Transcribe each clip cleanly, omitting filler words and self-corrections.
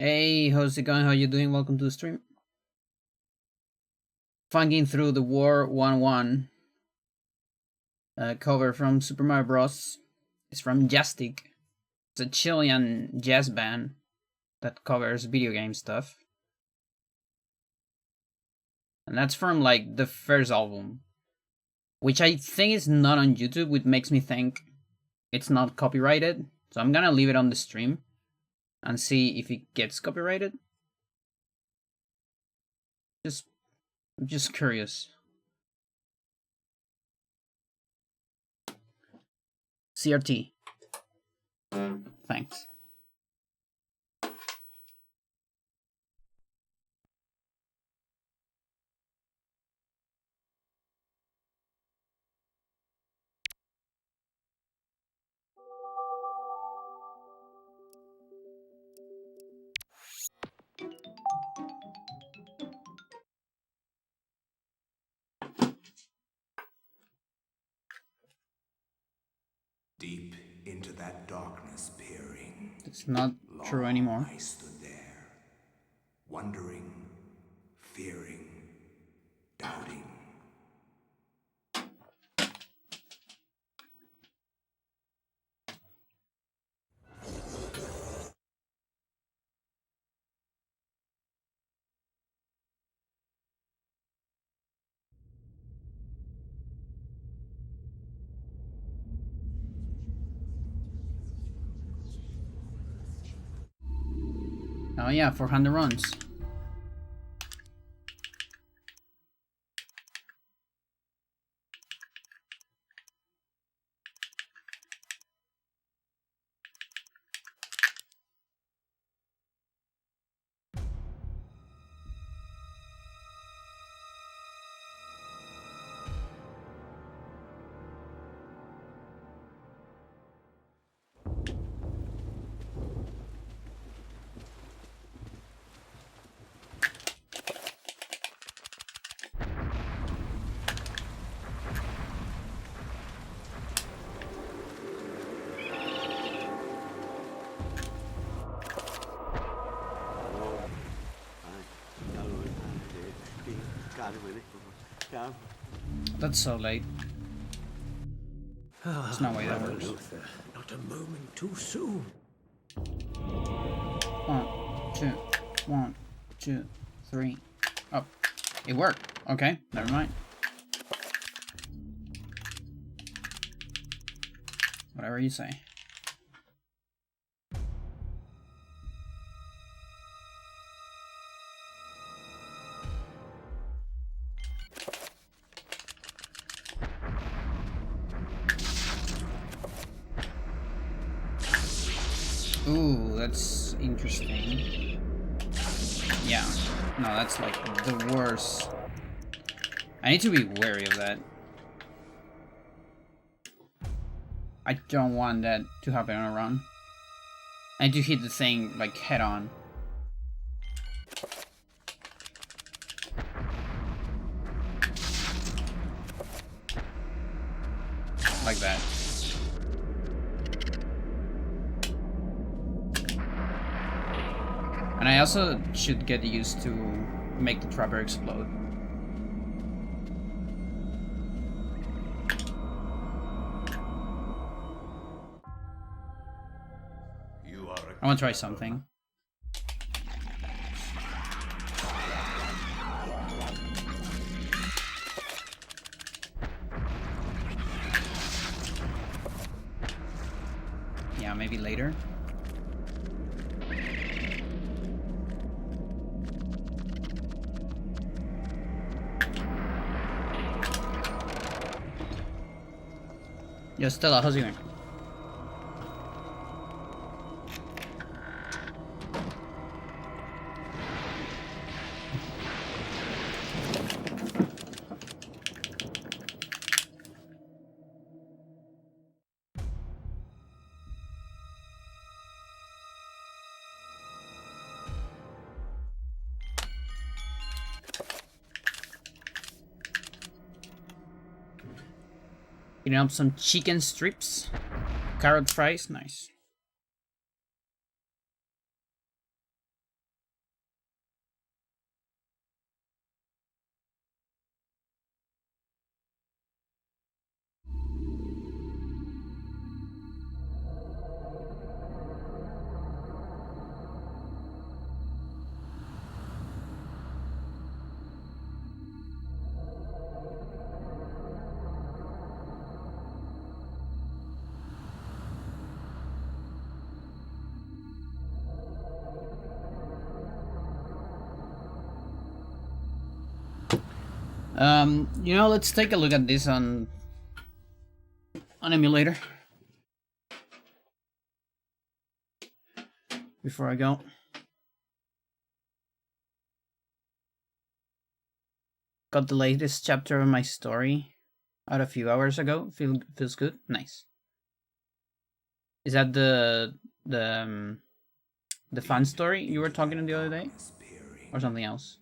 Hey, how's it going? How you doing? Welcome to the stream. Funking through the War 1-1 cover from Super Mario Bros. It's from Jastic. It's a Chilean jazz band that covers video game stuff. And that's from like the first album, which I think is not on YouTube, which makes me think it's not copyrighted. So I'm gonna leave it on the stream and see if it gets copyrighted. I'm just curious. CRT. Thanks. Deep into that darkness peering. It's not true anymore. I stood there, wondering, fearing, doubting. Oh yeah, 400 runs. That's so late. There's no way that works. Luther, not a moment too soon. 1, 2, 3. Oh, it worked. Okay, never mind. Whatever you say. Ooh, that's interesting. Yeah, no, that's like the worst. I need to be wary of that. I don't want that to happen on a run. I need to hit the thing like head on. Like that. And I also should get used to make the trapper explode. I want to try something. Yeah, maybe later. Yo, Stella, how's it going? Eating up some chicken strips. Carrot fries, nice. Let's take a look at this on emulator before I go. Got the latest chapter of my story out a few hours ago. Feels good. Nice. Is that the fan story you were talking the other day, or something else?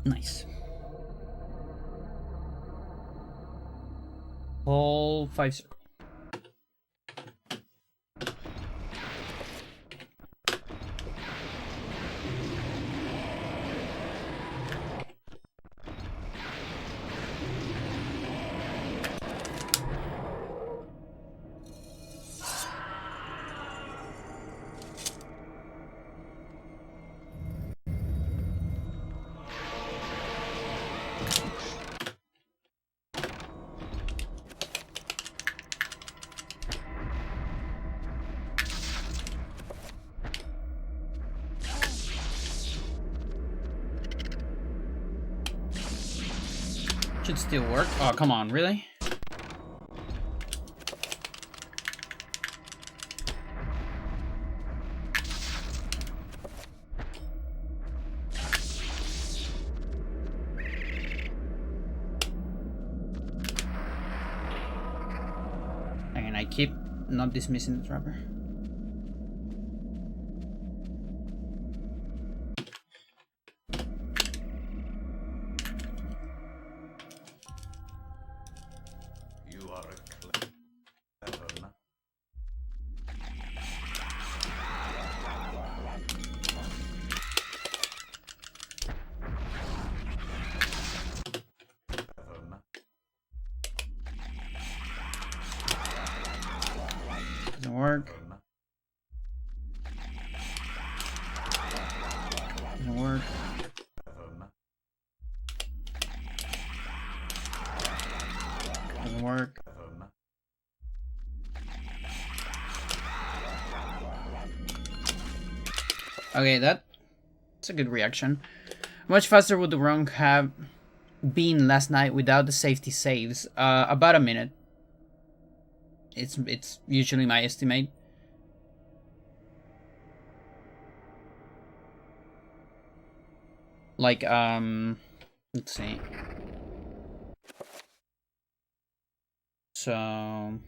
Nice. Whole 5. Should still work. Oh, come on, really? And I keep not dismissing the trapper. Doesn't work. Doesn't work. Doesn't work. Okay, that's a good reaction. Much faster would the run have been last night without the safety saves? About a minute. It's usually my estimate. Like, let's see. So...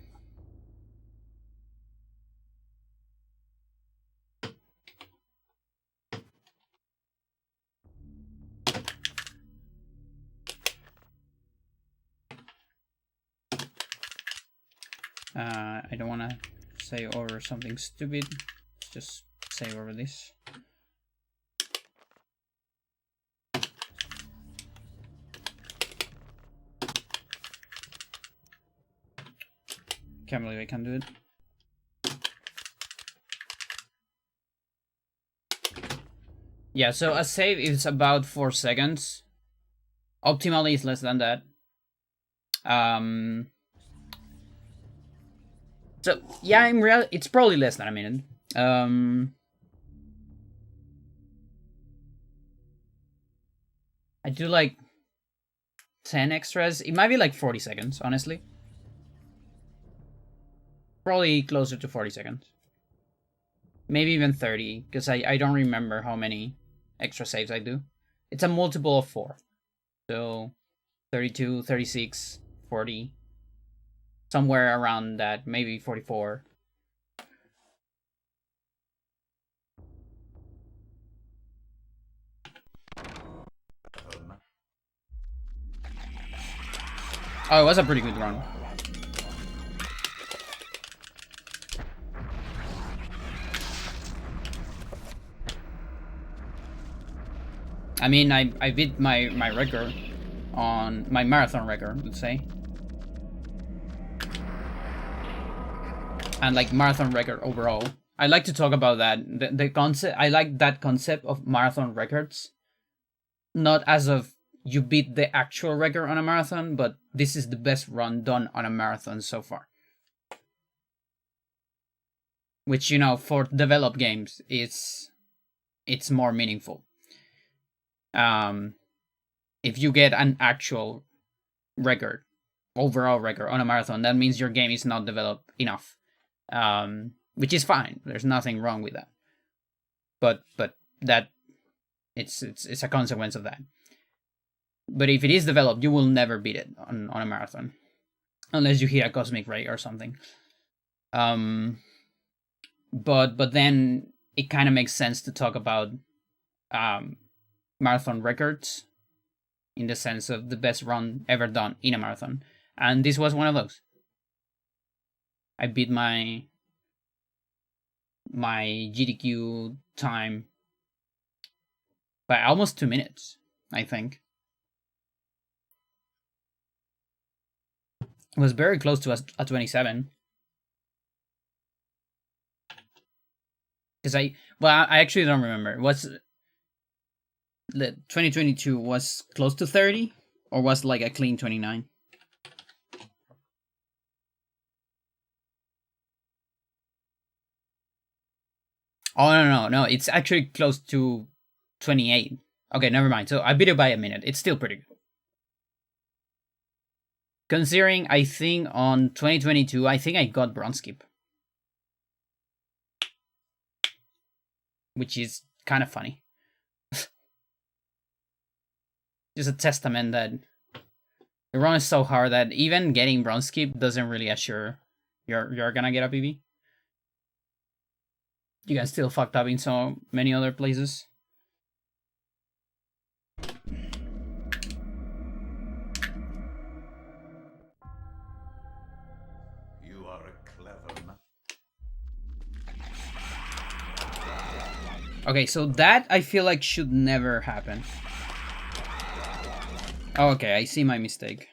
I don't want to say over something stupid. Let's just save over this. Can't believe I can do it. Yeah, so a save is about 4 seconds. Optimally, it's less than that. So yeah, in real, it's probably less than a minute. I do like 10 extras. It might be like 40 seconds, honestly. Probably closer to 40 seconds. Maybe even 30, because I don't remember how many extra saves I do. It's a multiple of 4. So 32, 36, 40. Somewhere around that, maybe 44. Oh, it was a pretty good run. I mean, I beat my record on my marathon record, let's say. And like marathon record overall. I like to talk about that. The concept, I like that concept of marathon records. Not as of you beat the actual record on a marathon, but this is the best run done on a marathon so far. Which, you know, for developed games, it's more meaningful. If you get an actual record, overall record on a marathon, that means your game is not developed enough, which is fine. There's nothing wrong with that. But that it's a consequence of that. But if it is developed, you will never beat it on a marathon, unless you hit a cosmic ray or something. But then it kind of makes sense to talk about marathon records in the sense of the best run ever done in a marathon, and this was one of those. I beat my GDQ time by almost 2 minutes, I think. It was very close to a 27. Because I actually don't remember. Was 2022 was close to 30, or was like a clean 29? Oh no, it's actually close to 28. Okay, never mind. So I beat it by a minute. It's still pretty good. Considering, I think on 2022, I think I got bronze skip, which is kind of funny. Just a testament that the run is so hard that even getting bronze skip doesn't really assure you're gonna get a PB. You guys still fucked up in so many other places. You are a clever man. Okay, so that I feel like should never happen. Oh, okay, I see my mistake.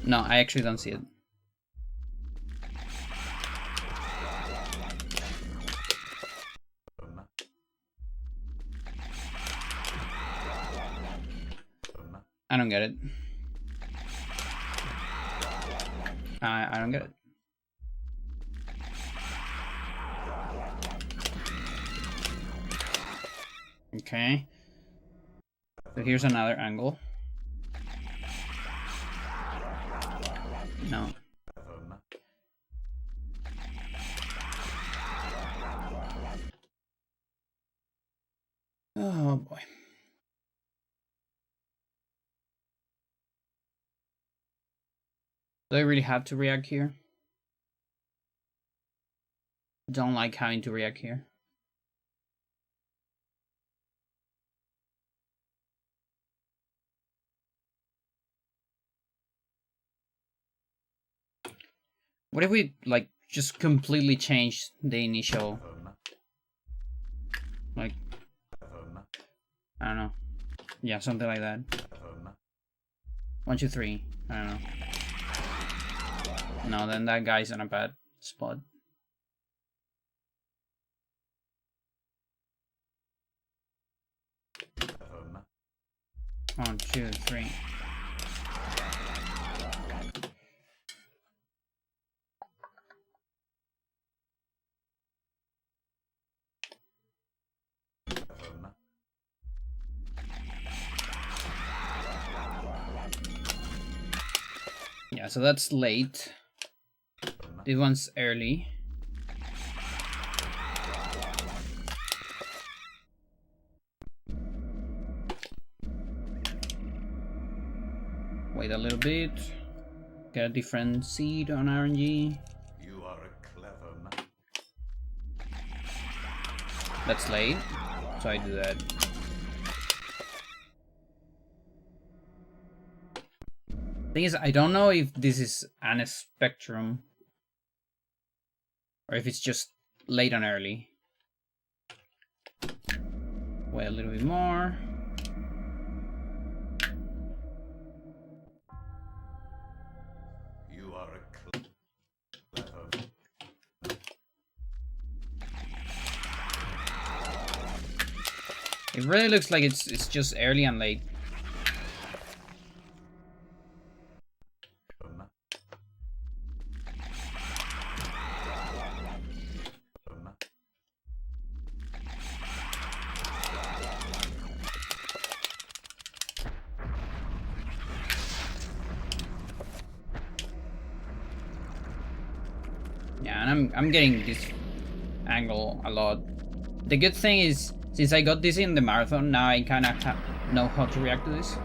No, I actually don't see it. I don't get it. I don't get it. Okay. So here's another angle. No. Oh boy. Do I really have to react here? Don't like having to react here. What if we, like, just completely change the initial... Like... I don't know. Yeah, something like that. 1, 2, 3. I don't know. No, then that guy's in a bad spot. One, 2, 3. Yeah, so that's late. This one's early. Wait a little bit. Get a different seed on RNG. You are a clever man. That's late, so I do that. Thing is, I don't know if this is an spectrum or if it's just late and early. Wait a little bit more. You are a clever man. It really looks like it's just early and late. Yeah, and I'm getting this angle a lot. The good thing is, since I got this in the marathon, now I kind of know how to react to this.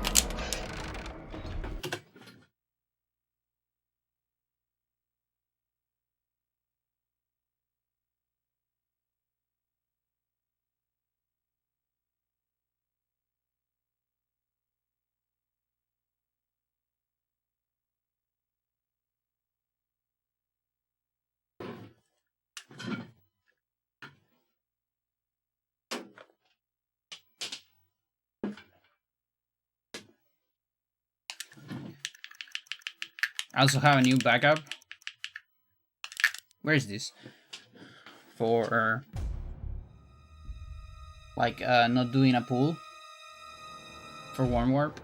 I also have a new backup. Where is this? For like not doing a pull for warm warp.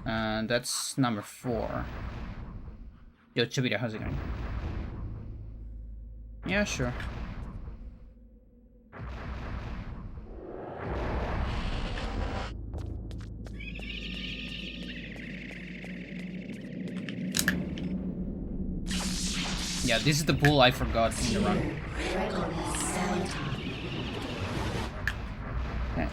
And that's number 4. Yo, Chavita, how's it going? Yeah, sure. Yeah, this is the pool I forgot in the run. Okay.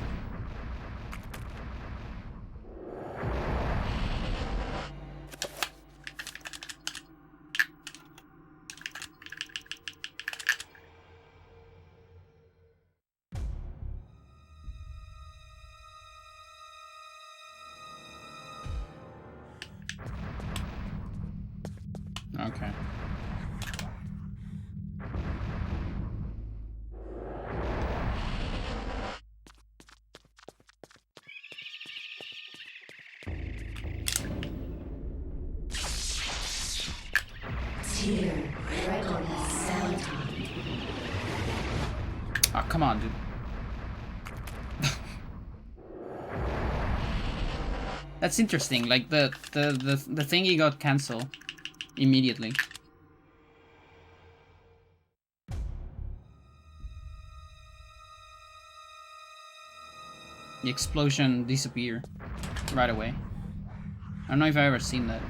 Okay. Oh, come on, dude. That's interesting. Like the thingy got cancelled immediately. The explosion disappeared right away. I don't know if I've ever seen that.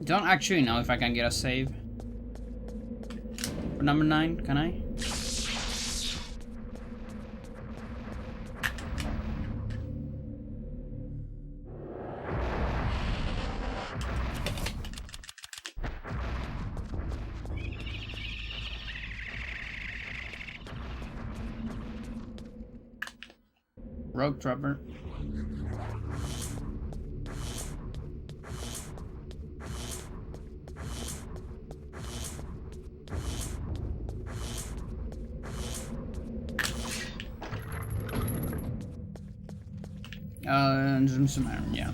Don't actually know if I can get a save for number 9, can I? Rogue Trapper. Some iron, yeah.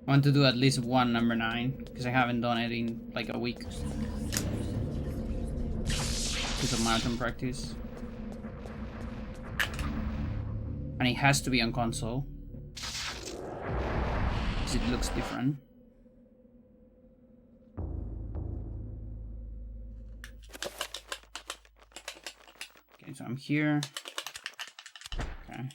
I want to do at least one number 9 because I haven't done it in like a week because of marathon practice. And it has to be on console. Because it looks different. Okay, so I'm here. Okay.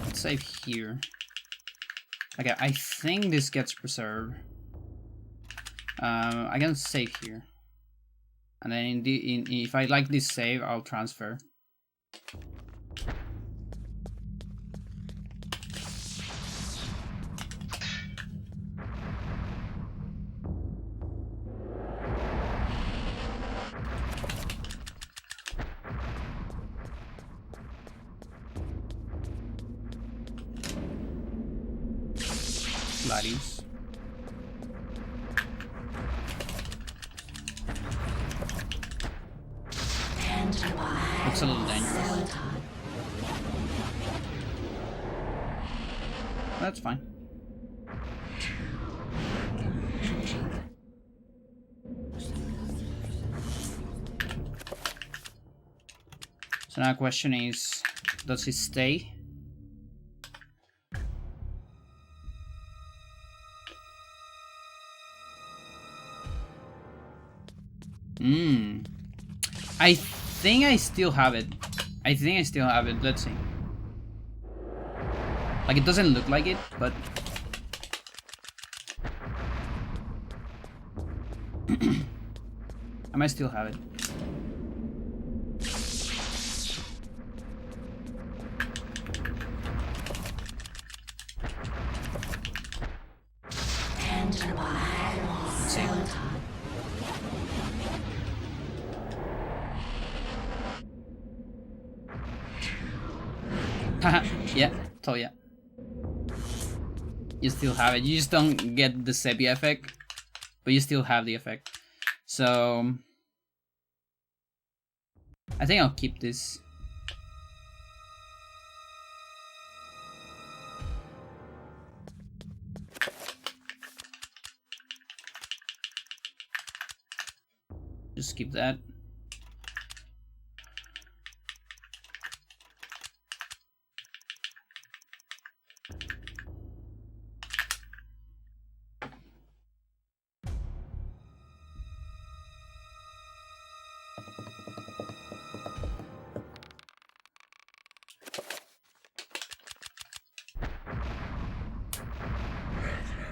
Let's save here. Okay, I think this gets preserved. I can save here. And then if I like this save, I'll transfer. Gladius. Looks a little dangerous. That's fine. So now the question is, does he stay? I think I still have it. Let's see. Like, it doesn't look like it, but I might still have it. Let's see. Haha, yeah, told ya. You still have it. You just don't get the sepia effect, but you still have the effect. So I think I'll keep this. Just keep that.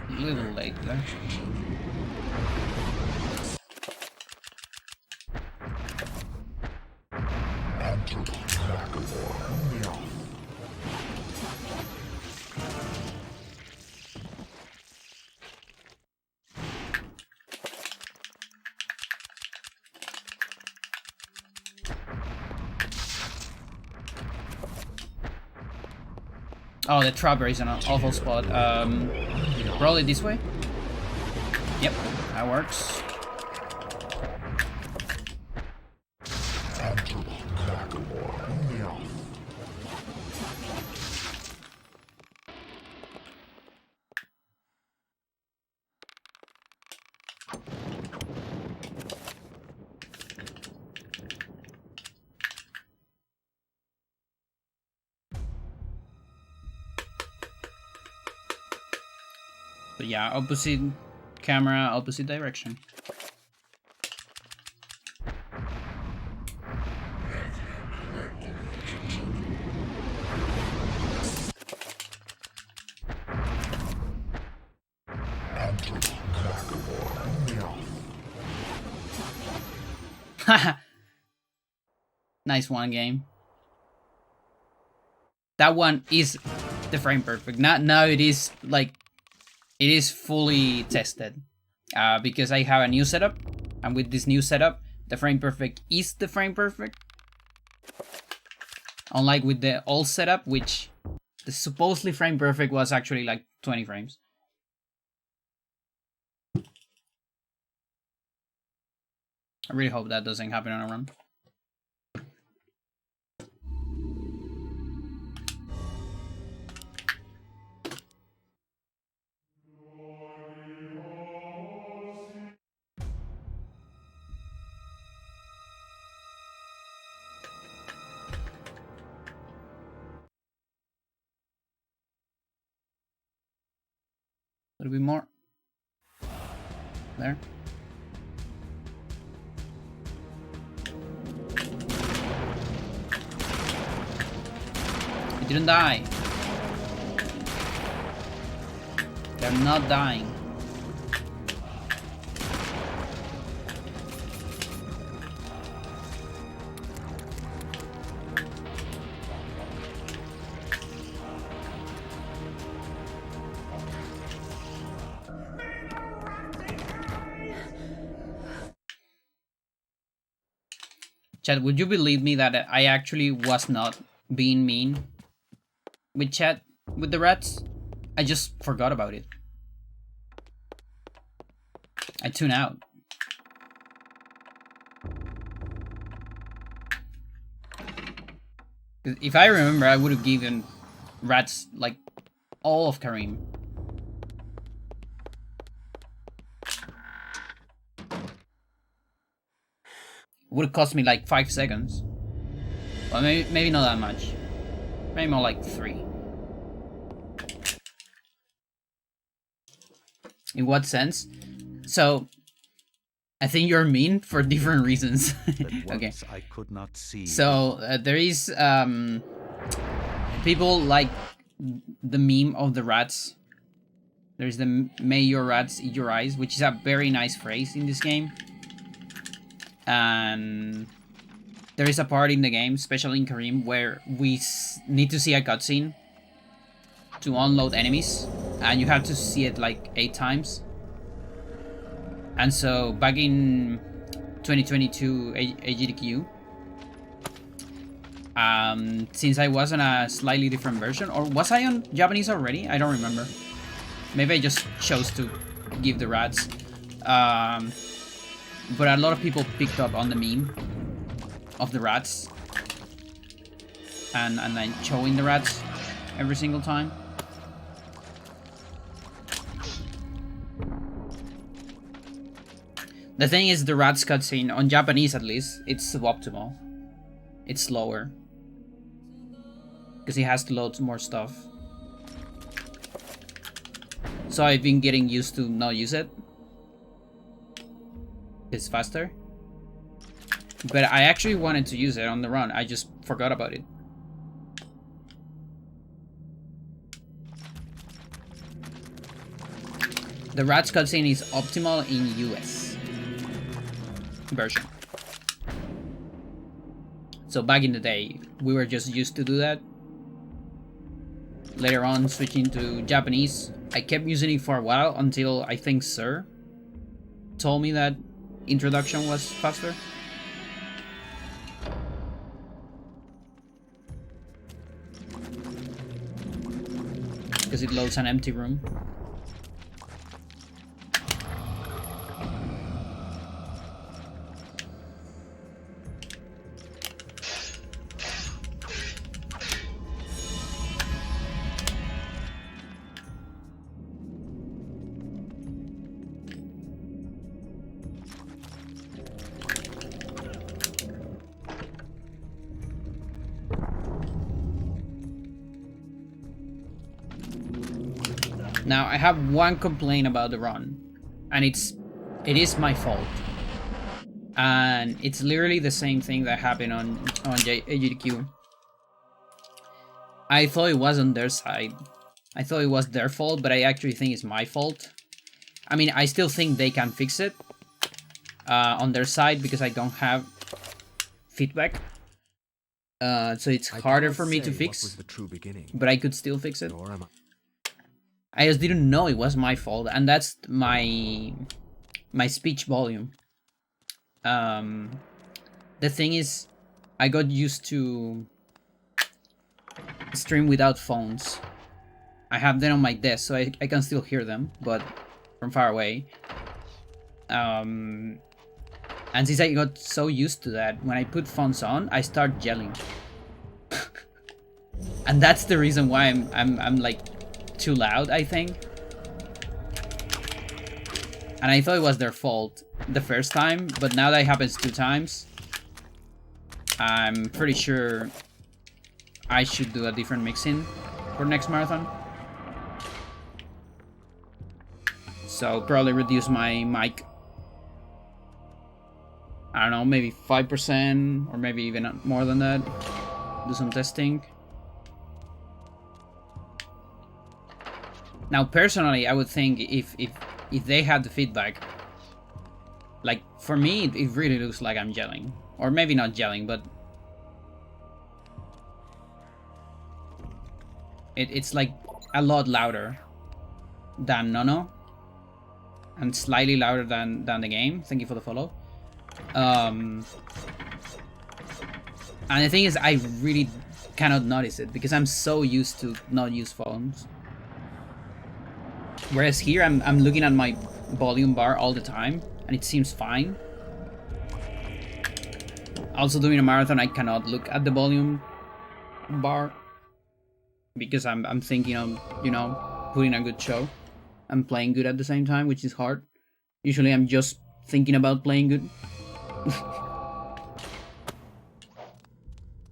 A little late there. Oh, the trapper is an awful spot. Roll it this way. Yep, that works. But yeah, opposite camera, opposite direction. Nice one, game. That one is the frame perfect. Now it is like, it is fully tested, because I have a new setup, and with this new setup, the frame perfect is the frame perfect. Unlike with the old setup, which the supposedly frame perfect was actually like 20 frames. I really hope that doesn't happen on a run. A little bit more. There. He didn't die. They're not dying. Chat, would you believe me that I actually was not being mean with chat, with the rats? I just forgot about it. I tune out. If I remember, I would have given rats, like, all of Karim. Would have cost me like 5 seconds. Well, maybe not that much. Maybe more like 3. In what sense? So, I think you're mean for different reasons. Okay. I could not see. So, there is people like the meme of the rats. There's the "May your rats eat your eyes," which is a very nice phrase in this game. And there is a part in the game, especially in Karim, where we need to see a cutscene to unload enemies, and you have to see it like 8 times. And so back in 2022 AGDQ, since I was on a slightly different version, or was I on Japanese already? I don't remember. Maybe I just chose to give the rats. But a lot of people picked up on the meme of the rats and then showing the rats every single time. The thing is, the rats cutscene, on Japanese at least, it's suboptimal. It's slower. Because he has to load more stuff. So I've been getting used to not use it. It's faster. But I actually wanted to use it on the run. I just forgot about it. The rats cutscene is optimal in US version. So back in the day, we were just used to do that. Later on, switching to Japanese. I kept using it for a while until I think Sir told me that introduction was faster. Because it loads an empty room. Now, I have one complaint about the run, and it is my fault. And it's literally the same thing that happened on AGDQ. I thought it was on their side. I thought it was their fault, but I actually think it's my fault. I mean, I still think they can fix it on their side because I don't have feedback. So it's harder for me to fix, but I could still fix it. I just didn't know it was my fault, and that's my speech volume. The thing is, I got used to stream without phones. I have them on my desk, so I can still hear them, but from far away. And since I got so used to that, when I put fonts on, I start yelling. And that's the reason why I'm like too loud, I think. And I thought it was their fault the first time, but now that it happens 2 times, I'm pretty sure I should do a different mixing for next marathon. So probably reduce my mic, I don't know, maybe 5% or maybe even more than that. Do some testing. Now personally, I would think if they had the feedback, like for me it really looks like I'm yelling, or maybe not yelling, but it's like a lot louder than Nono, and slightly louder than the game. Thank you for the follow. And the thing is, I really cannot notice it because I'm so used to not use phones. Whereas here, I'm looking at my volume bar all the time, and it seems fine. Also, doing a marathon, I cannot look at the volume bar because I'm thinking of, you know, putting a good show and playing good at the same time, which is hard. Usually, I'm just thinking about playing good.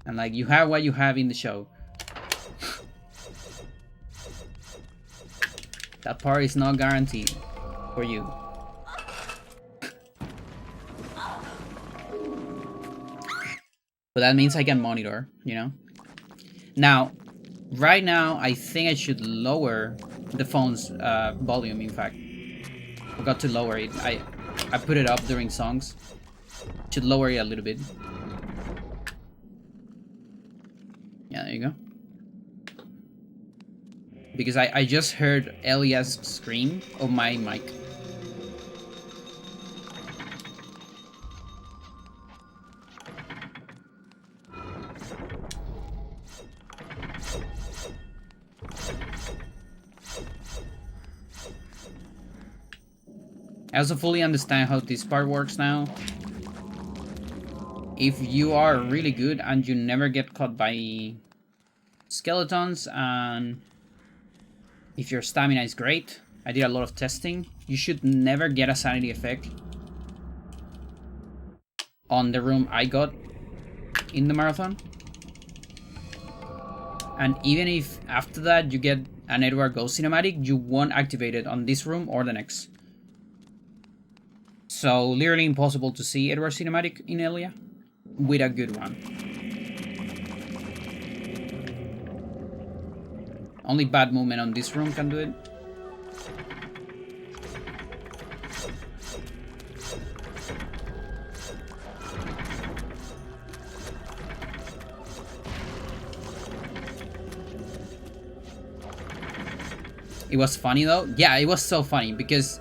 And like, you have what you have in the show. That part is not guaranteed for you. But that means I can monitor, you know? Now, right now, I think I should lower the phone's volume, in fact. Forgot to lower it. I put it up during songs. Should lower it a little bit. Yeah, there you go. Because I just heard Elia's scream of my mic. I also fully understand how this part works now. If you are really good and you never get caught by skeletons, and if your stamina is great, I did a lot of testing, you should never get a sanity effect on the room I got in the marathon. And even if after that you get an Edward Ghost cinematic, you won't activate it on this room or the next. So literally impossible to see Edward cinematic in Elia with a good one. Only bad movement on this room can do it. It was funny though. Yeah, it was so funny because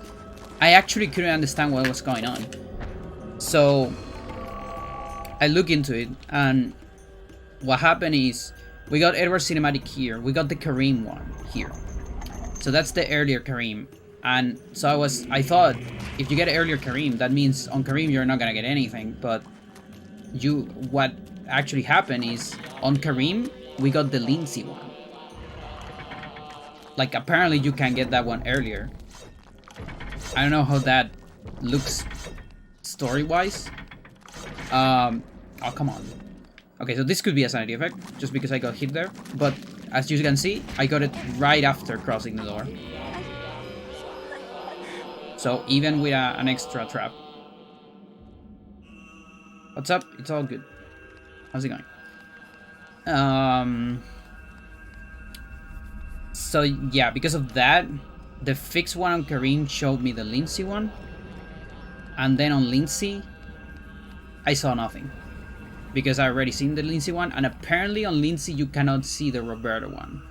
I actually couldn't understand what was going on. So I look into it, and what happened is we got Edward cinematic here. We got the Kareem one here. So that's the earlier Kareem. And so I thought if you get earlier Kareem, that means on Kareem you're not gonna get anything. But what actually happened is on Kareem we got the Lindsay one. Like apparently you can get that one earlier. I don't know how that looks story-wise. Oh, come on. Okay, so this could be a sanity effect, just because I got hit there. But as you can see, I got it right after crossing the door. So even with an extra trap. What's up? It's all good. How's it going? So yeah, because of that, the fixed one on Kareem showed me the Lindsay one. And then on Lindsay, I saw nothing. Because I already seen the Lindsay one, and apparently on Lindsay you cannot see the Roberta one.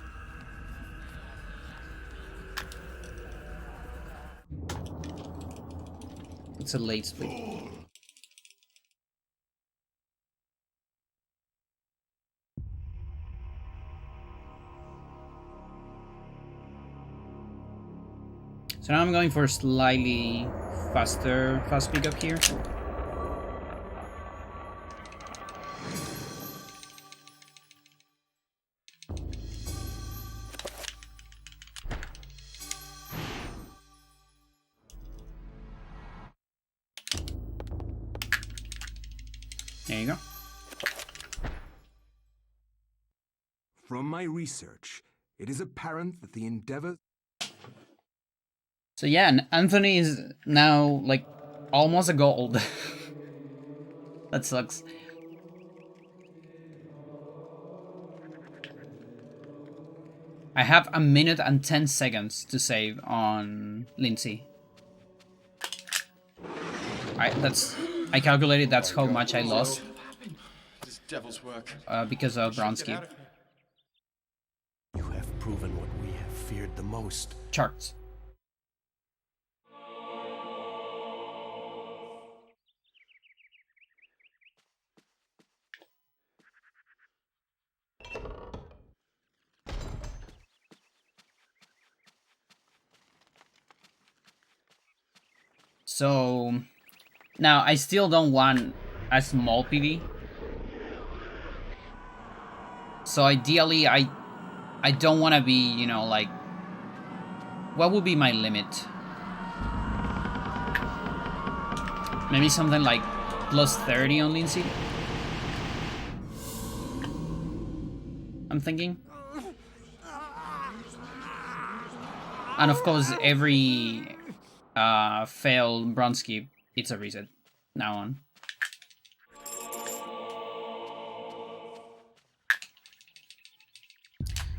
It's a late split. So now I'm going for a slightly faster fast pickup here. There you go. From my research, it is apparent that the endeavor... So yeah, Anthony is now like almost a gold. That sucks. I have 1 minute and 10 seconds to save on Lindsay. I calculated that's how much I lost. This devil's work. Because of Bronski. You have proven what we have feared the most. Charts. So now I still don't want a small PV. So ideally I don't want to be, you know, like, what would be my limit? Maybe something like plus 30 on Lindsay. I'm thinking. And of course every failed Bronski, it's a reset now on.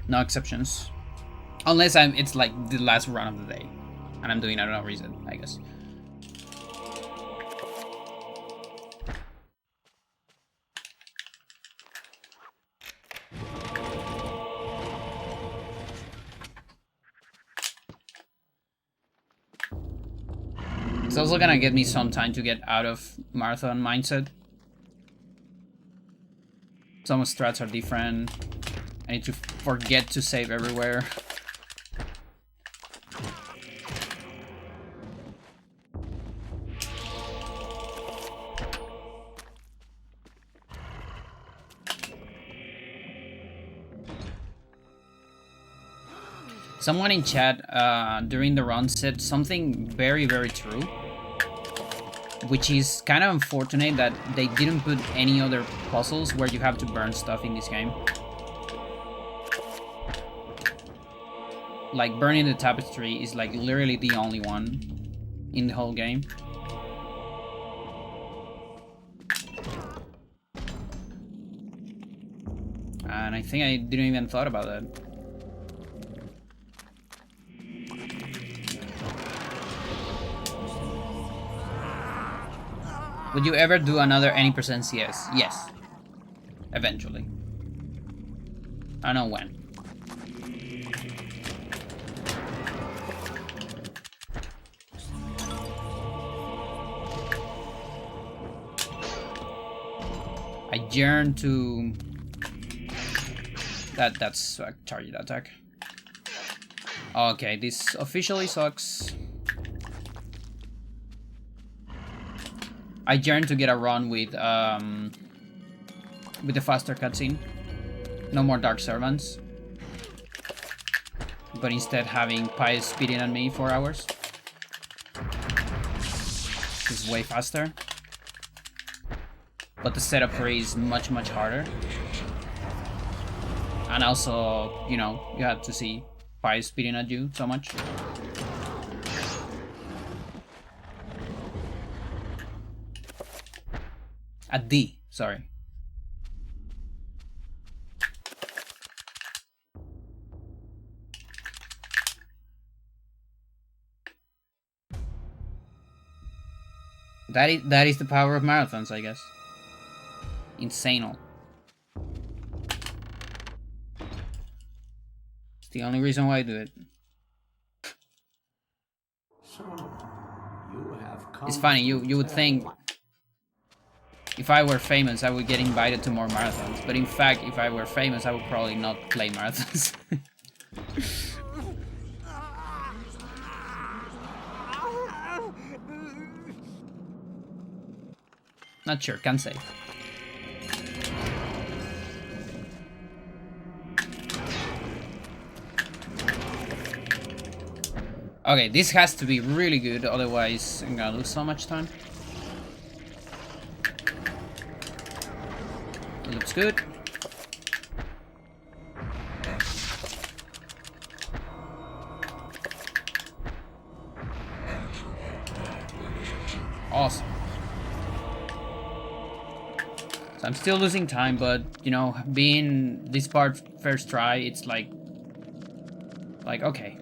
No exceptions. Unless it's like the last run of the day. And I'm doing another reset, I guess. It's also gonna get me some time to get out of marathon mindset. Some strats are different. I need to forget to save everywhere. Someone in chat during the run said something very, very true. Which is kind of unfortunate that they didn't put any other puzzles where you have to burn stuff in this game. Like, burning the tapestry is like literally the only one in the whole game. And I think I didn't even thought about that. Would you ever do another any percent CS? Yes. Eventually. I don't know when. I yearn to... That's a target attack. Okay, this officially sucks. I yearn to get a run with the faster cutscene. No more Dark Servants. But instead having Pious speeding on me 4 hours. It's way faster. But the setup for it is much, much harder. And also, you know, you have to see Pious speeding at you so much. At D, sorry. That is the power of marathons, I guess. Insane. It's the only reason why I do it. So, you have come. It's funny, you would think if I were famous I would get invited to more marathons, but in fact if I were famous I would probably not play marathons. Not sure, can't say. Okay, this has to be really good, otherwise I'm gonna lose so much time. It looks good. Awesome. So I'm still losing time, but you know, being this part first try, it's like okay,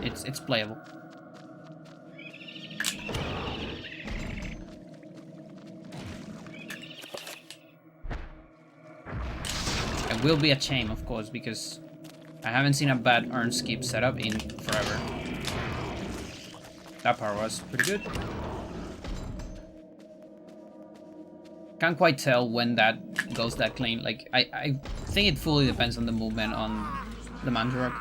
it's playable. It will be a shame, of course, because I haven't seen a bad earn skip setup in forever. That part was pretty good. Can't quite tell when that goes that clean. Like, I think it fully depends on the movement on the Mandrock.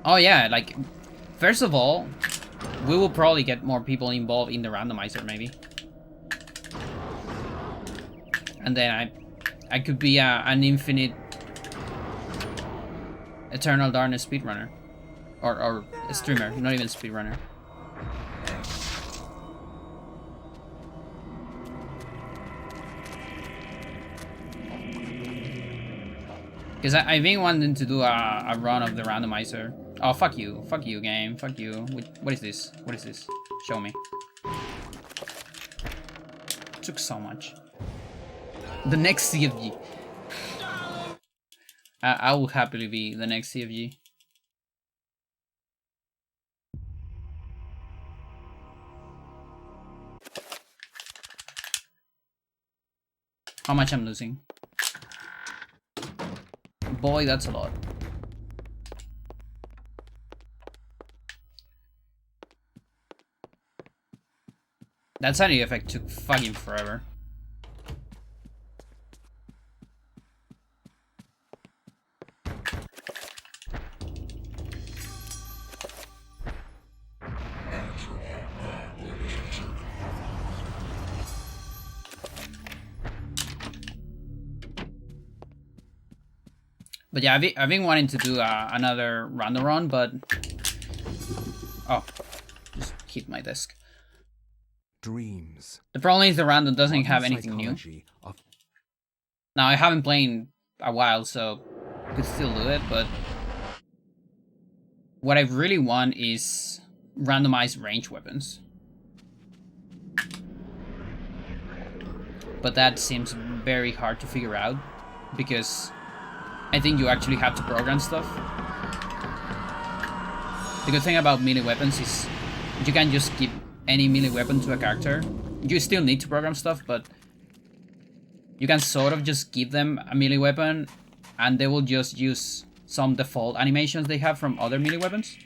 Oh yeah, like, first of all, we will probably get more people involved in the randomizer, maybe. And then I could be an infinite Eternal Darkness speedrunner. Or a streamer, not even speedrunner. Because I've been wanting to do a run of the randomizer. Oh, fuck you, game, fuck you. What is this? What is this? Show me. It took so much. The next CFG. I will happily be the next CFG. How much I'm losing? Boy, that's a lot. That sanity effect took fucking forever. But yeah, I've been wanting to do another random run, but... Oh, just hit my desk. Dreams. The problem is the random doesn't have anything new. Now, I haven't played in a while, so I could still do it, but... What I really want is randomized range weapons. But that seems very hard to figure out, because I think you actually have to program stuff. The good thing about melee weapons is you can just give any melee weapon to a character. You still need to program stuff, but you can sort of just give them a melee weapon and they will just use some default animations they have from other melee weapons.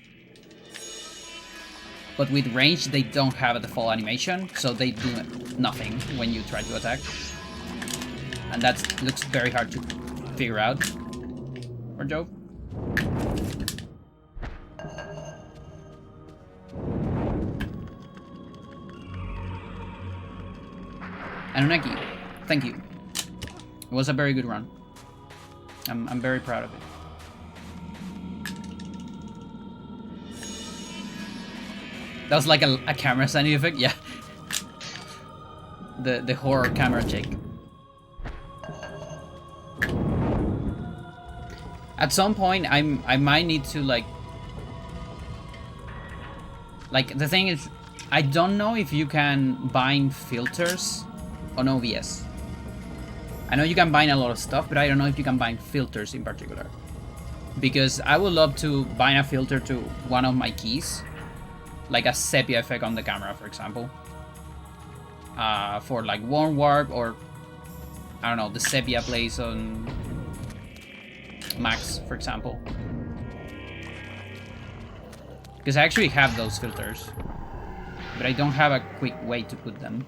But with range, they don't have a default animation, so they do nothing when you try to attack. And that looks very hard to figure out. Or Joe? Anunnaki, thank you. It was a very good run. I'm very proud of it. That was like a camera sanity effect, yeah. The horror camera check. At some point, I might need to like the thing is, I don't know if you can bind filters on OBS. I know you can bind a lot of stuff, but I don't know if you can bind filters in particular. Because I would love to bind a filter to one of my keys, like a sepia effect on the camera, for example. For like warm warp, or I don't know, the sepia plays on Max, for example. Because I actually have those filters, but I don't have a quick way to put them.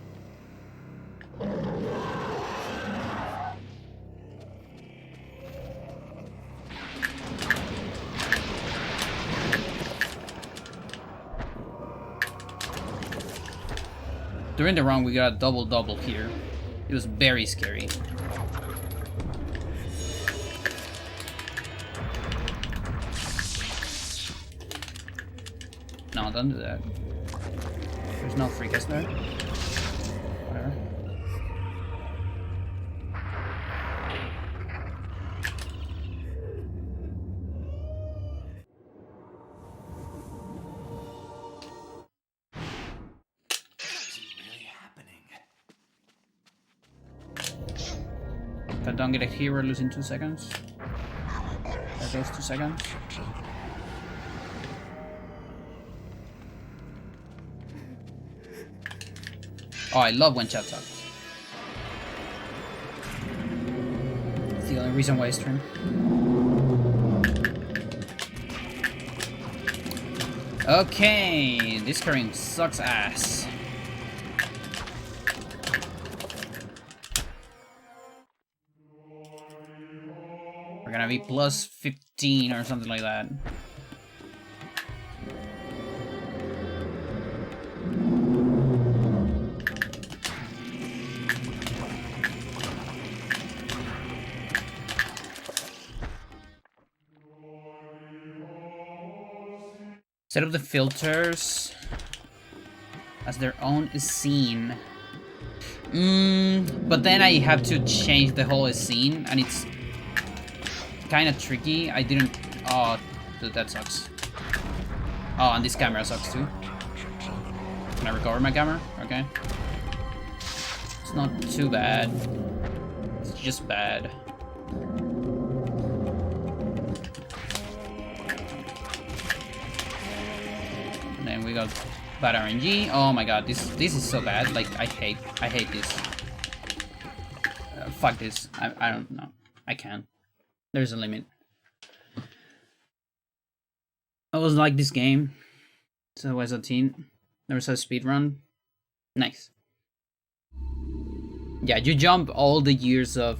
During the run, we got a double here. It was very scary. No, don't do that. There's no freakers there. Whatever. Is it really happening? If I don't get a hero, we're losing 2 seconds. There goes 2 seconds. Oh, I love when chat sucks. It's the only reason why I stream. Okay, this current sucks ass. We're gonna be plus 15 or something like that. Set up the filters as their own scene. But then I have to change the whole scene, and it's kind of tricky. I didn't. Oh, dude, that sucks. Oh, and this camera sucks too. Can I recover my camera? Okay. It's not too bad. It's just bad. And then we got bad RNG. Oh my god, this is so bad. Like I hate this. Fuck this. I don't know. I can't. There's a limit. I was like this game. So was a teen. There was a speed run. Nice. Yeah, you jump all the years of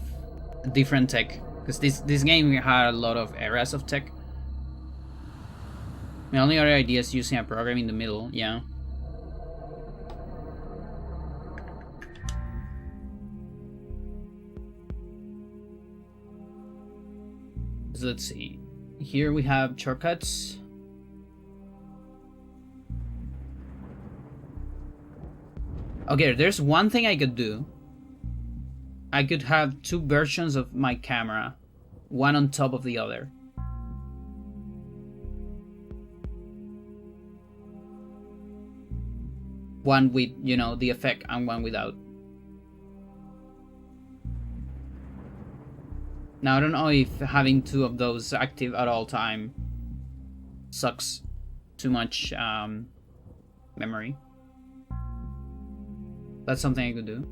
different tech. Because this game had a lot of eras of tech. My only other idea is using a program in the middle, yeah. So let's see. Here we have shortcuts. Okay, there's one thing I could do. I could have 2 versions of my camera, one on top of the other. One with, you know, the effect and one without. Now, I don't know if having 2 of those active at all time sucks too much memory. That's something I could do.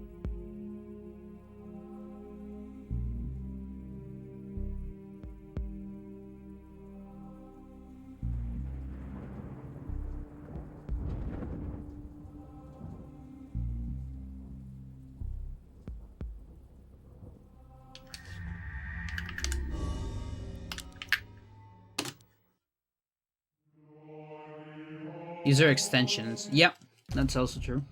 User extensions. Yep, that's also true.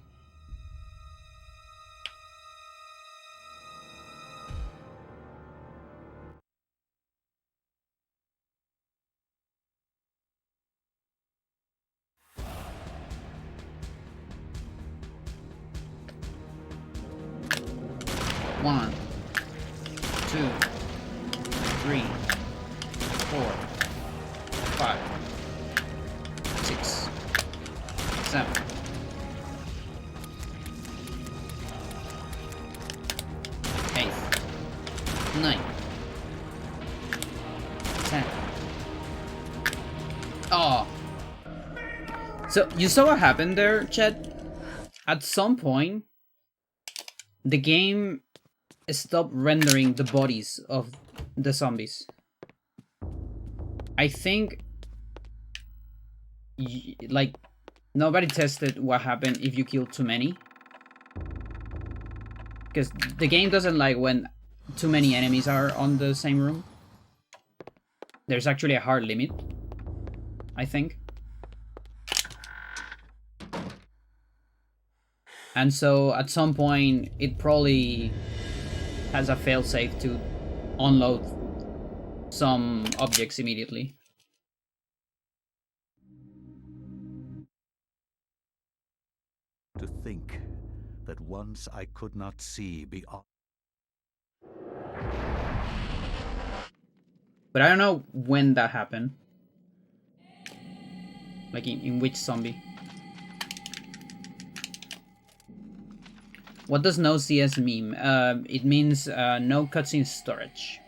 One, 2, 3, 4, 5, 6, 7, 8, 9, 10. Oh. So you saw what happened there, Chet? At some point, the game stopped rendering the bodies of the zombies. I think like nobody tested what happened if you kill too many, because the game doesn't like when too many enemies are on the same room. There's actually a hard limit, I think. And so at some point it probably has a failsafe to unload some objects immediately. that once I could not see beyond. But I don't know when that happened. Like in which zombie. What does no CS mean? It means no cutscene storage.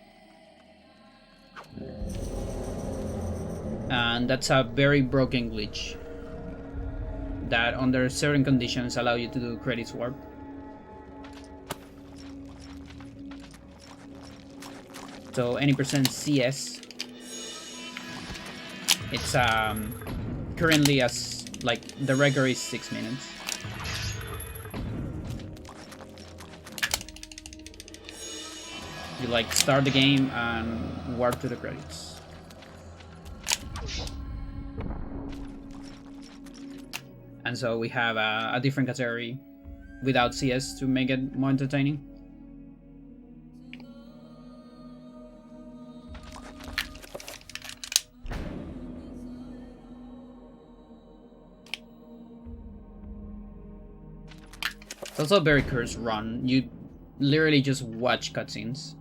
And that's a very broken glitch that under certain conditions allow you to do credits warp. So any percent CS, it's currently as like the record is 6 minutes. You like start the game and warp to the credits. And so we have a different category without CS to make it more entertaining. It's also a very cursed run. You literally just watch cutscenes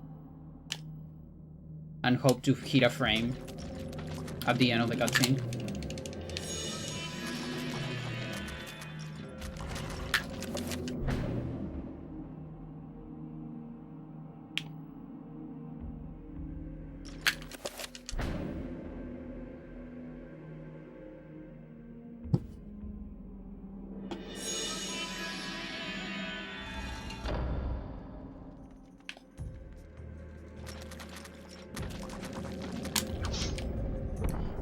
and hope to hit a frame at the end of the cutscene.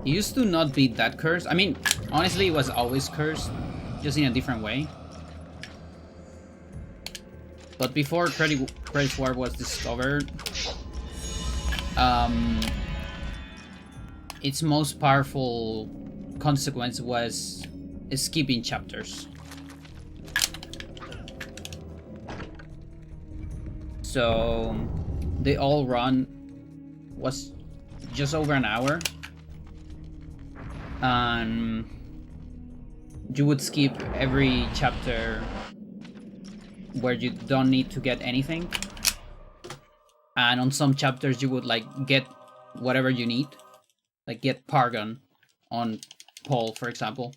It used to not be that cursed. I mean, honestly, it was always cursed, just in a different way. But before Credit Warp was discovered, its most powerful consequence was skipping chapters. So the all run was just over an hour. And you would skip every chapter where you don't need to get anything, and on some chapters you would like get whatever you need, like get Pargon on Paul, for example,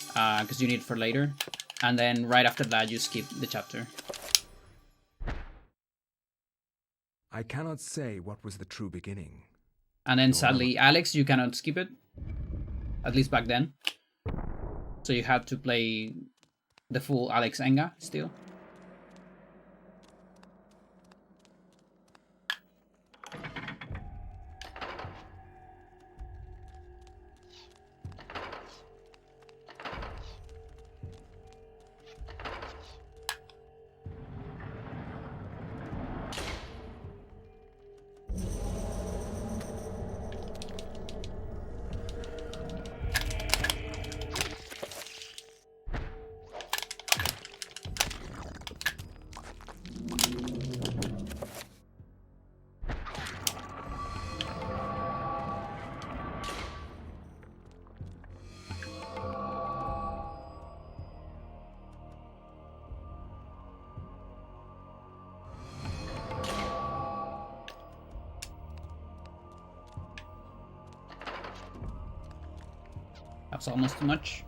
because you need it for later, and then right after that you skip the chapter. I cannot say what was the true beginning. And then sadly, Alex, you cannot skip it. At least back then. So you had to play the full Alex Enga still. That's almost too much.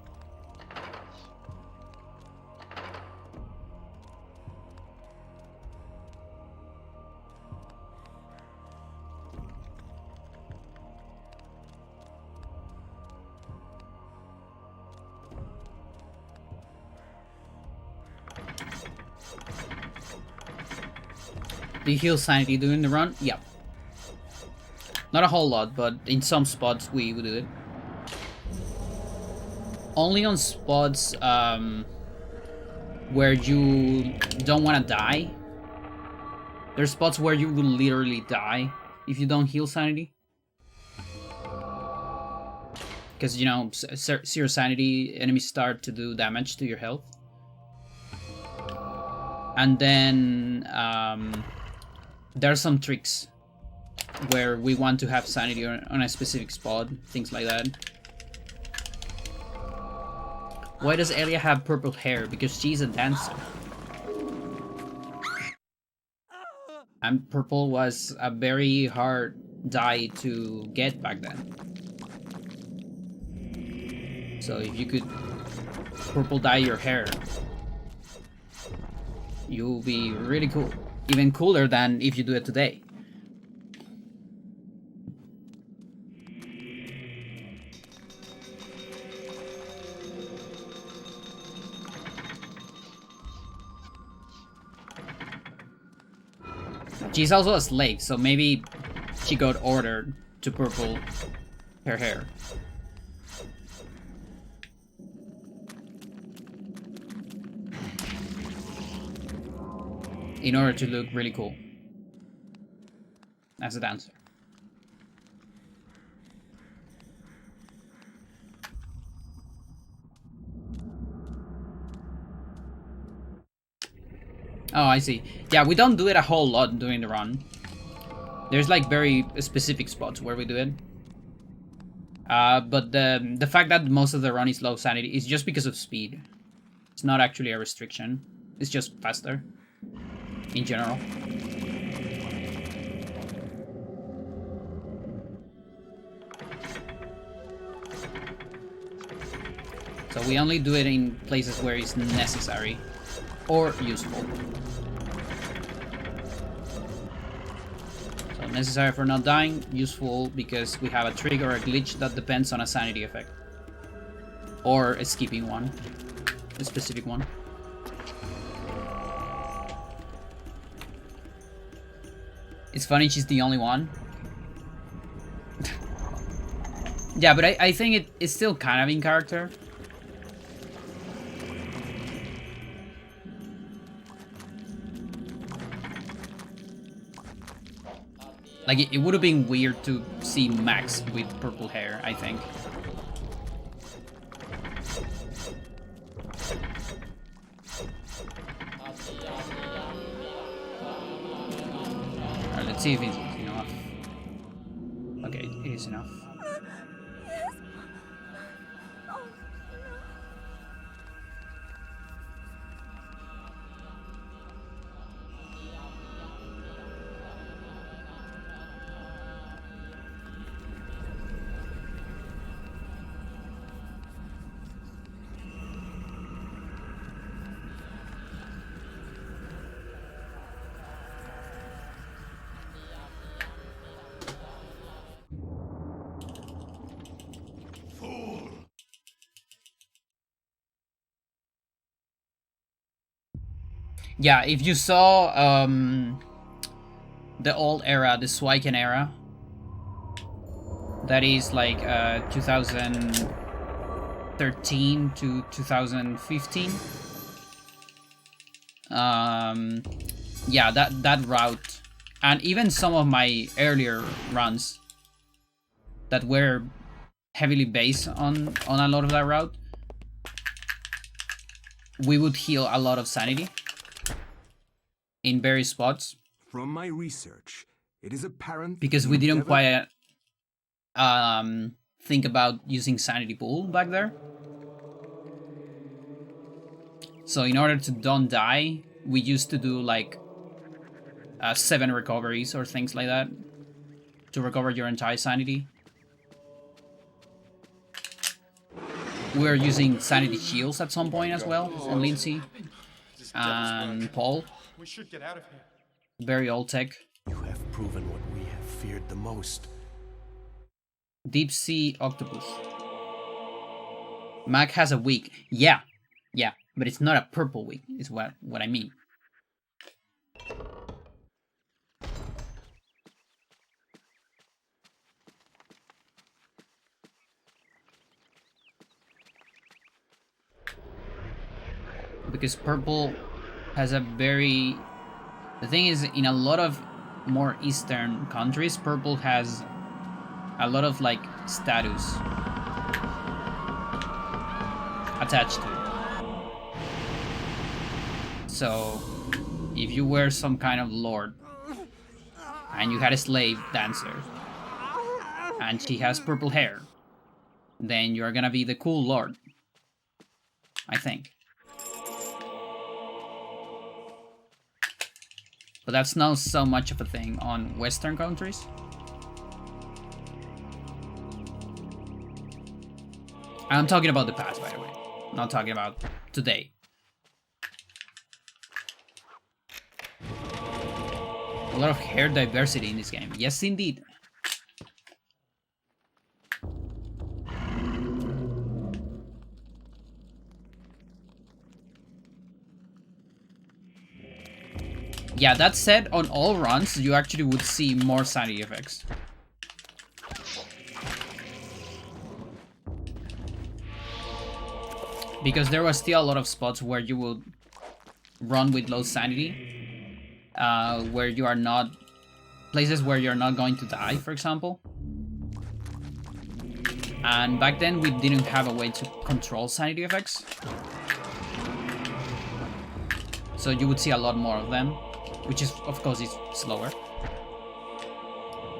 Do you heal sanity during the run? Yeah. Not a whole lot, but in some spots we would do it. Only on spots where you don't want to die. There's spots where you will literally die if you don't heal sanity. Because, you know, zero sanity, enemies start to do damage to your health. And then there are some tricks where we want to have sanity on a specific spot, things like that. Why does Elia have purple hair? Because she's a dancer. And purple was a very hard dye to get back then. So if you could purple dye your hair, you'll be really cool. Even cooler than if you do it today. She's also a slave, so maybe she got ordered to purple her hair. In order to look really cool as a dancer. Oh, I see. Yeah, we don't do it a whole lot during the run. There's like very specific spots where we do it. But the fact that most of the run is low sanity is just because of speed. It's not actually a restriction. It's just faster. In general. So we only do it in places where it's necessary or useful. So necessary for not dying, useful because we have a trick or a glitch that depends on a sanity effect. Or a skipping one. A specific one. It's funny she's the only one. Yeah, but I think it's still kind of in character. Like, it would have been weird to see Max with purple hair, I think. Alright, let's see if it's enough. Okay, it is enough. Yeah, if you saw the old era, the Swiken era, that is like 2013 to 2015. Yeah, that route, and even some of my earlier runs that were heavily based on a lot of that route, we would heal a lot of sanity in various spots. From my research, it is apparent because we didn't quite think about using sanity pool back there. So in order to don't die, we used to do like 7 recoveries or things like that to recover your entire sanity. We were using sanity shields at some point as well, and Lindsay and Paul. We should get out of here. Very old tech. You have proven what we have feared the most. Deep sea octopus. Mac has a wig. Yeah, but it's not a purple wig, is what I mean. Because purple has a very... The thing is, in a lot of more eastern countries, purple has a lot of like status attached to it. So if you were some kind of lord and you had a slave dancer and she has purple hair, then you're gonna be the cool lord, I think. But that's not so much of a thing on Western countries. I'm talking about the past, by the way. I'm not talking about today. A lot of hair diversity in this game. Yes, indeed. Yeah, that said, on all runs, you actually would see more sanity effects. Because there was still a lot of spots where you would run with low sanity, where you are not... places where you're not going to die, for example. And back then we didn't have a way to control sanity effects. So you would see a lot more of them, which is, of course, is slower.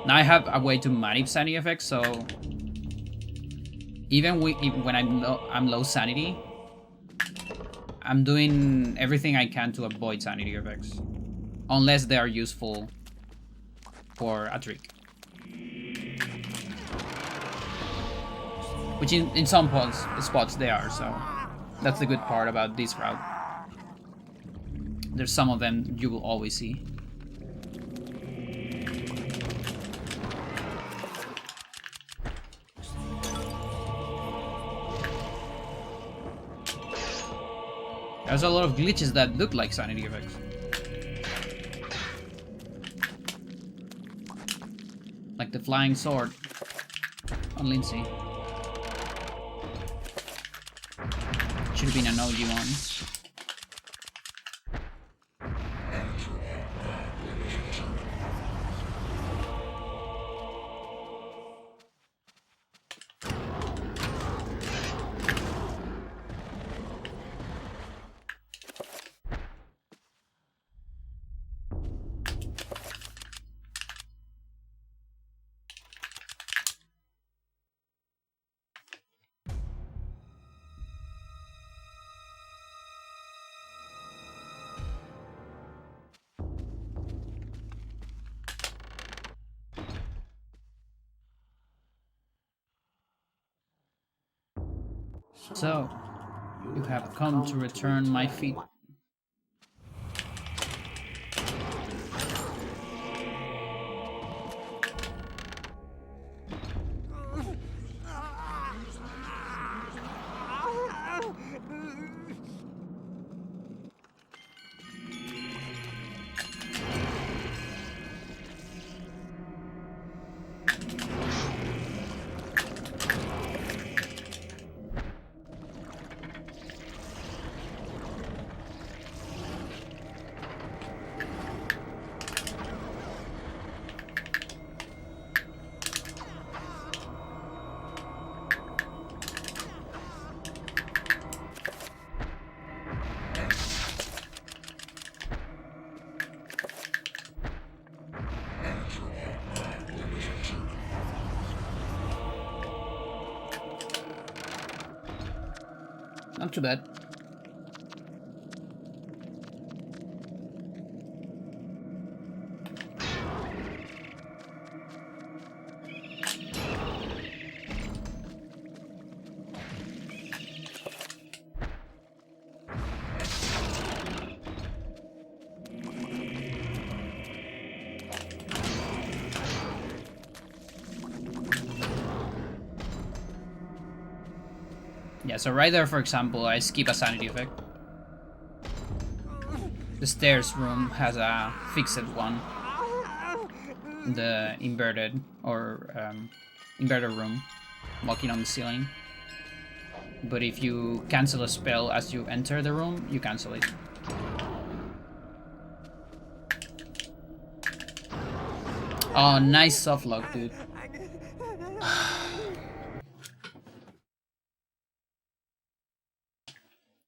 Now I have a way to manage sanity effects, so even when I'm low sanity, I'm doing everything I can to avoid sanity effects, unless they are useful for a trick. Which in some spots they are, so that's the good part about this route. There's some of them you will always see. There's a lot of glitches that look like sanity effects. Like the flying sword on Lindsay. Should have been an OG one. So, you have come to return my feet. Not too bad. Yeah, so right there, for example, I skip a sanity effect. The stairs room has a fixed one. The inverted room, walking on the ceiling. But if you cancel a spell as you enter the room, you cancel it. Oh, nice soft lock, dude.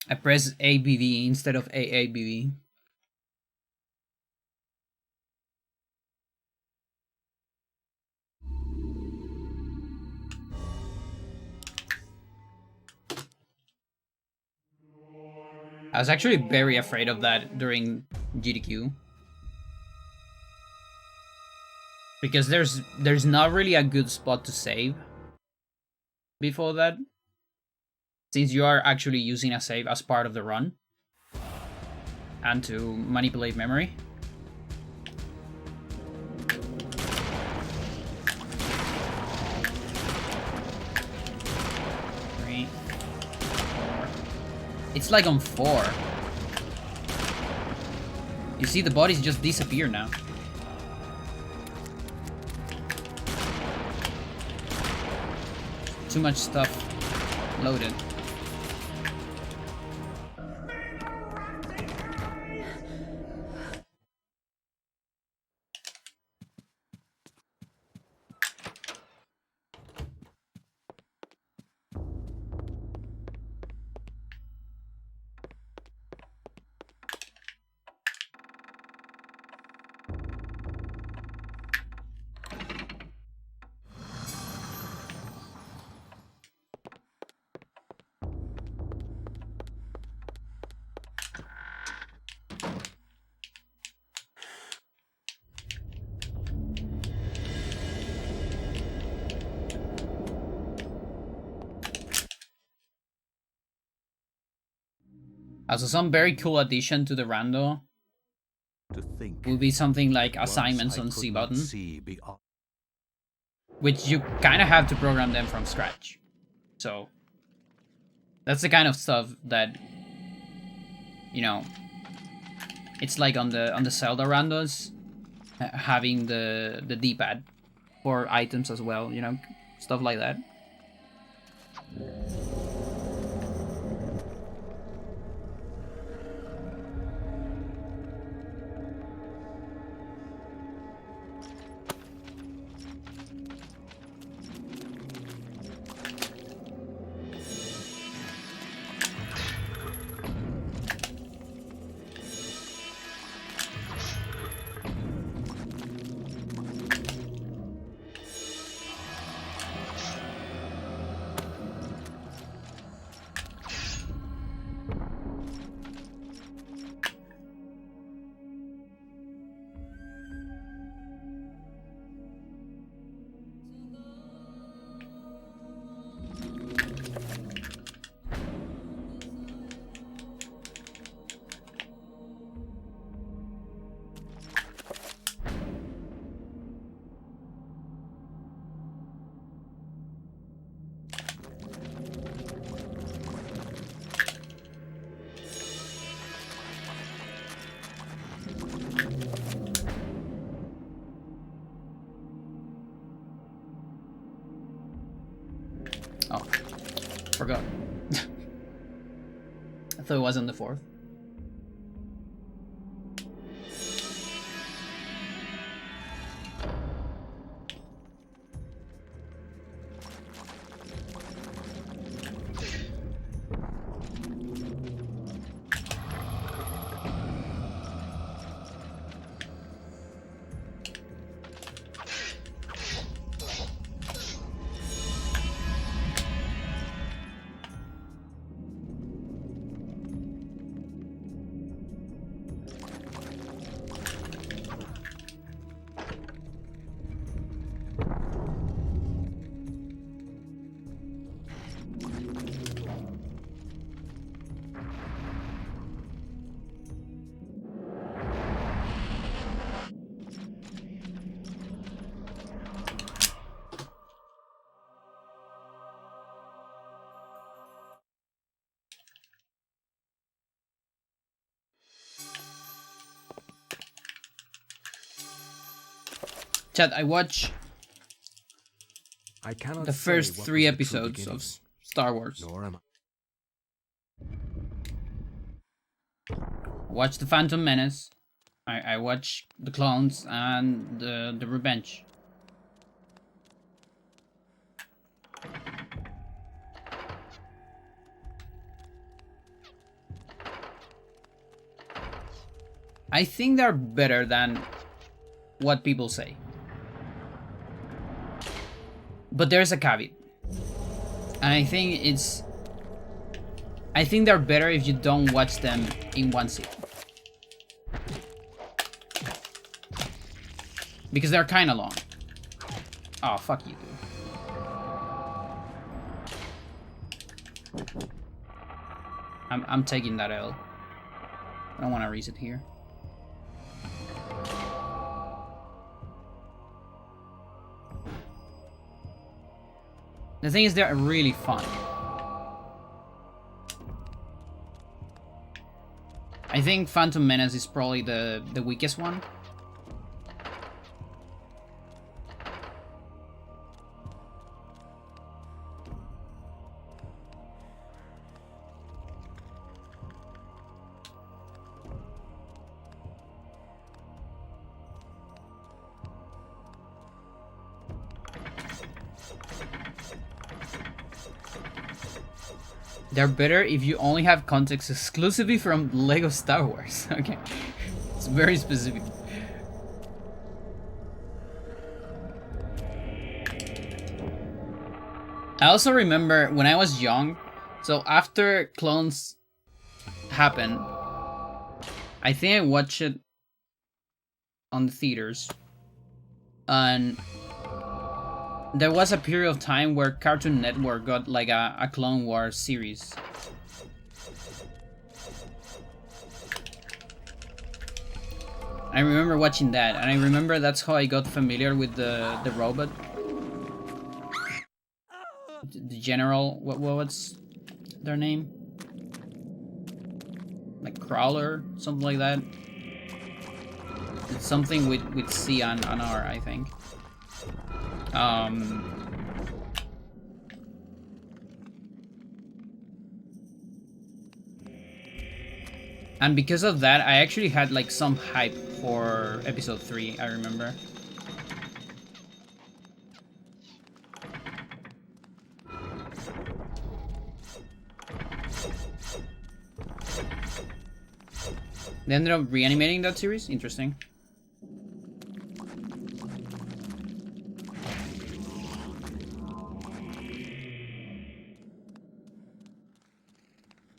I press ABV instead of AABV. I was actually very afraid of that during GDQ. Because there's not really a good spot to save before that, since you are actually using a save as part of the run and to manipulate memory. Three, four. It's like on 4. You see, the bodies just disappear now. Too much stuff loaded. Also, some very cool addition to the rando To think will be something like once assignments I on could C not button, see beyond. which you kind of have to program them from scratch. So that's the kind of stuff that, you know, it's like on the Zelda randos, having the D-pad for items as well, you know, stuff like that. Oh, forgot. I thought it was on the 4th. Chad, I watched I cannot the say first what 3 was the true episodes beginning, of Star Wars. nor am Watched The Phantom Menace. I watched The Clones and the Revenge. I think they're better than what people say. But there's a caveat. And I think they're better if you don't watch them in one sitting. Because they're kind of long. Oh, fuck you, dude. I'm taking that L. I don't want to reset here. The thing is, they're really fun. I think Phantom Menace is probably the weakest one. They're better if you only have context exclusively from LEGO Star Wars. Okay. It's very specific. I also remember when I was young, so after Clones happened, I think I watched it on the theaters, and there was a period of time where Cartoon Network got like a Clone Wars series. I remember watching that, and I remember that's how I got familiar with the robot. The general, what's their name? Like Crawler, something like that. It's something with C and R, I think. And because of that, I actually had like some hype for episode 3, I remember. They ended up reanimating that series? Interesting.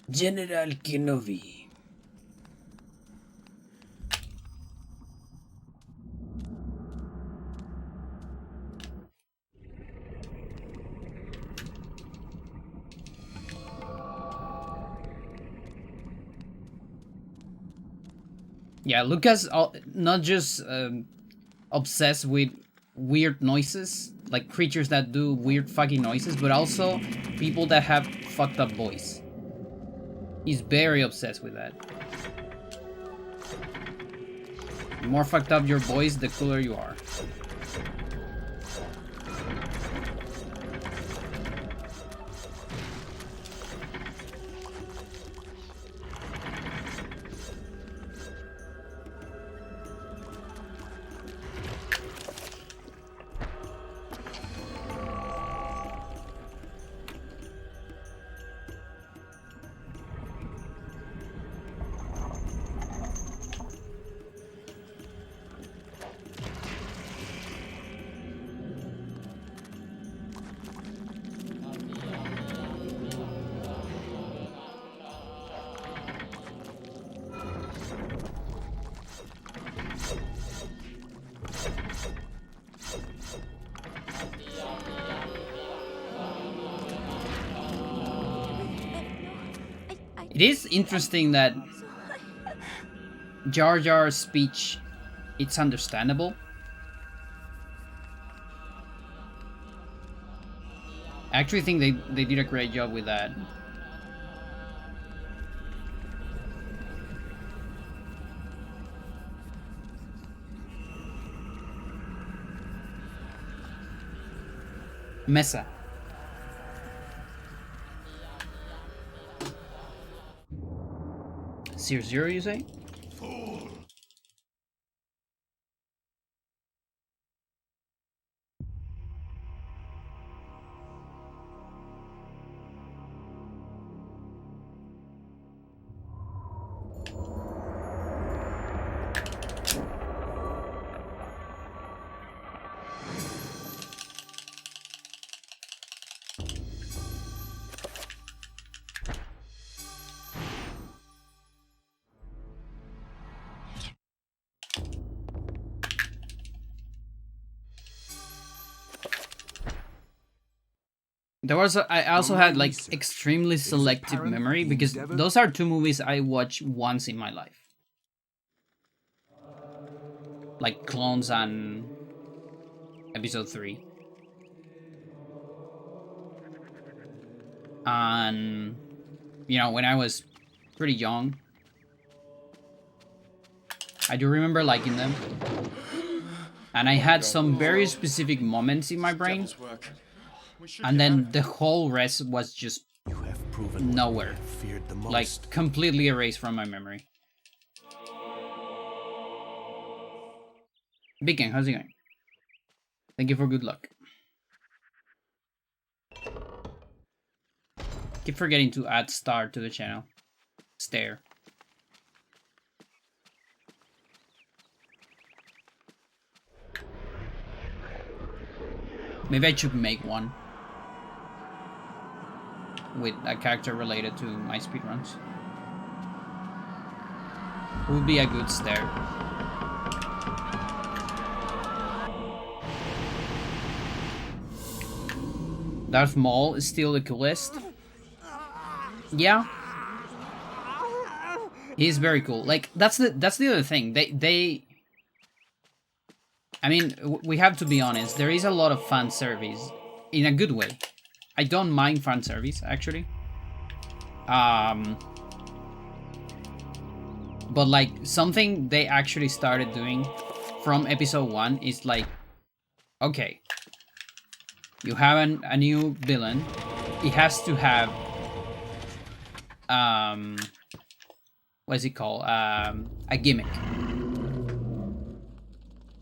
General Kenobi. Yeah, Lucas not just obsessed with weird noises, like creatures that do weird fucking noises, but also people that have fucked up voice. He's very obsessed with that. The more fucked up your voice, the cooler you are. It is interesting that Jar Jar's speech, it's understandable. I actually think they did a great job with that. Mesa. Zero, you say? I also From my had like research, extremely it is selective apparent memory the because endeavor- those are two movies I watched once in my life. Like Clones and Episode 3. And, you know, when I was pretty young, I do remember liking them. And I had some very specific moments in my brain. Devil's work. We should And get then out. the whole rest was just You have proven nowhere. what we have feared the most. like completely erased from my memory. Beacon, how's it going? Thank you for good luck. Keep forgetting to add star to the channel. Stare. Maybe I should make one with a character related to my speedruns. Would be a good stare. Darth Maul is still the coolest. Yeah. He's very cool. Like that's the other thing. I mean, we have to be honest. There is a lot of fan service in a good way. I don't mind fan service actually. But like something they actually started doing from episode 1 is like, okay, you have a new villain. It has to have what is it called? A gimmick.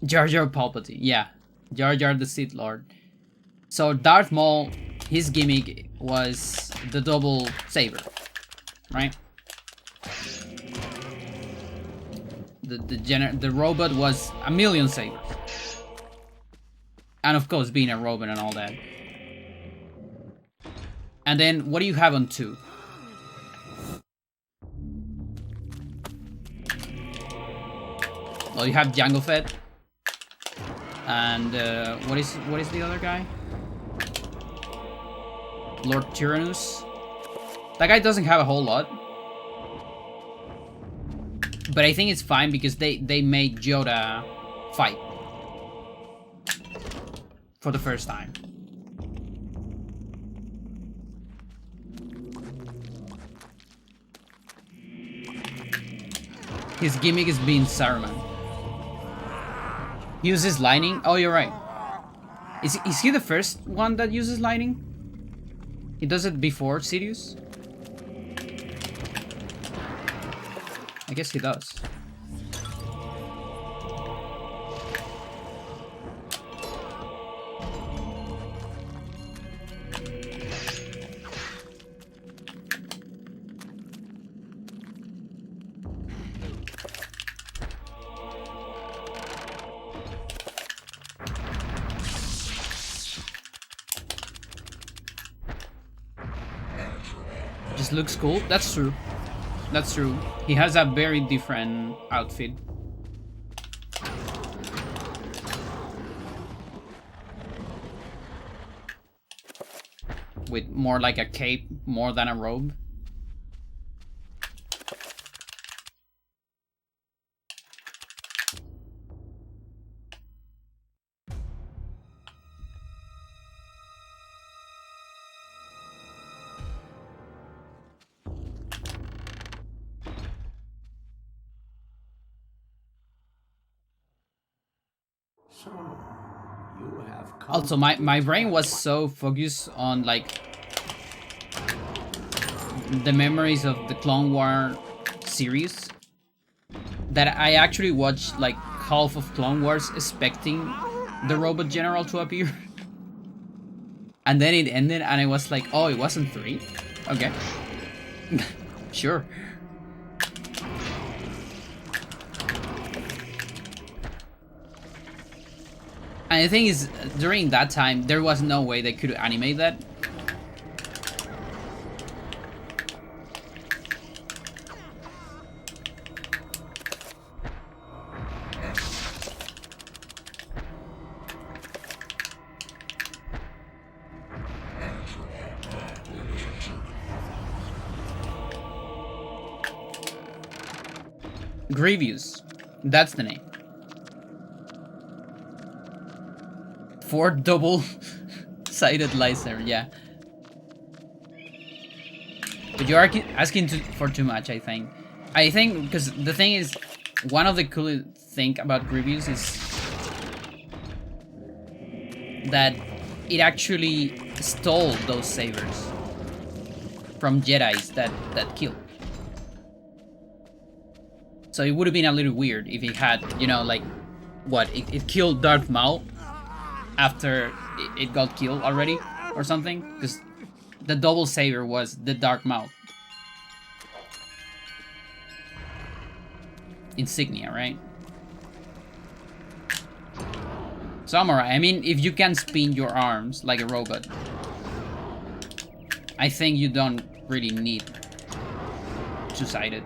Jar Jar Palpatine, yeah. Jar Jar the Sith Lord. So Darth Maul, his gimmick was the double saber, right? The robot was a million sabers. And of course being a robot and all that. And then what do you have on 2? Well, you have Jango Fett. And what is the other guy? Lord Tyrannus. That guy doesn't have a whole lot. But I think it's fine because they made Yoda fight. For the first time. His gimmick is being Saruman. Uses lightning? Oh, you're right. Is he the first one that uses lightning? He does it before Sidious? I guess he does. Just looks cool. That's true. That's true. He has a very different outfit. With more like a cape, more than a robe. So, you have come Also, my brain was so focused on like the memories of the Clone War series that I actually watched like half of Clone Wars expecting the robot general to appear. And then it ended and I was like, oh, it wasn't 3? Okay. Sure. And the thing is, during that time, there was no way they could animate that. Grievous. That's the name. 4 double-sided lightsaber, yeah. But you are asking for too much, I think. I think, because the thing is, one of the coolest things about Grievous is that it actually stole those sabers from Jedis that killed. So it would have been a little weird if it had, you know, like, what, it killed Darth Maul after it got killed already or something, because the double saber was the Dark Maul insignia, right? Samurai, I mean, if you can spin your arms like a robot, I think you don't really need two-sided.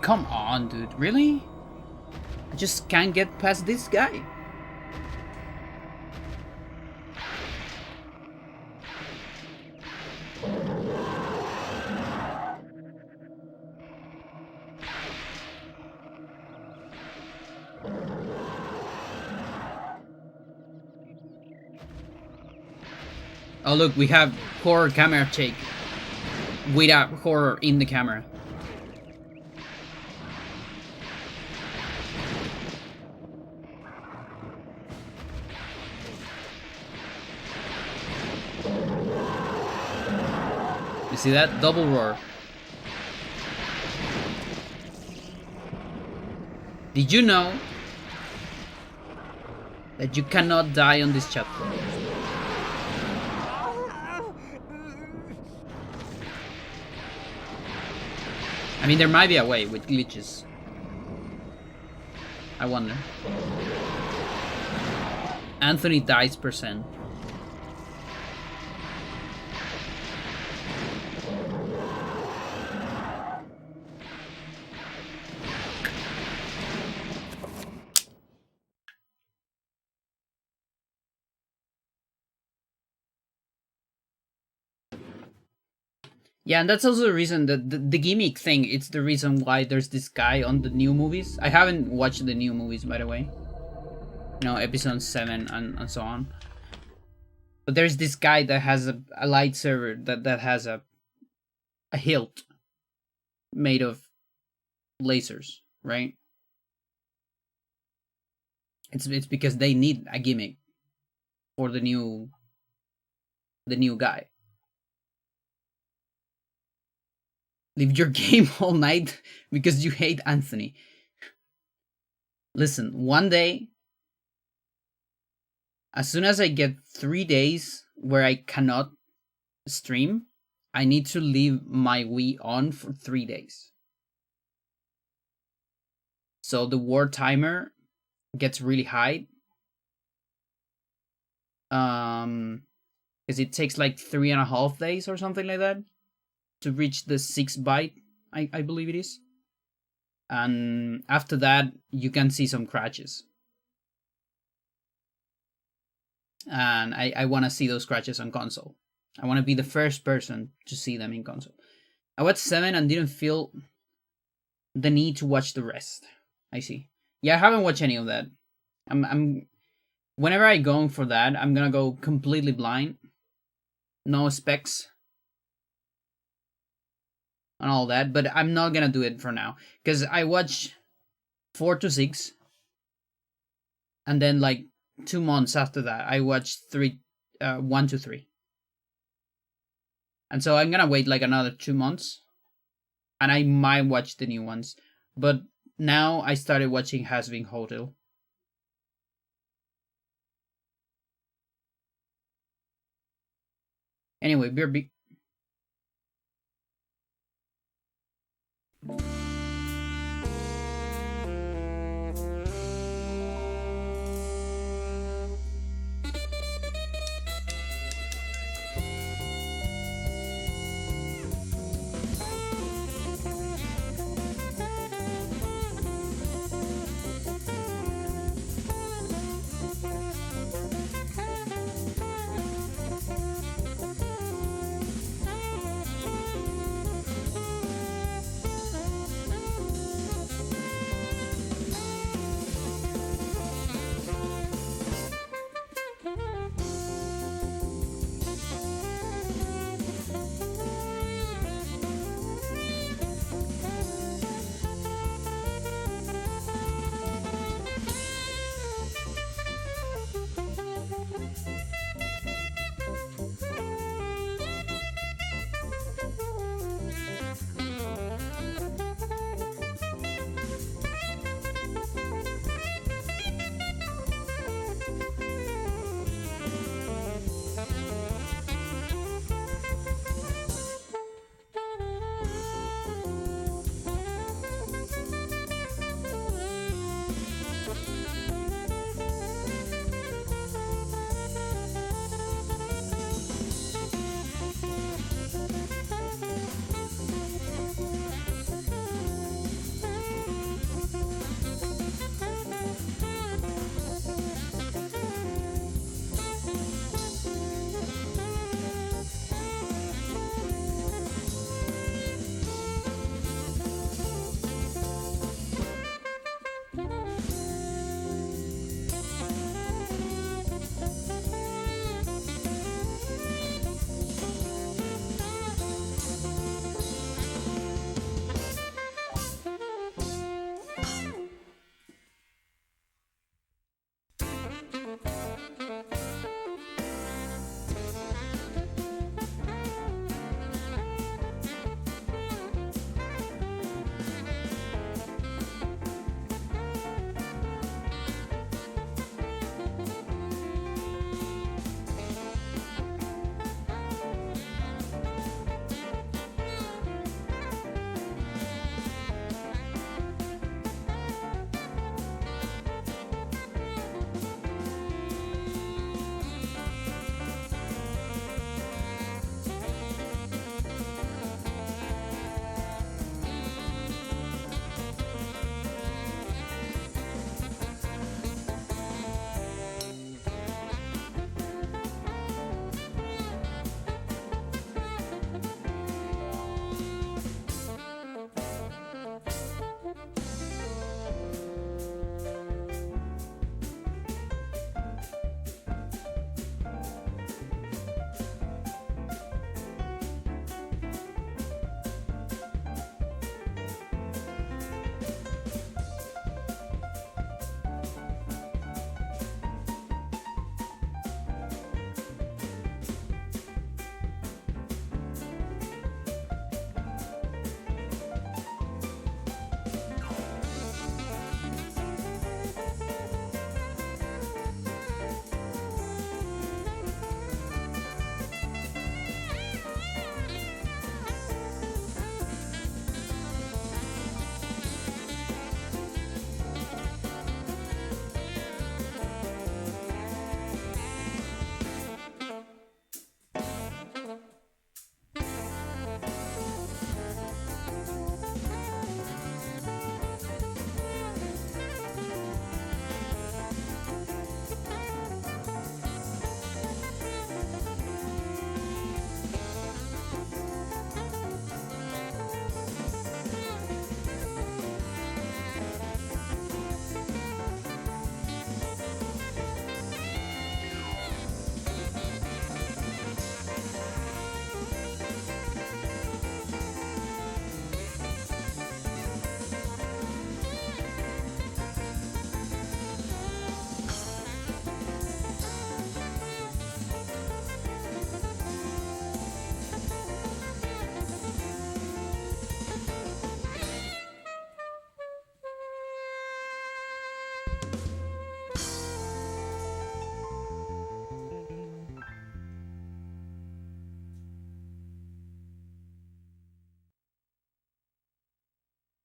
Come on, dude, really? I just can't get past this guy. Oh look, we have horror camera shake without horror in the camera. You see that? Double roar. Did you know that you cannot die on this chapter? I mean, there might be a way with glitches. I wonder. Anthony dies %. Yeah, and that's also the reason that the gimmick thing, it's the reason why there's this guy on the new movies. I haven't watched the new movies, by the way. You know, episode 7 and so on. But there's this guy that has a lightsaber that has a hilt made of lasers, right? It's because they need a gimmick for the new guy. Leave your game all night because you hate Anthony. Listen, one day, as soon as I get 3 days where I cannot stream, I need to leave my Wii on for 3 days. So the war timer gets really high. Because it takes like 3.5 days or something like that to reach the 6 byte, I believe it is. And after that, you can see some crashes. And I want to see those crashes on console. I want to be the first person to see them in console. I watched 7 and didn't feel the need to watch the rest. I see. Yeah, I haven't watched any of that. I'm whenever I go for that, I'm gonna go completely blind. No specs. And all that, but I'm not gonna do it for now because I watch 4 to 6, and then like 2 months after that, I watch 1 to 3, and so I'm gonna wait like another 2 months, and I might watch the new ones. But now I started watching Hazbin Hotel. Anyway, BRB.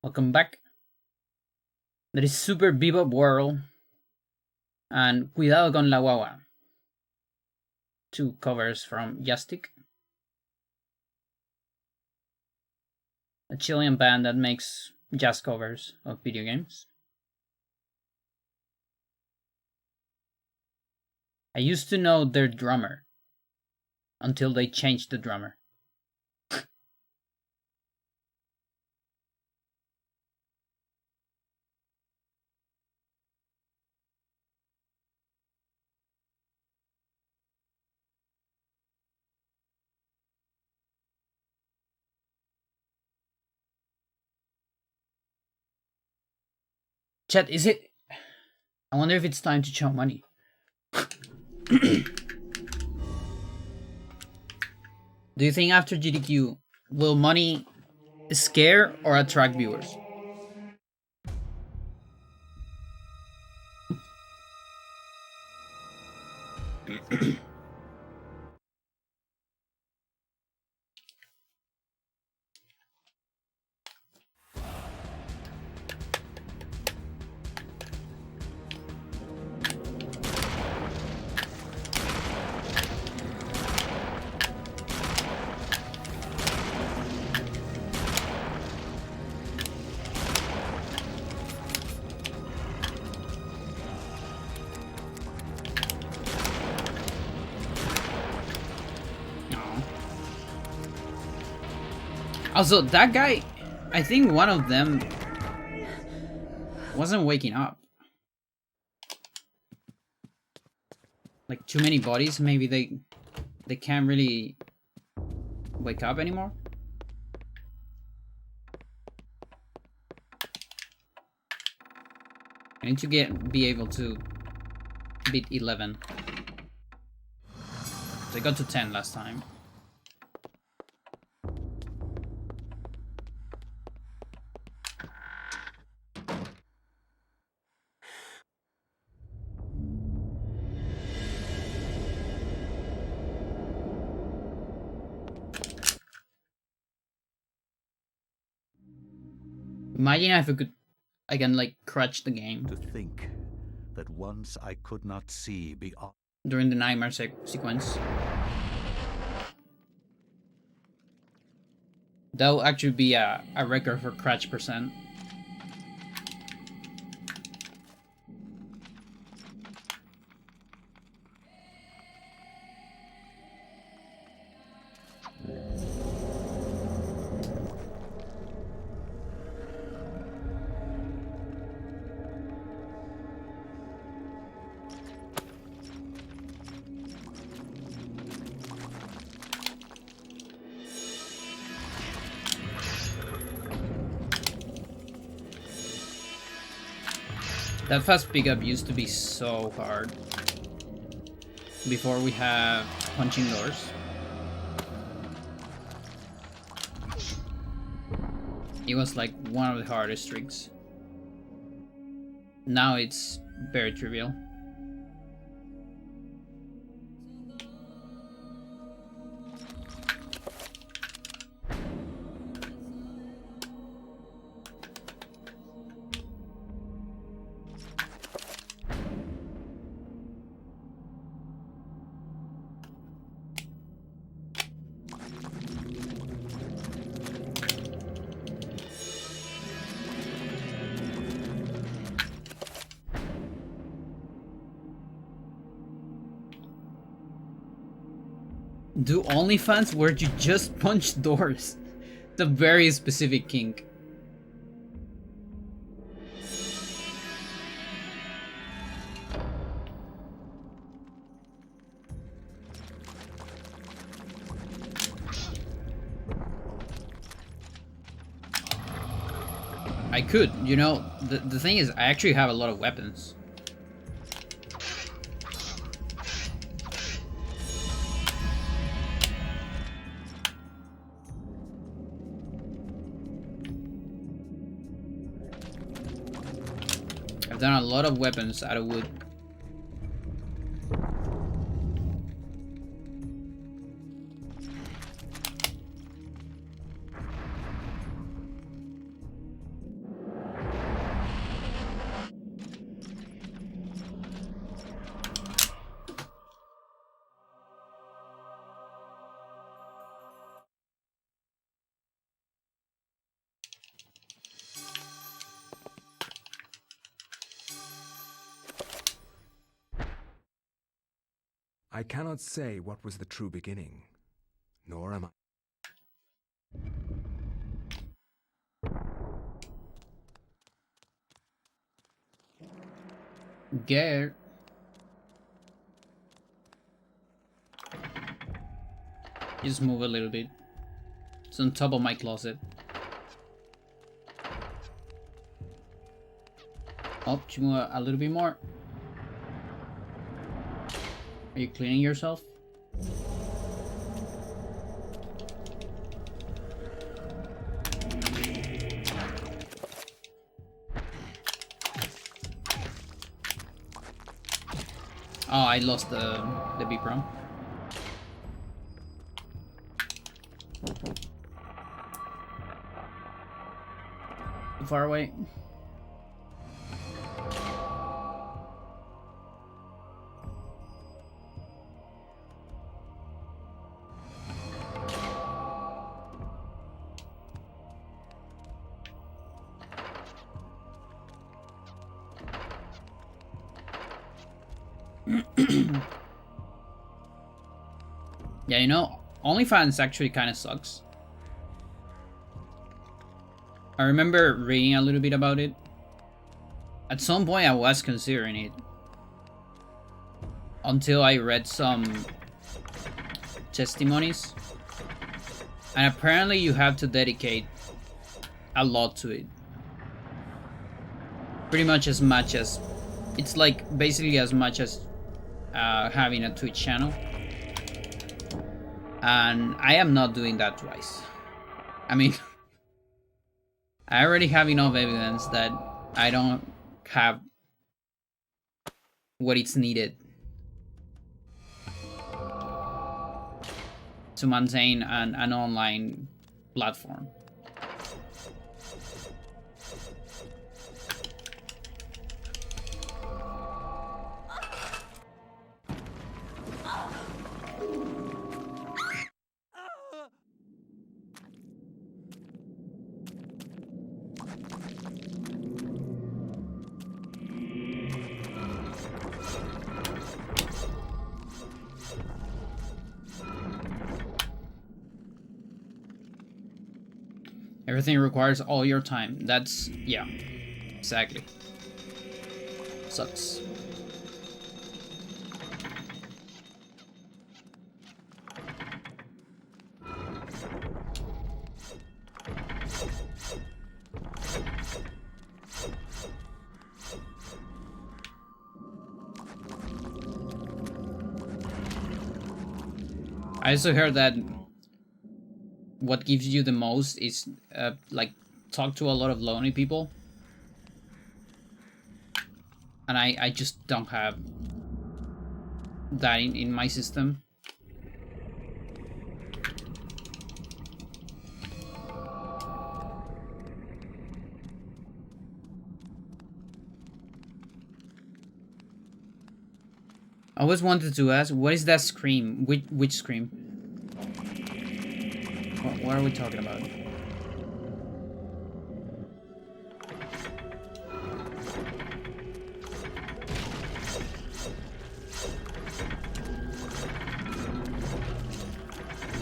Welcome back. There is Super Bebop World and Cuidado con la Guagua. Two covers from Yastic, a Chilean band that makes jazz covers of video games. I used to know their drummer until they changed the drummer. Chat, is it? I wonder if it's time to show money. Do you think after GDQ, will money scare or attract viewers? Also, that guy, I think one of them wasn't waking up. Like too many bodies, maybe they can't really wake up anymore. I need to be able to beat 11. So I got to 10 last time. Imagine if I could, I can like crutch the game To think that once I could not see beyond. during the nightmare sequence. That will actually be a record for crutch percent. That fast pickup used to be so hard before we have punching doors. It was like one of the hardest tricks. Now it's very trivial. Do OnlyFans where you just punch doors? It's a very specific kink. I could, you know, the thing is I actually have a lot of weapons. I've done a lot of weapons out of wood. I cannot say what was the true beginning, nor am I. Get. Just move a little bit. It's on top of my closet. Oh, you move a little bit more. Are you cleaning yourself? Oh, I lost the B-Pro. Too far away. Yeah, you know, OnlyFans actually kind of sucks. I remember reading a little bit about it. At some point I was considering it. Until I read some testimonies. And apparently you have to dedicate a lot to it. Pretty much as much as... It's like basically as much as having a Twitch channel. And I am not doing that twice. I mean, I already have enough evidence that I don't have what it's needed to maintain an online platform. Everything requires all your time. That's, yeah, exactly. Sucks. I also heard that what gives you the most is like talk to a lot of lonely people, and I just don't have that in my system. I always wanted to ask, what is that scream? Which scream? What are we talking about?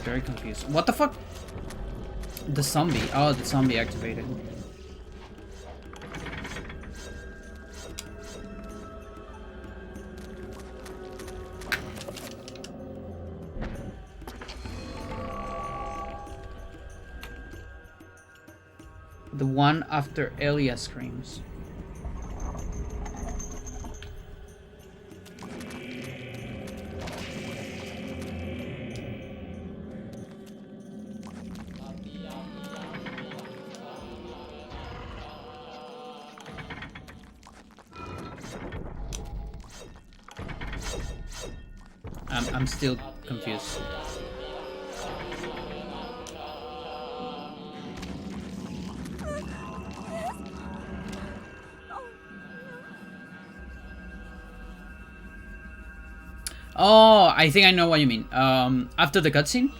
Very confused. What the fuck? The zombie. Oh, the zombie activated. The one after Elia screams. I'm still confused. Oh, I think I know what you mean. After the cutscene,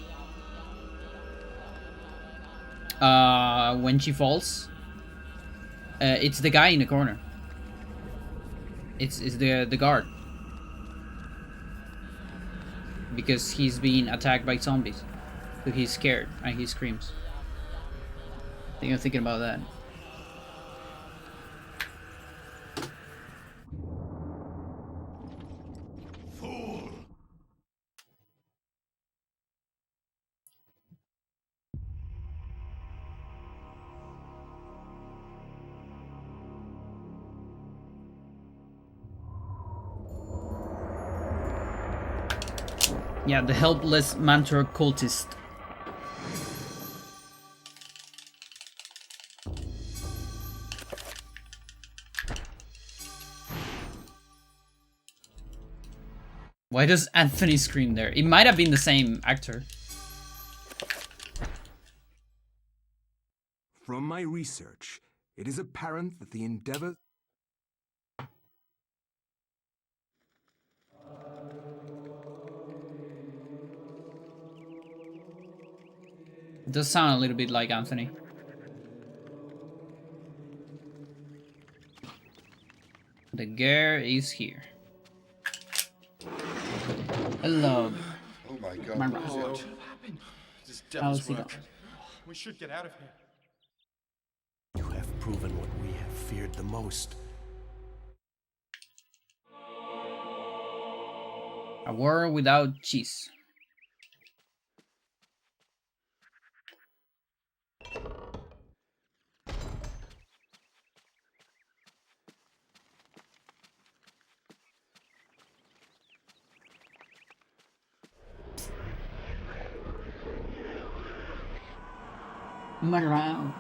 when she falls, it's the guy in the corner. It's the guard, because he's being attacked by zombies, so he's scared and he screams. I think I'm thinking about that. Yeah, the helpless Mantor cultist. Why does Anthony scream there? It might have been the same actor. From my research, it is apparent that the endeavor... It does sound a little bit like Anthony. The girl is here. Hello. Oh my god. My What right. happened? This How's devil's he work. going? We should get out of here. You have proven what we have feared the most. A world without cheese. Move around.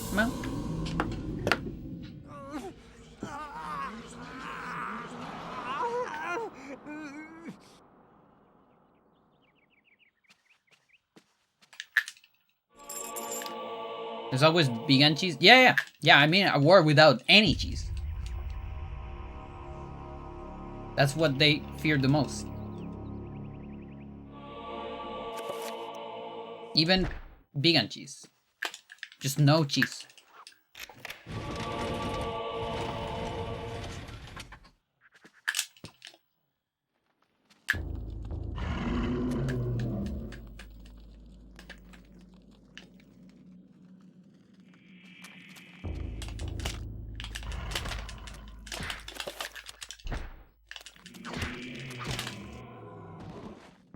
Come on. There's always vegan cheese. Yeah. I mean, a world without any cheese. That's what they fear the most. Even vegan cheese. Just no cheese.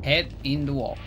Head in the wall.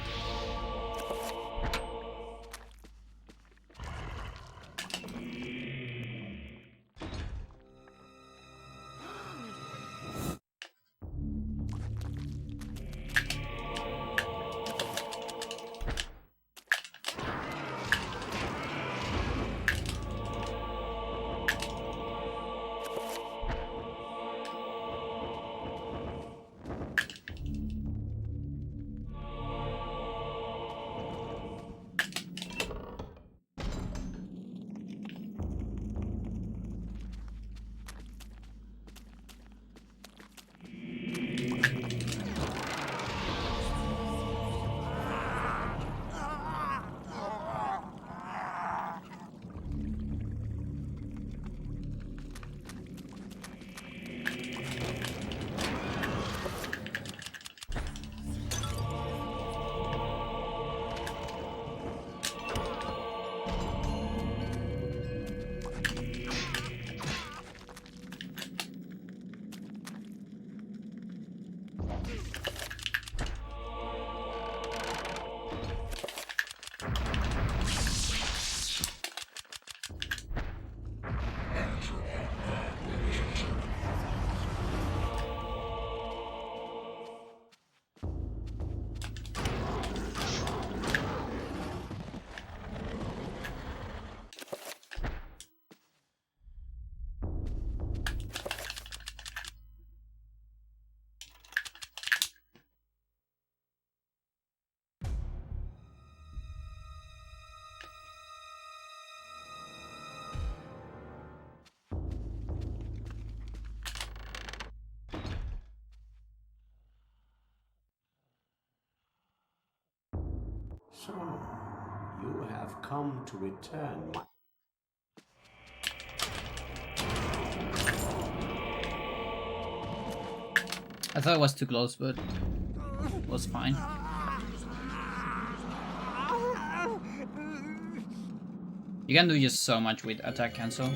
So, you have come to return. I thought it was too close, but it was fine. You can do just so much with attack cancel.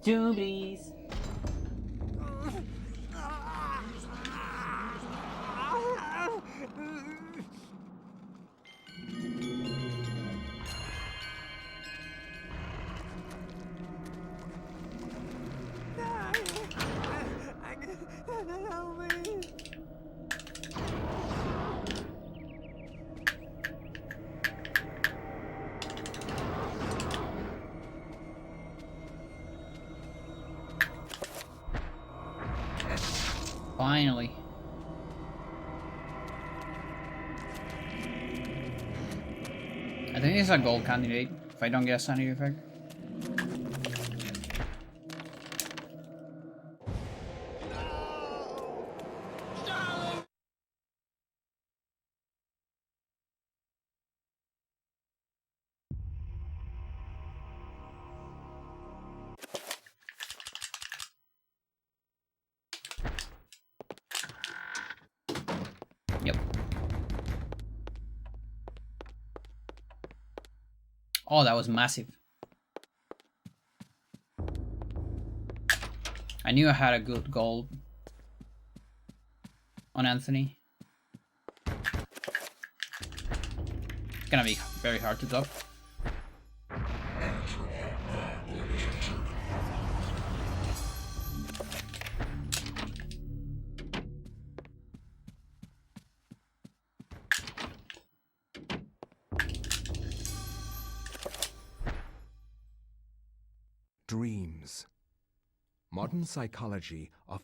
Jubilees. Finally. I think it's a gold candidate if I don't get a sanity effect. Yep. Oh, that was massive. I knew I had a good goal on Anthony. It's gonna be very hard to top. Dreams. Modern psychology of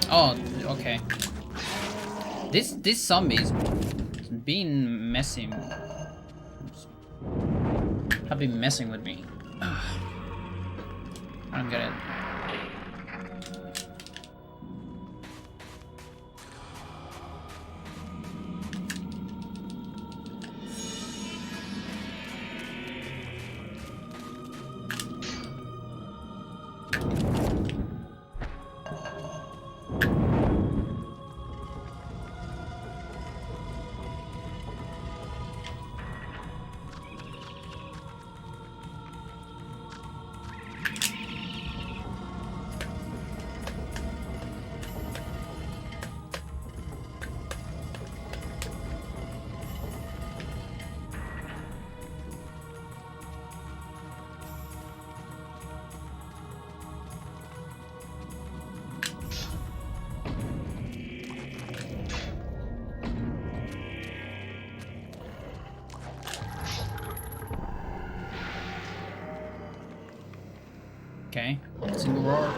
Oh, okay. This zombie is being messy. Have been messing with me. I don't get it. Okay, single roar.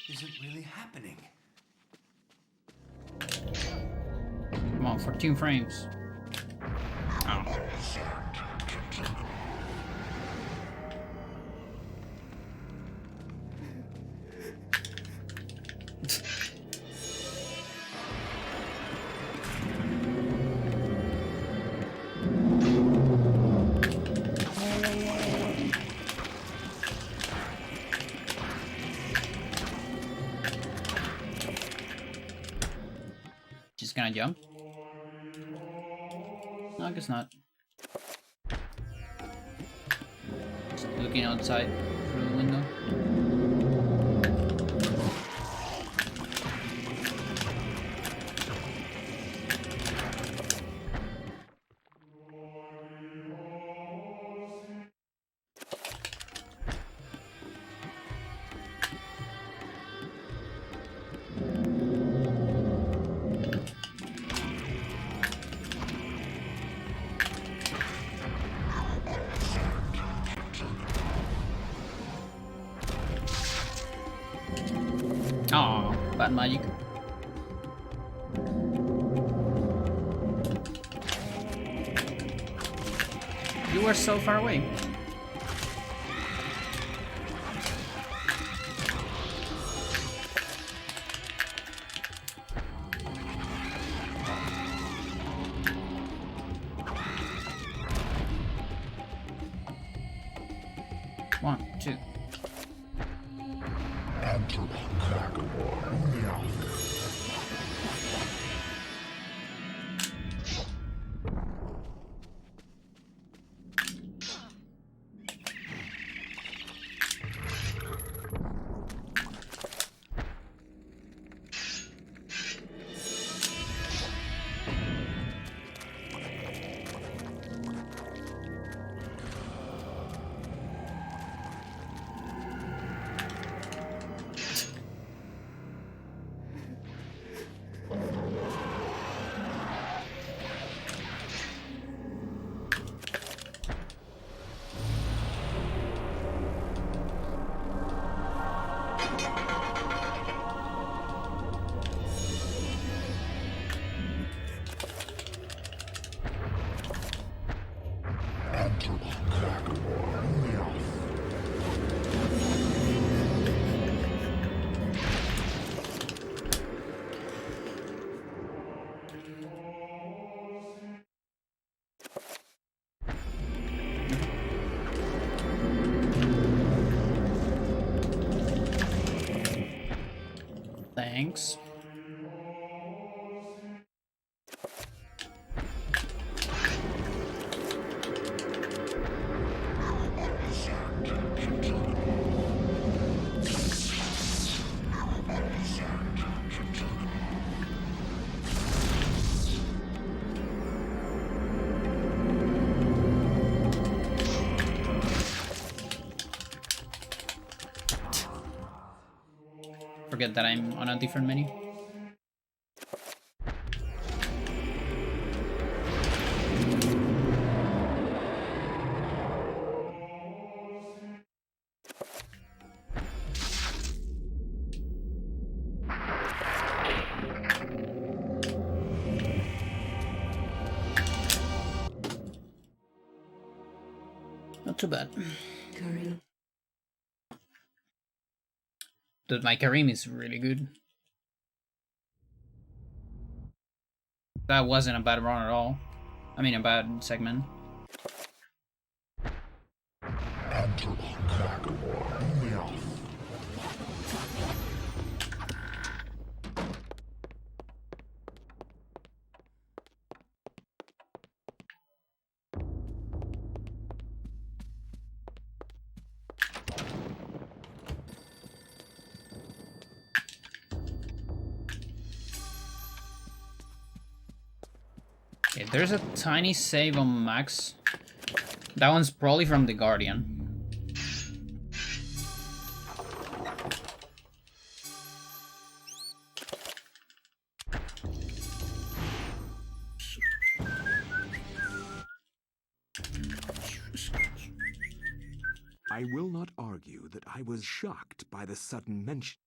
Isn't really happening. Come on, 14 frames. Just gonna jump? No, I guess not. Just looking outside through the window. bad magic. You were so far away. One, two. Thanks. Forget that I'm on a different menu. Not too bad. Curry. Dude, my Karim is really good. That wasn't a bad run at all. I mean, a bad segment. Okay, there's a tiny save on Max. That one's probably from the Guardian. I will not argue that I was shocked by the sudden mention.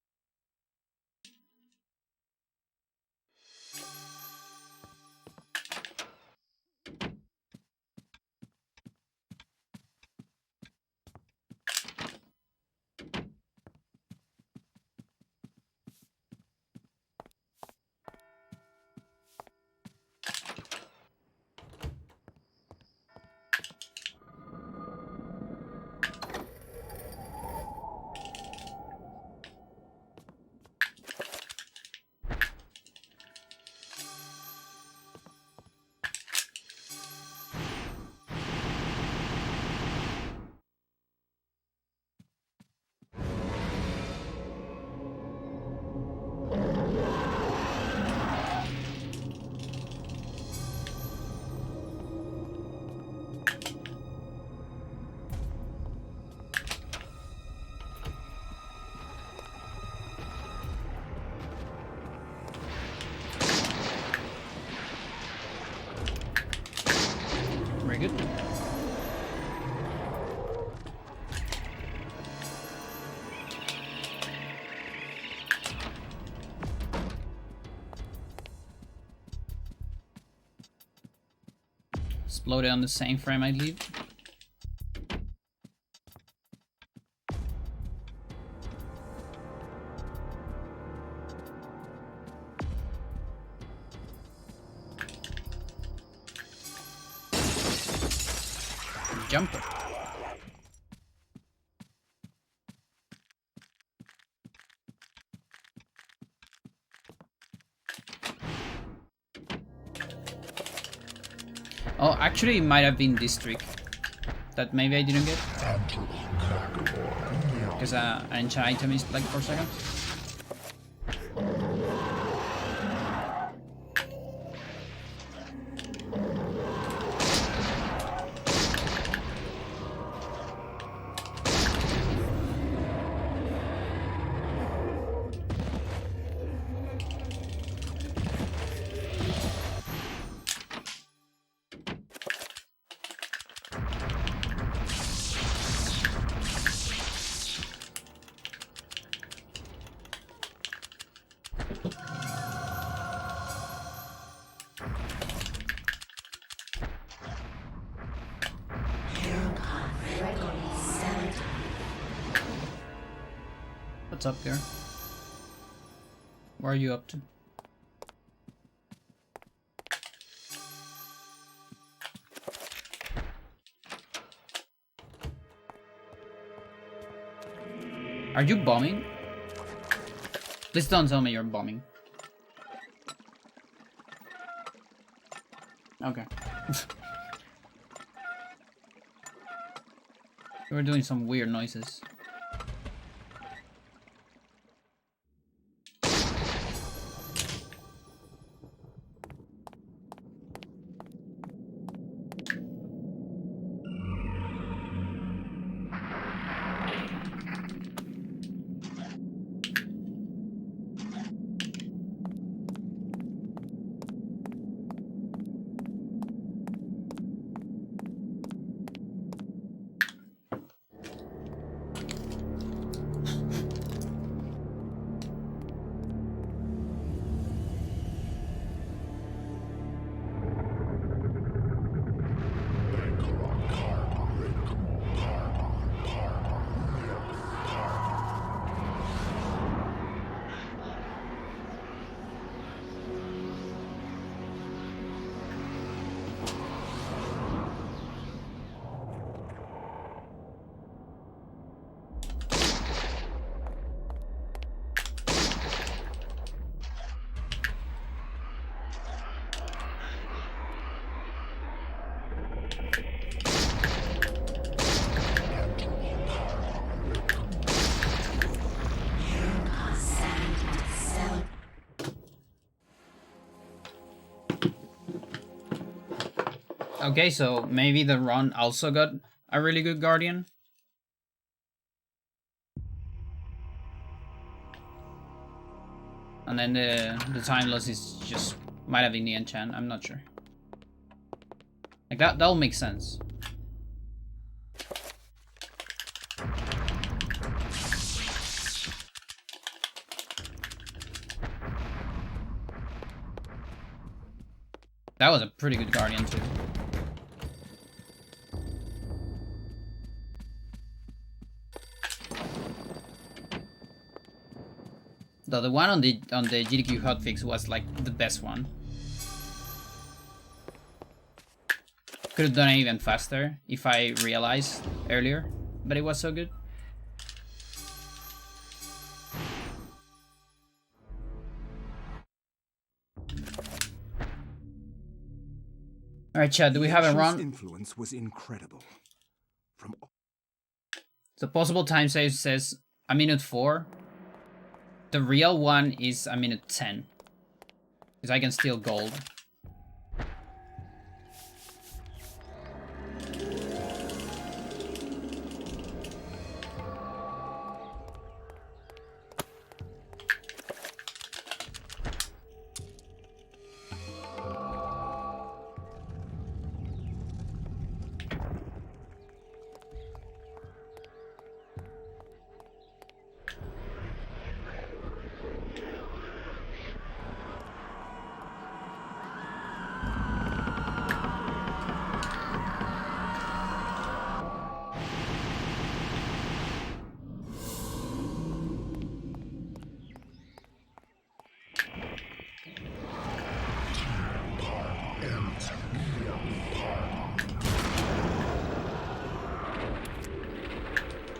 Very good. loaded on the same frame, I believe. Jumper. Oh, actually, it might have been this trick that maybe I didn't get. Because an enchant item is like 4 seconds. What's up here? What are you up to? Are you bombing? Please don't tell me you're bombing. Okay. You were doing some weird noises. Okay, so maybe the run also got a really good guardian. And then the time loss is just might have been the enchant, I'm not sure. Like that'll make sense. That was a pretty good guardian too. Though the one on the GDQ hotfix was like the best one. Could have done it even faster if I realized earlier, but it was so good. Alright, chat, do we have a run? Influence was incredible. From The possible time save says a minute 4. The real one is a minute 10. Because I can steal gold.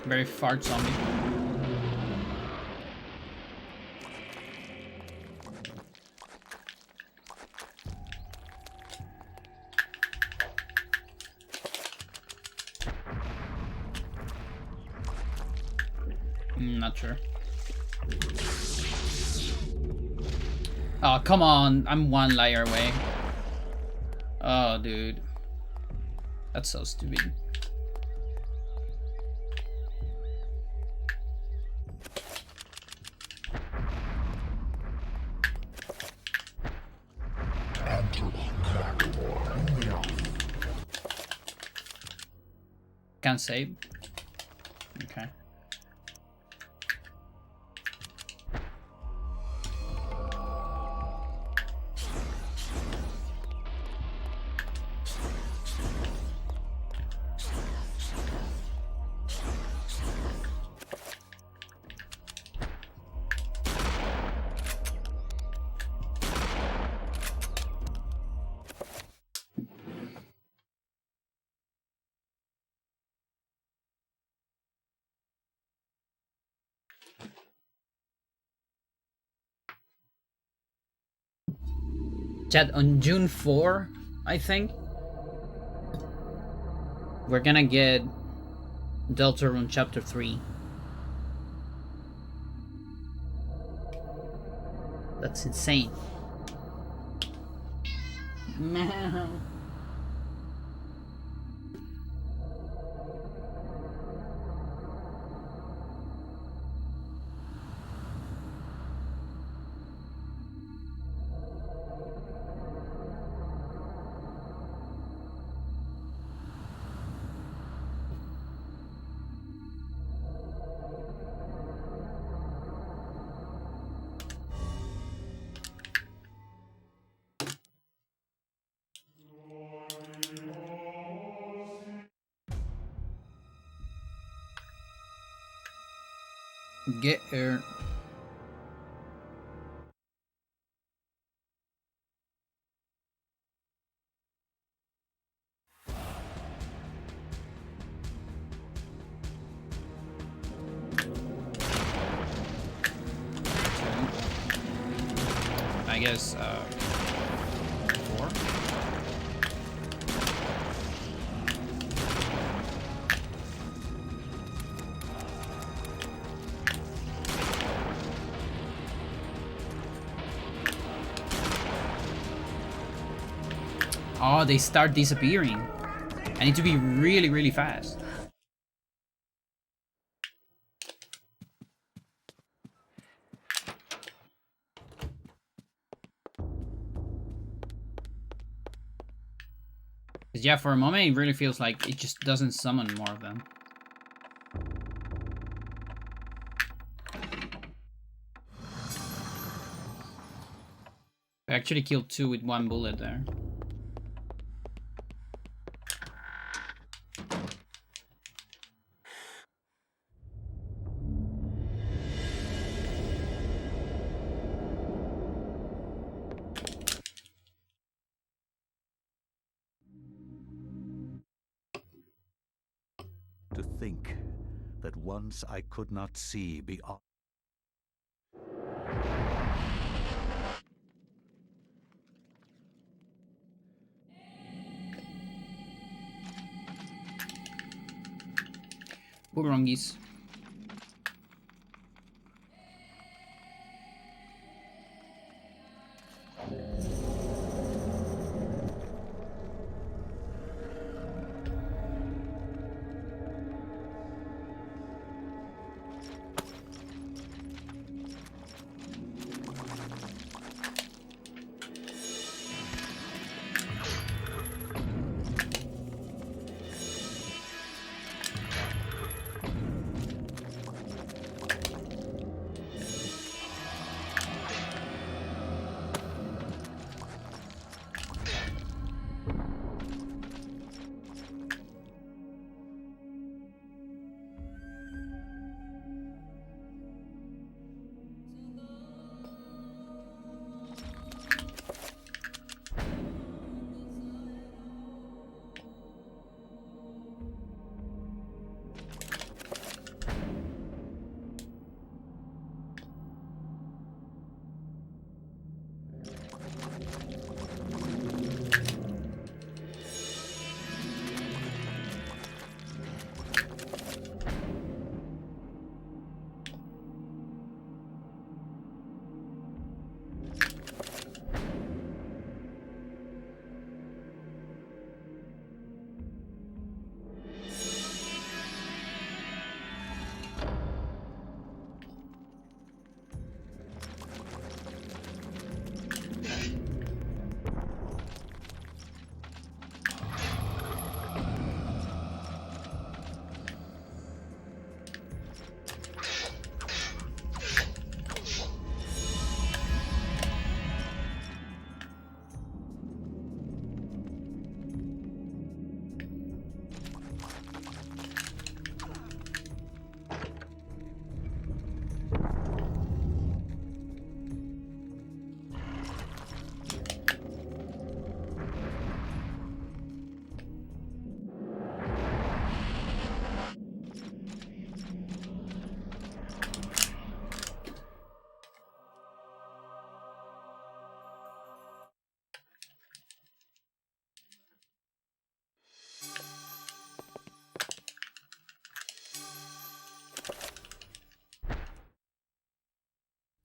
Very fart zombie. Not sure. Oh, come on. I'm one layer away. Oh, dude. That's so stupid. Can't save. Okay. Chat, on June 4, I think, we're gonna get Deltarune Chapter 3. That's insane. Man. Get her. I guess 4. Oh, they start disappearing. I need to be really, really fast. Yeah, for a moment it really feels like it just doesn't summon more of them. I actually killed 2 with 1 bullet there. To think that once I could not see beyond. Boomerangies.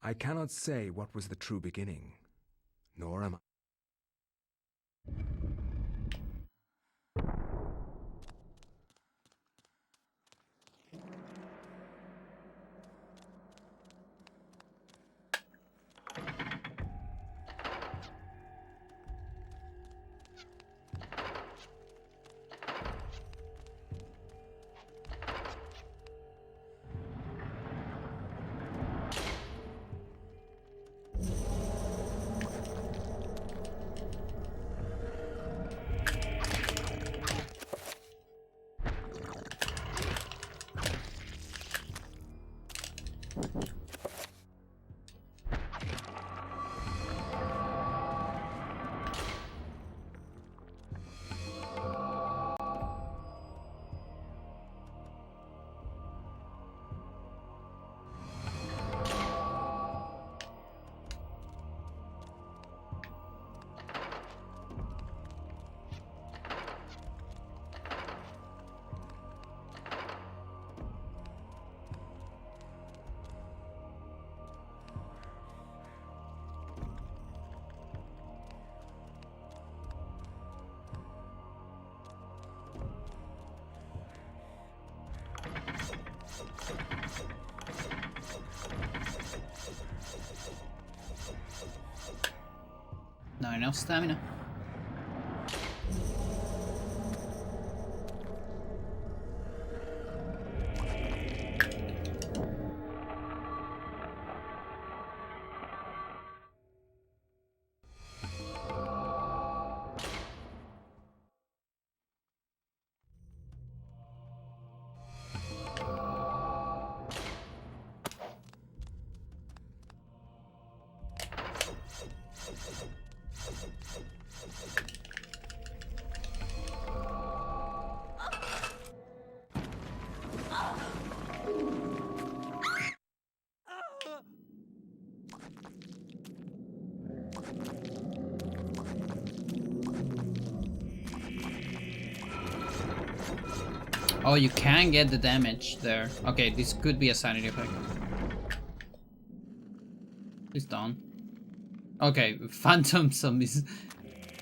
I cannot say what was the true beginning, nor am I. Not enough stamina. Oh, you can get the damage there. Okay, this could be a sanity effect. Please don't. Okay, phantom zombies.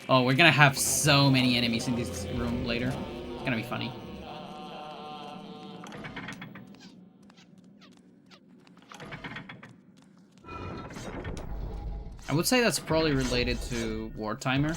Oh, we're gonna have so many enemies in this room later. It's gonna be funny. I would say that's probably related to War Timer.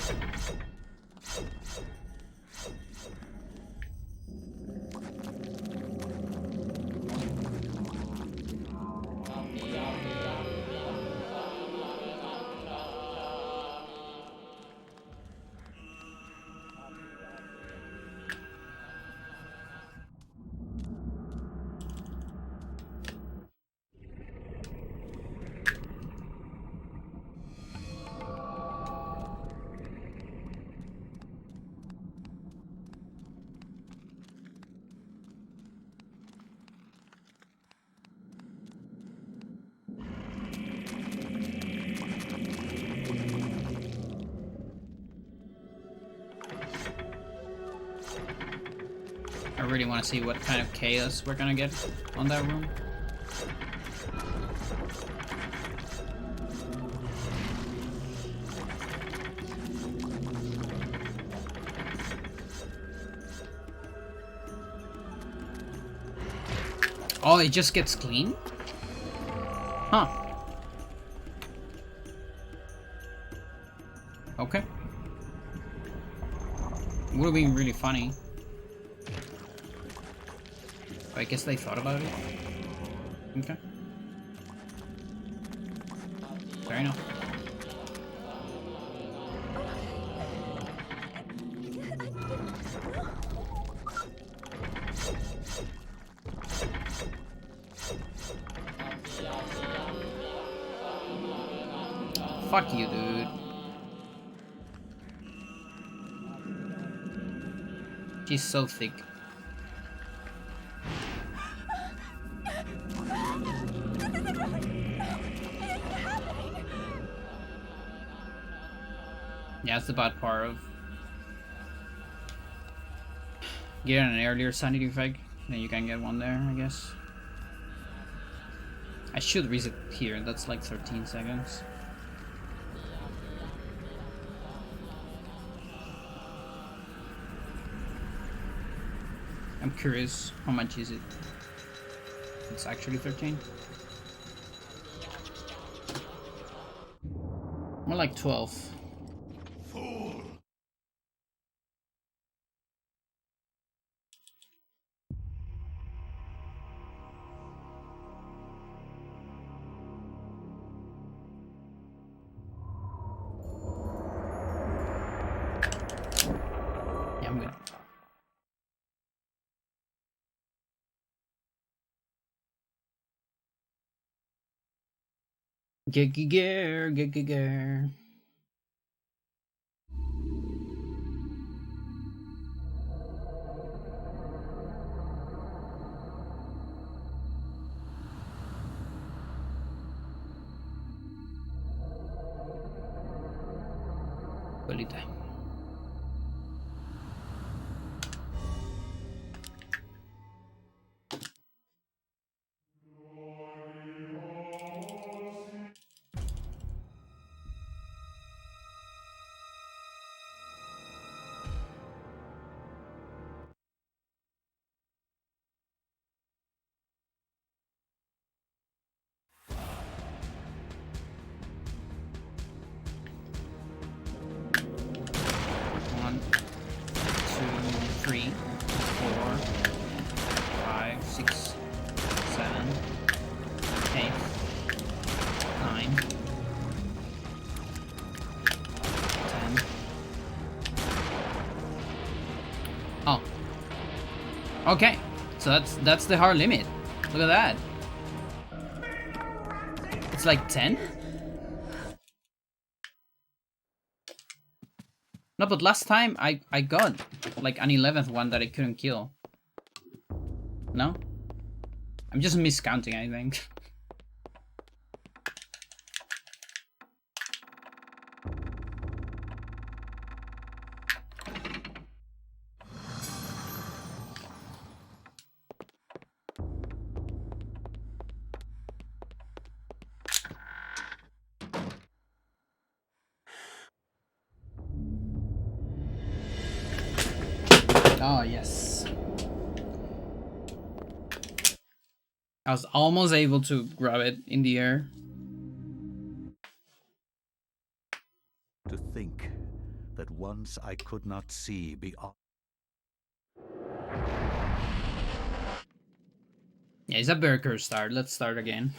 I really want to see what kind of chaos we're gonna get on that room. Oh, it just gets clean? Huh. Okay. Would have been really funny. I guess they thought about it. Okay. Fair enough. Fuck you, dude. She's so thick. Yeah, that's the bad part of getting an earlier sanity effect. Then you can get one there, I guess. I should reset here, that's like 13 seconds. I'm curious, how much is it? It's actually 13. More like 12. Fool! Yeah, I'm good. Gear. Bolita. One, 2, 3, 4, 5, 6, 7, 8, 9, 10. Oh. Okay. So that's the hard limit. Look at that. It's like 10? No, but last time I got like an 11th one that I couldn't kill. No? I'm just miscounting, I think. Oh, yes. I was almost able to grab it in the air. To think that once I could not see beyond. Yeah, it's a Berker start. Let's start again.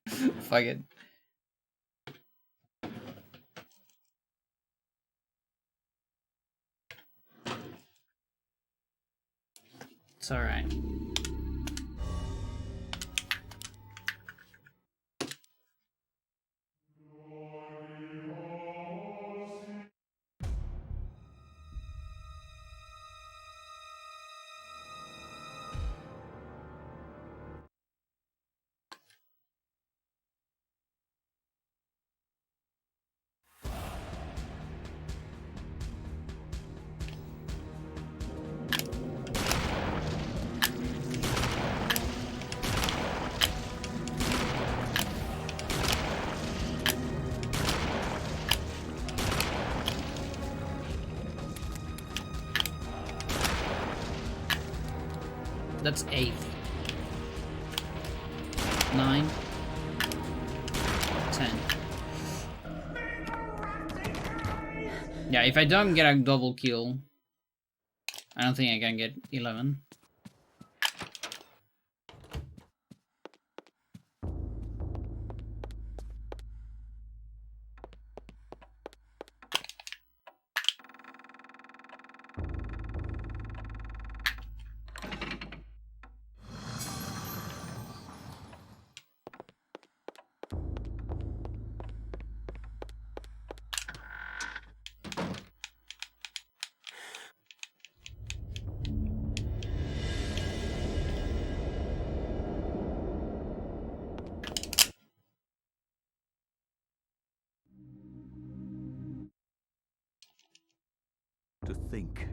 Fuck it. It's alright. That's 8. 9. 10. Yeah, if I don't get a double kill, I don't think I can get 11. To think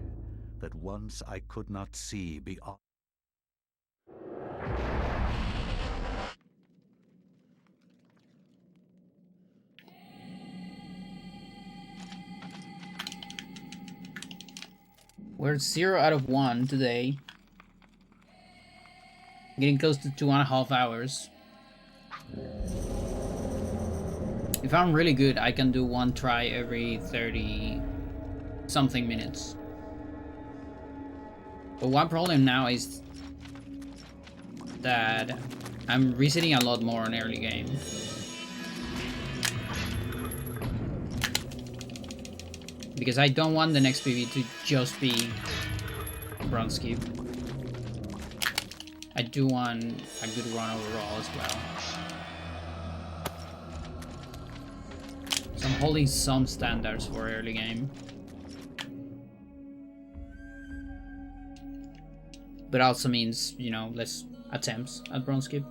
that once I could not see beyond. We're 0 out of 1 today. Getting close to 2.5 hours. If I'm really good, I can do one try every 30 something minutes. But one problem now is that I'm resetting a lot more on early game. Because I don't want the next PV to just be bronze cube. I do want a good run overall as well. So I'm holding some standards for early game. But also means, you know, less attempts at bronze cube.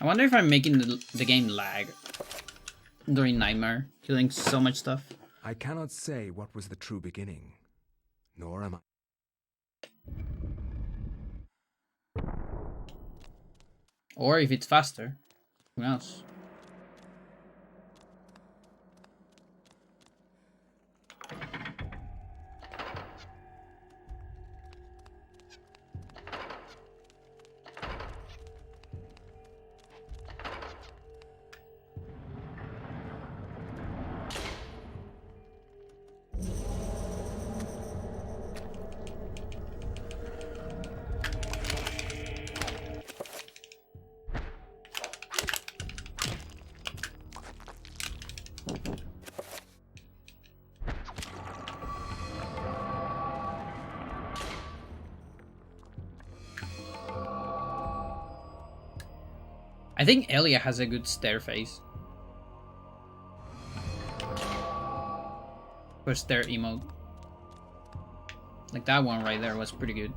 I wonder if I'm making the game lag during Nightmare, killing so much stuff. I cannot say what was the true beginning, nor am I. Or if it's faster. Who knows? I think Elia has a good stair face. For stair emote. Like that one right there was pretty good.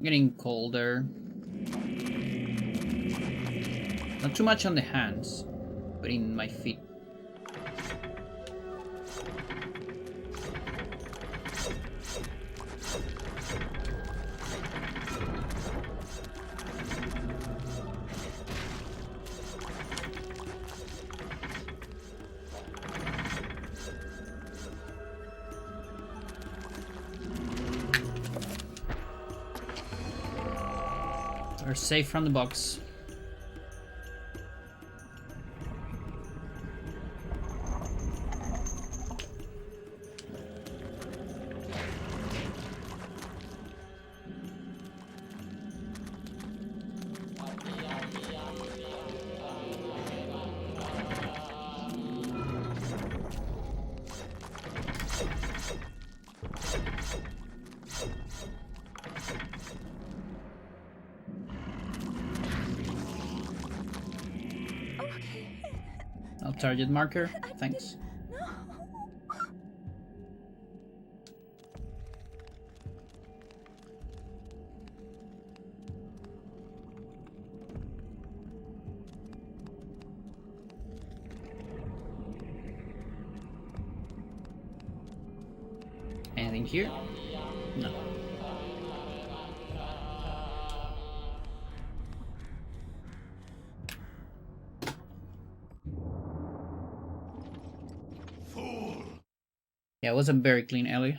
Getting colder. Not too much on the hands, but in my feet. We're safe from the box. No target marker, thanks. Anything here? No. Yeah, it was a very clean alley.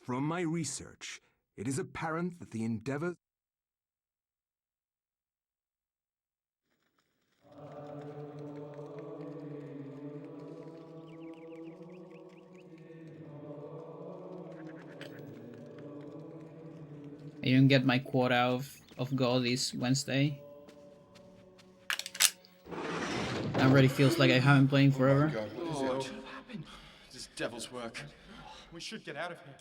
From my research, it is apparent that the endeavors I didn't get my quota of gold this Wednesday. It already feels like I haven't played forever. Oh my God, what is it? What happened? This devil's work. We should get out of here.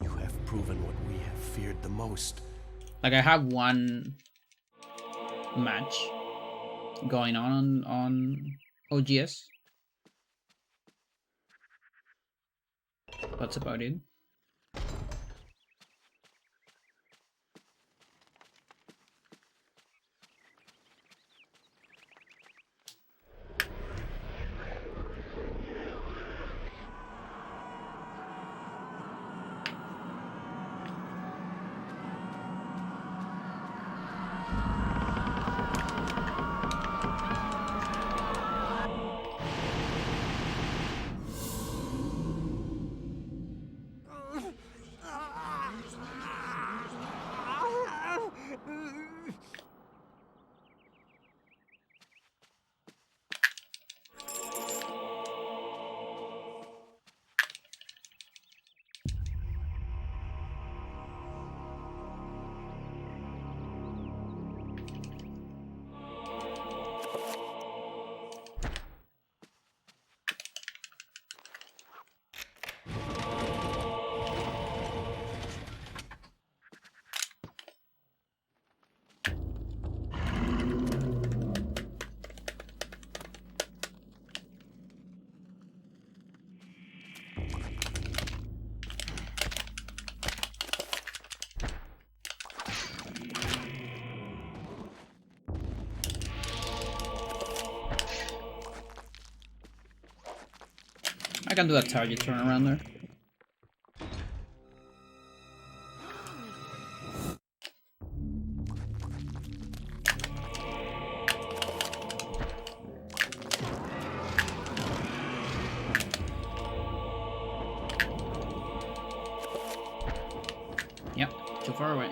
You have proven what we have feared the most. Like I have one match going on OGS. That's about it. I can do a target turn around there. Yep, too far away.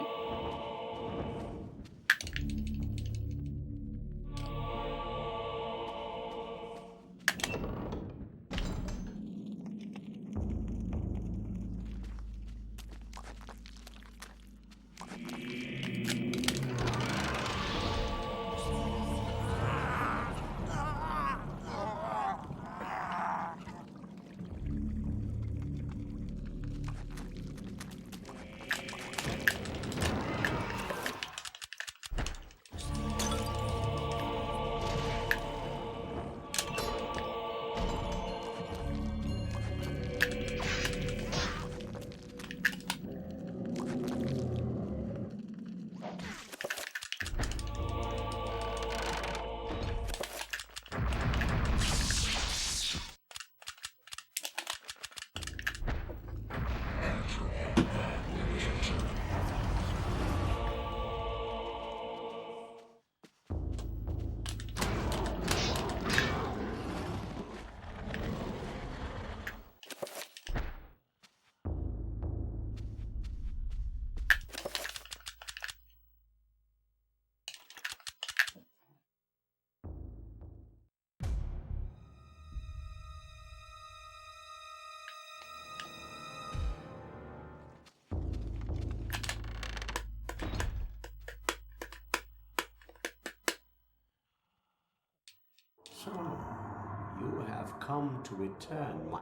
come to return my...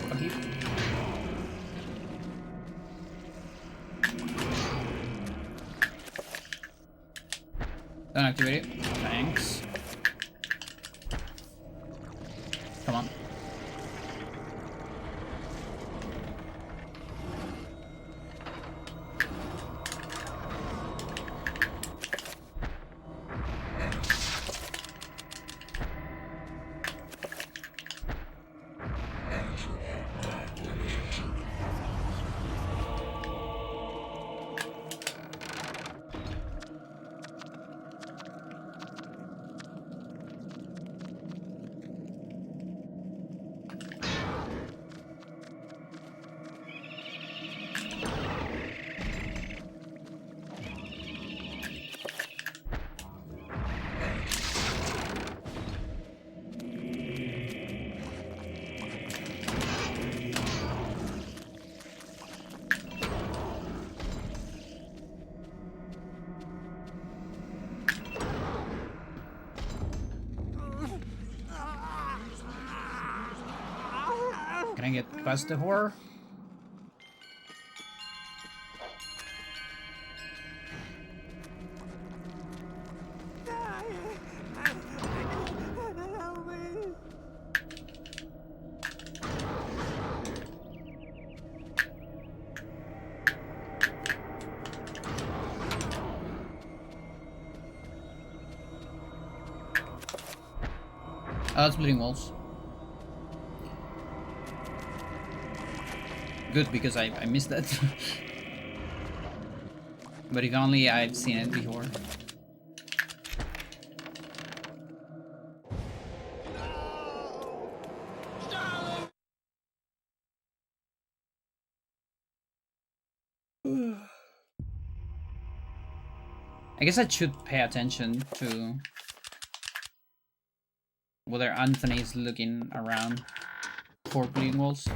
Fuck you. Don't activate it. Thanks. Come on. Can I get past the horror? Oh, that's bleeding walls. Good, because I missed that. But if only I've seen it before. I guess I should pay attention to whether Anthony is looking around for bleeding walls,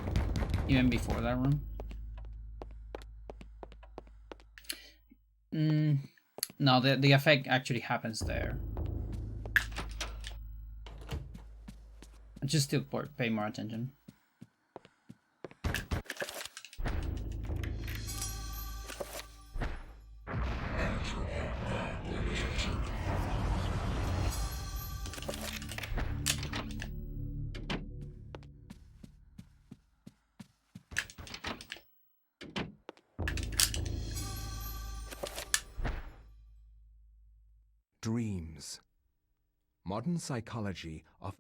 even before that room. No, the effect actually happens there. I just still pay more attention. Dreams. Modern psychology of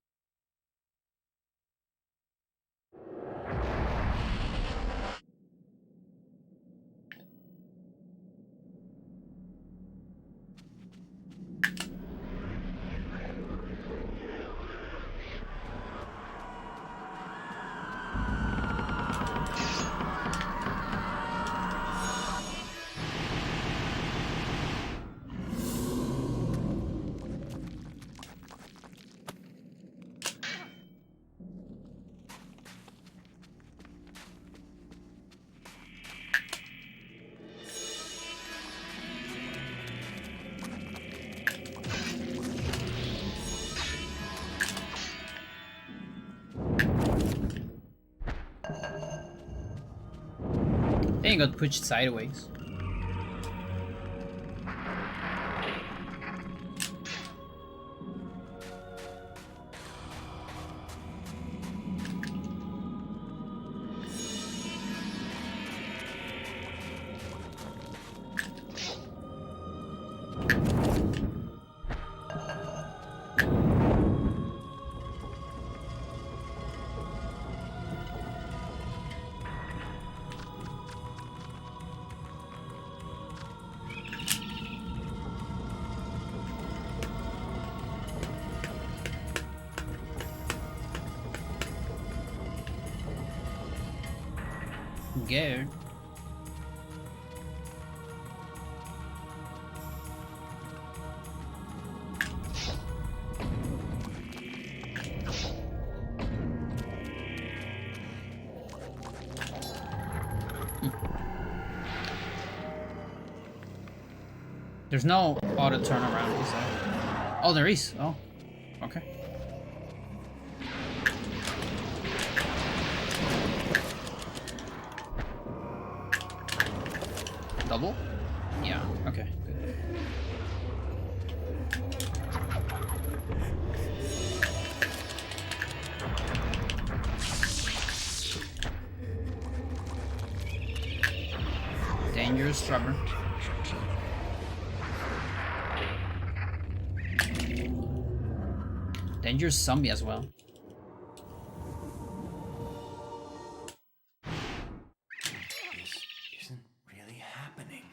I think it got pushed sideways. Go. There's no auto turnaround, is there? Oh, there is. Oh, okay. Double? Yeah, okay, good. Dangerous Trevor. Dangerous zombie as well. This isn't really happening.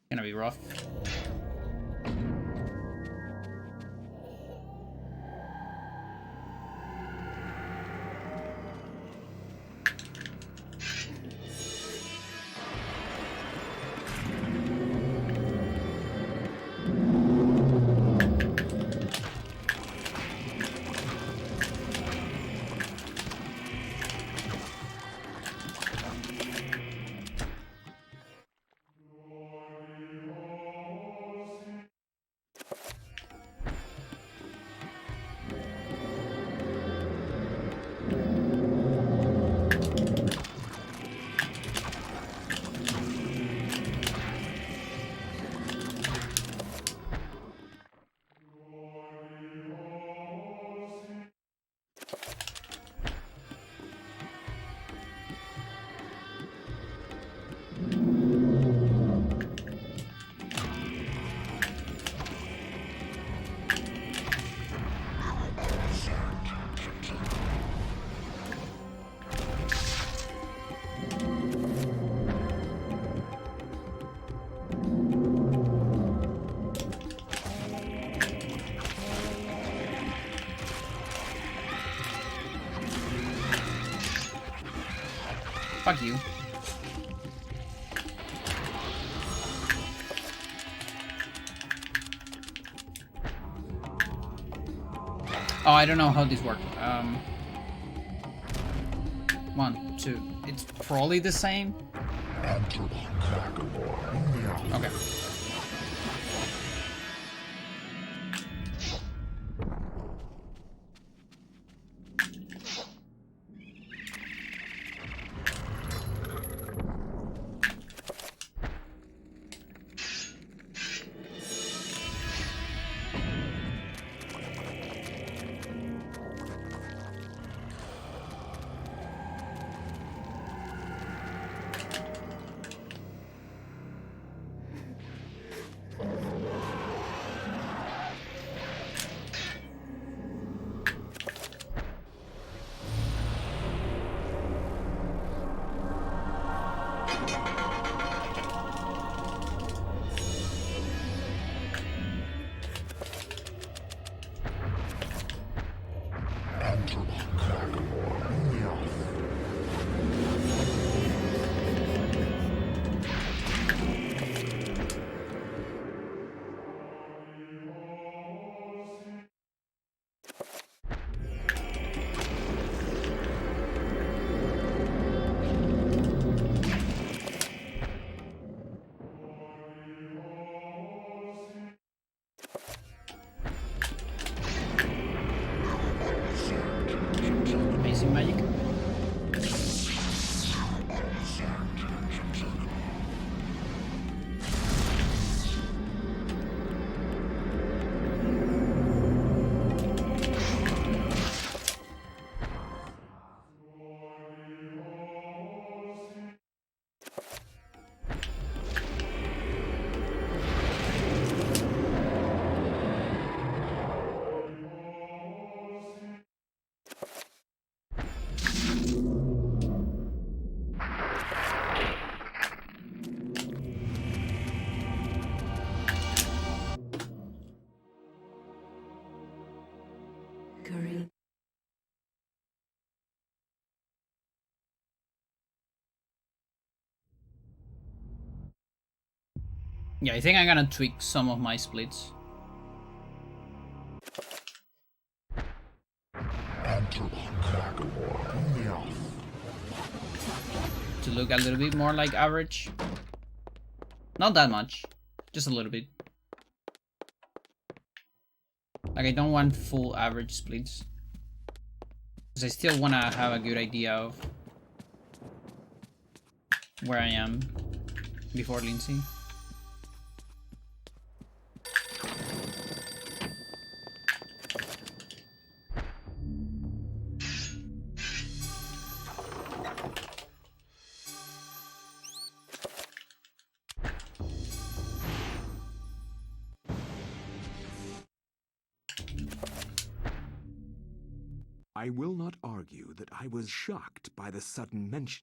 Gonna be rough. Fuck you. Oh, I don't know how this works. 1, 2. It's probably the same. Okay. Amazing magic. Curry. Yeah, I think I'm gonna tweak some of my splits. To look a little bit more like average. Not that much, just a little bit. Like, I don't want full average splits. Because I still want to have a good idea of where I am before Lindsay. I will not argue that I was shocked by the sudden mention.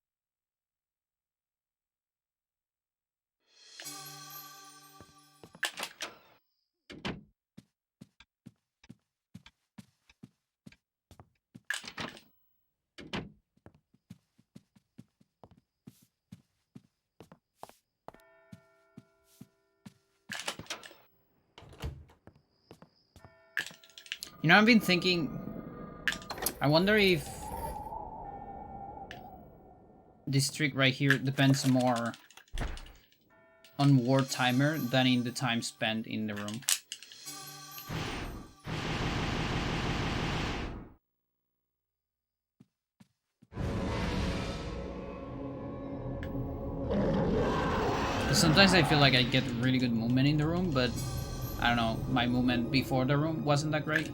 You know, I've been thinking, I wonder if this trick right here depends more on war timer than in the time spent in the room. Sometimes I feel like I get really good movement in the room, but I don't know, my movement before the room wasn't that great.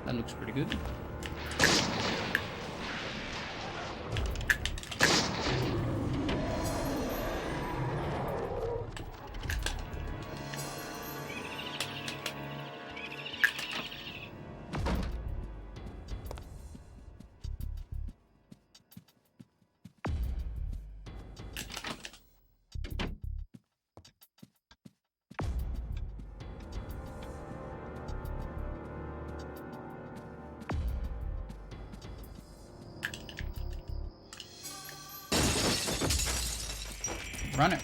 That looks pretty good. Runner.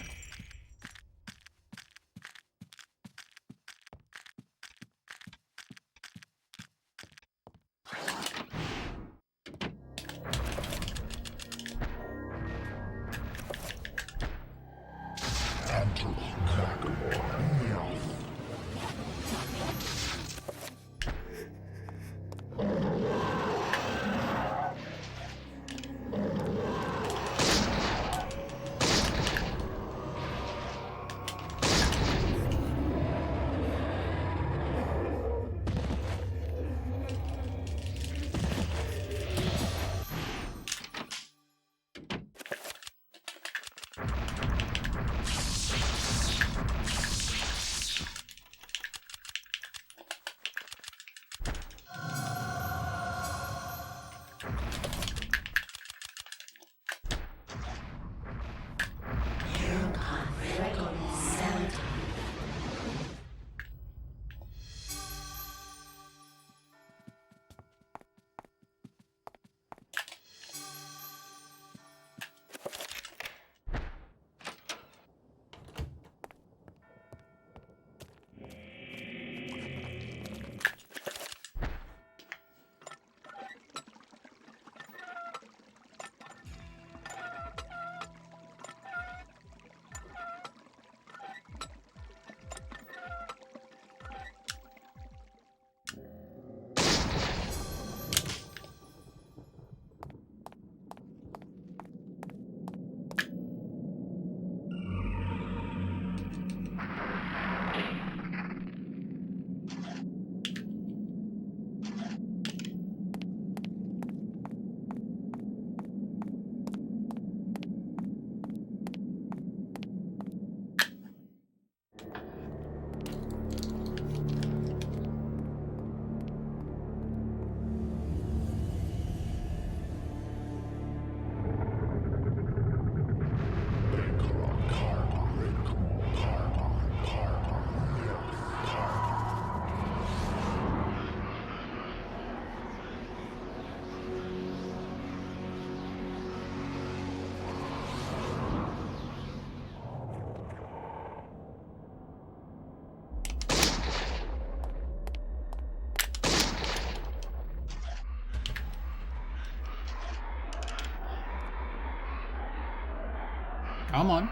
Come on.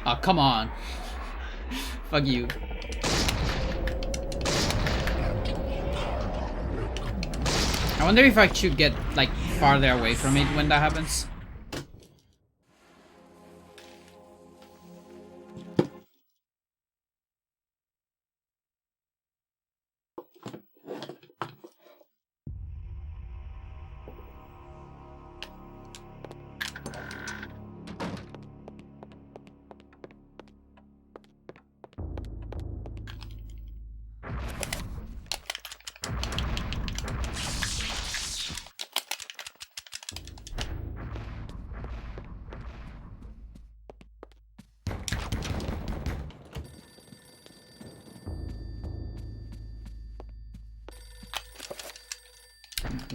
Oh, come on. Fuck you. I wonder if I should get, like, farther away from it when that happens.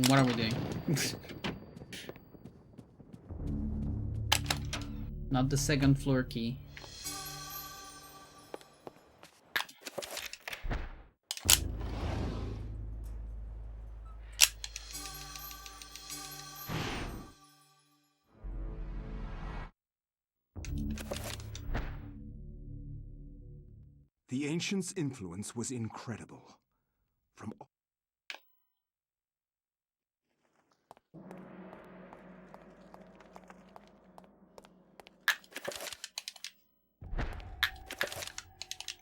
What are we doing? Not the second floor key. The ancients' influence was incredible. From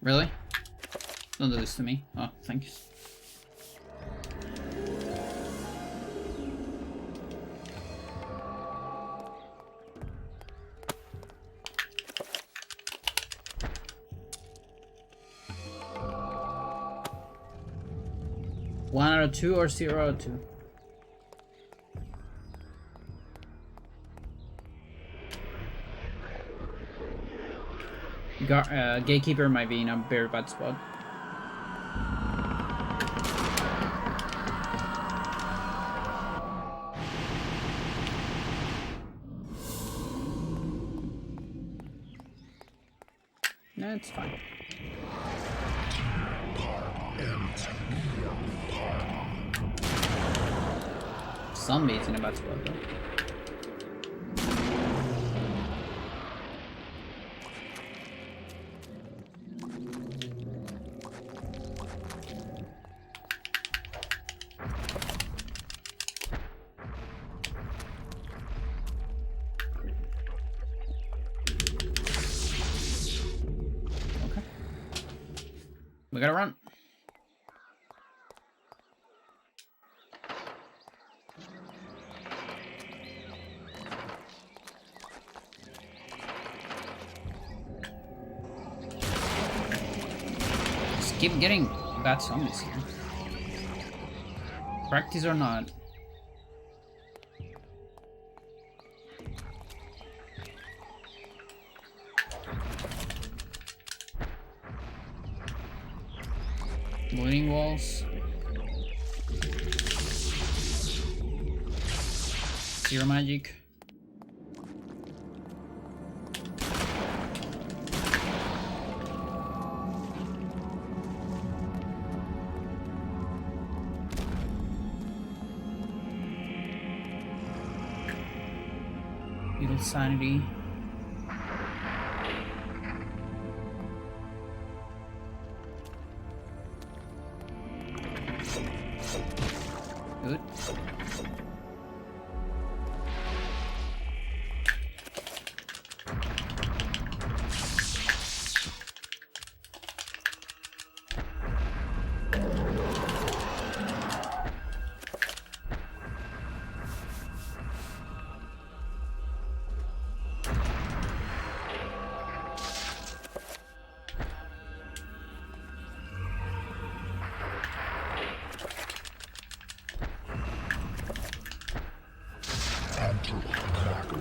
Really? Don't do this to me. Oh, thanks. One out of two or 0 out of 2? Gatekeeper might be in a very bad spot. No, it's fine. Zombie's in a bad spot though. We gotta run. Just keep getting bad zombies here. Practice or not. Moving walls. Zero magic. Little sanity. Good.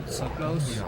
So close.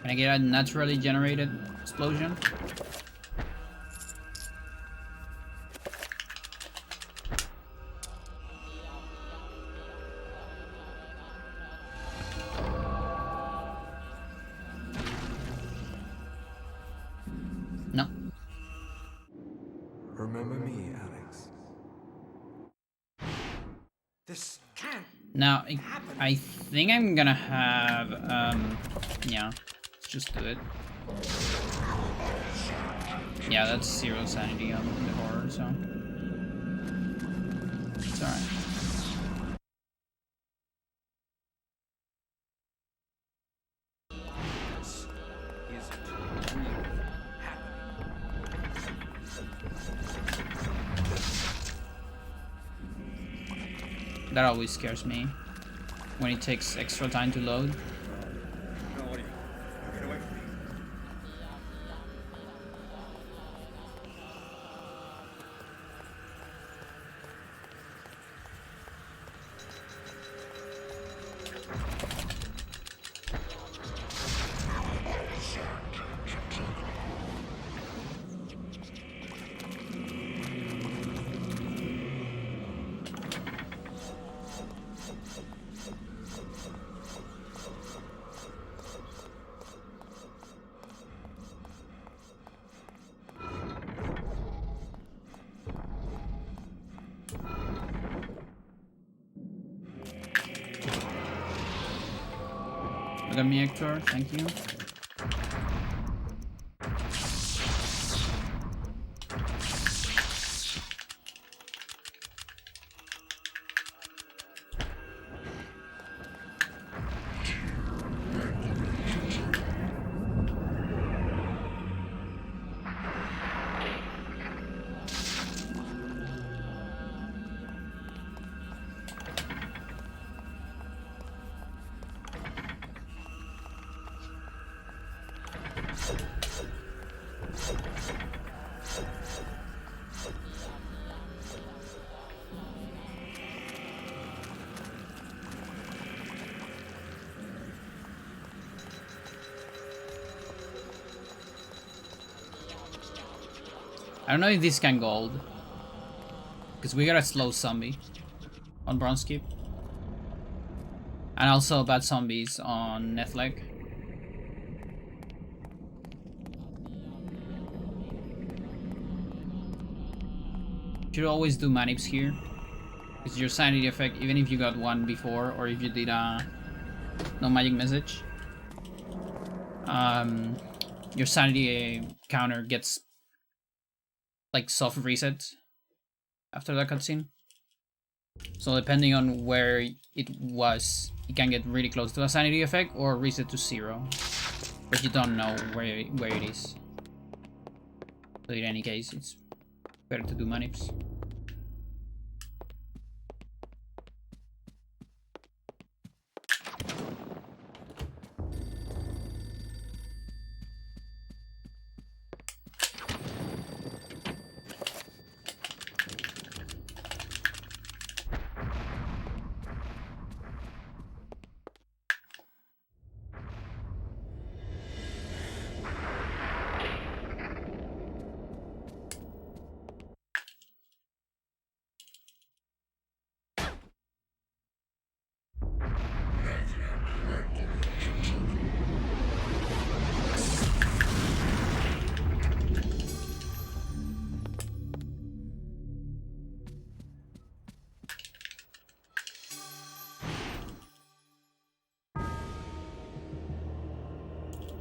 Can I get a naturally generated explosion? No. Remember me, Alex. This can't. Now, I think I'm gonna have, yeah, let's just do it. Yeah, that's 0 sanity on the horror, so it's alright. This isn't really happening. That always scares me when it takes extra time to load. No, what are you? Get away from me. Look at me, Hector. Thank you. I don't know if this can gold. Because we got a slow zombie on bronze keep. And also bad zombies on Netflix. Should always do manips here. Because your sanity effect, even if you got one before, or if you did a no magic message, your sanity counter gets like soft reset after that cutscene. So depending on where it was, it can get really close to a sanity effect or reset to 0. But you don't know where it is. So in any case, it's better to do manips.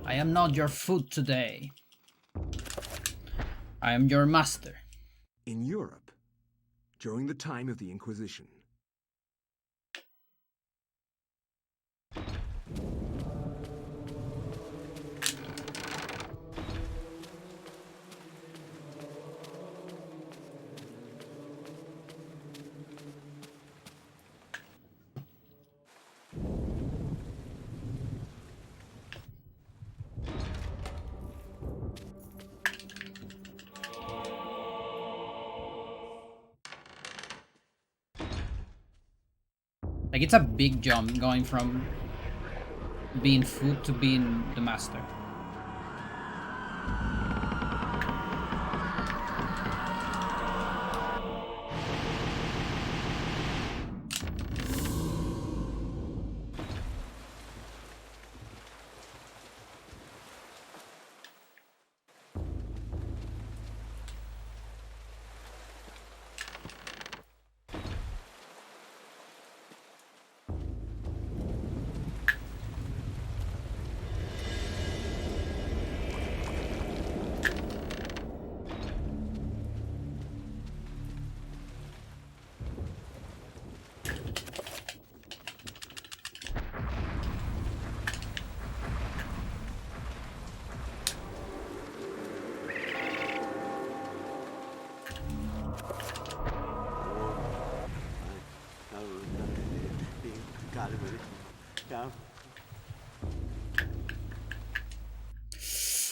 I am not your food today. I am your master. In Europe, during the time of the Inquisition, Like, it's a big jump going from being food to being the master.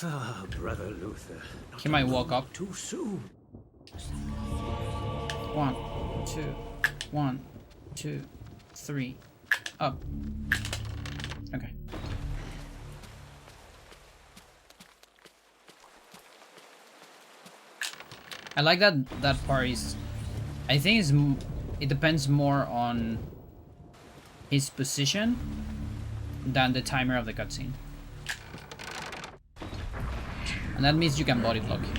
Ah, Brother Luther. He might walk up. Too soon. 1, 2, 1, 2, 3, up. Okay. I like that part is, I think it depends more on his position than the timer of the cutscene. And that means you can body block him.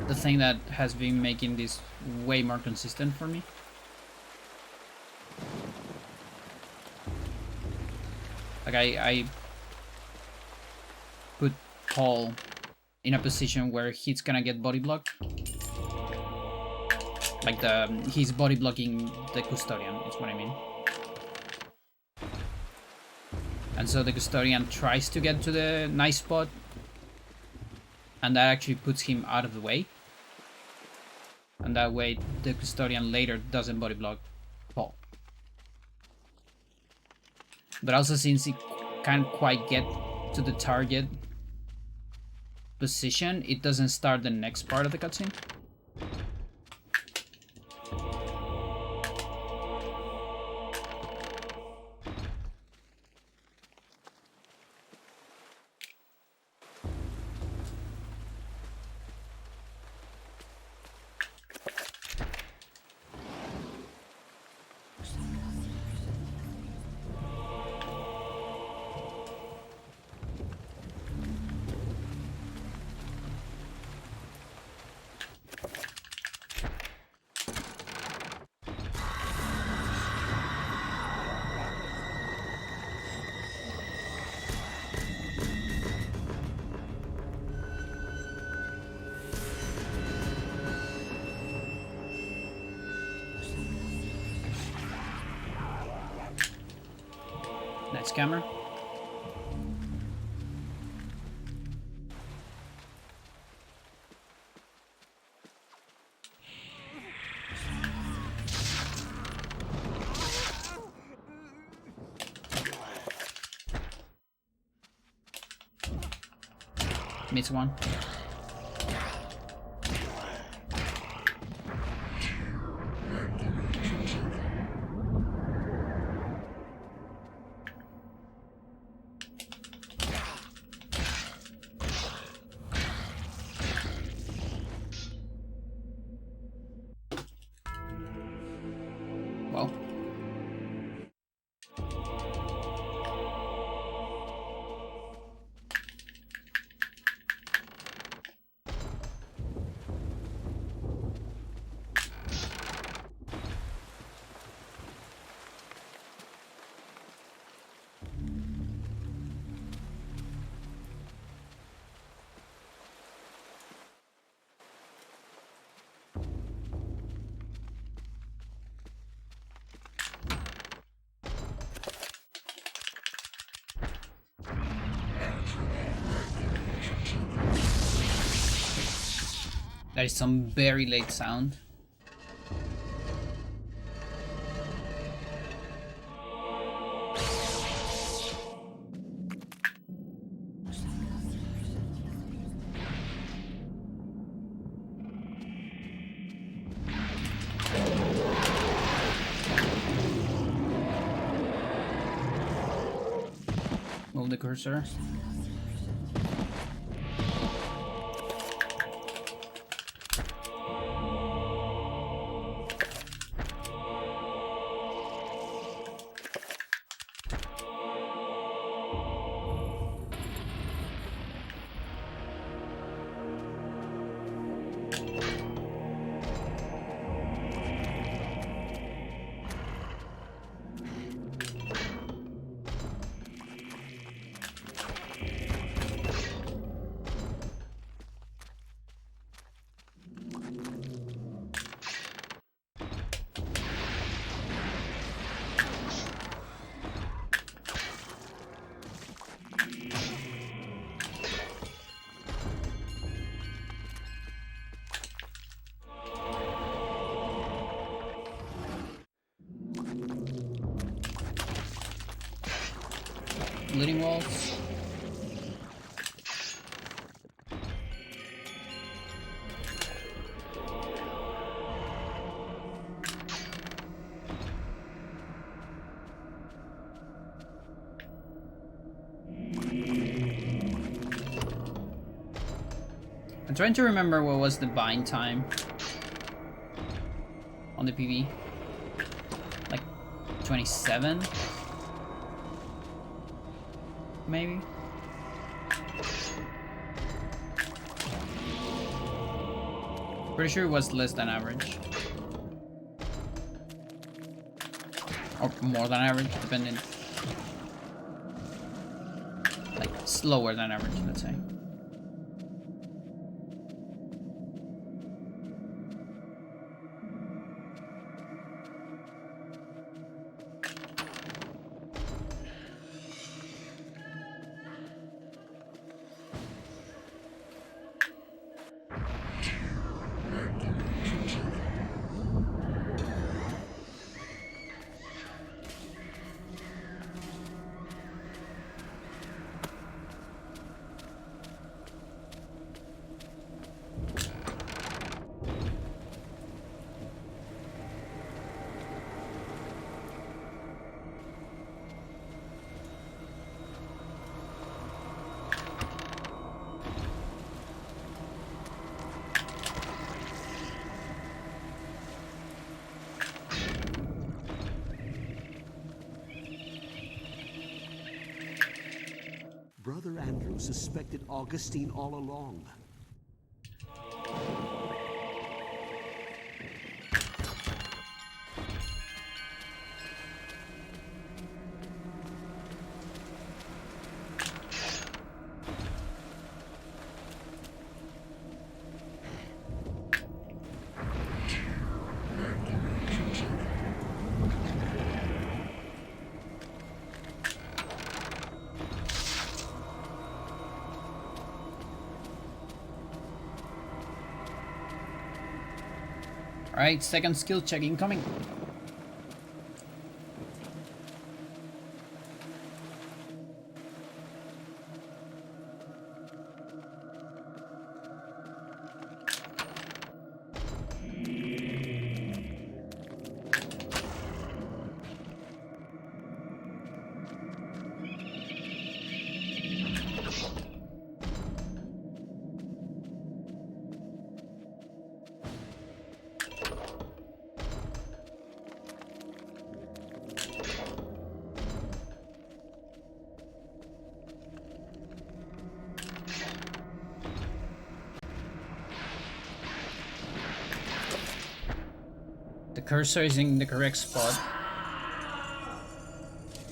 The thing that has been making this way more consistent for me. Like I put Paul in a position where he's gonna get body blocked. Like he's body blocking the custodian, is what I mean. And so the custodian tries to get to the nice spot, and that actually puts him out of the way. And that way the custodian later doesn't body block Paul. But also, since he can't quite get to the target position, it doesn't start the next part of the cutscene. Nice camera. Miss one. Well. That is some very late sound. Move the cursor. Looting walls. I'm trying to remember what was the bind time on the PV. Like 27? Maybe? Pretty sure it was less than average. Or more than average, depending. Like, slower than average, let's say. Brother Andrew suspected Augustine all along. Alright, second skill check incoming. The cursor is in the correct spot.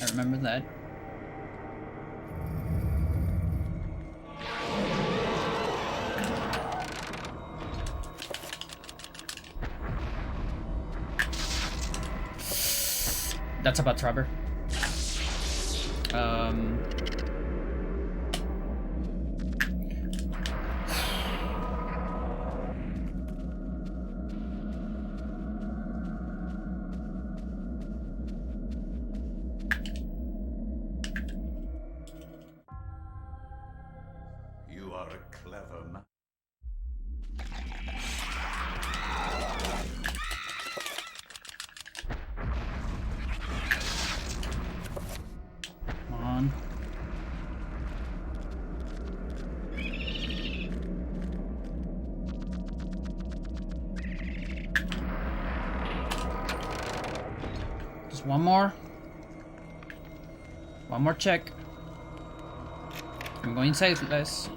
I remember that. That's about Trevor. You are a clever man. Come on. Just one more. One more check. I'm going sightless.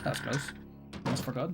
That was close. Almost forgot.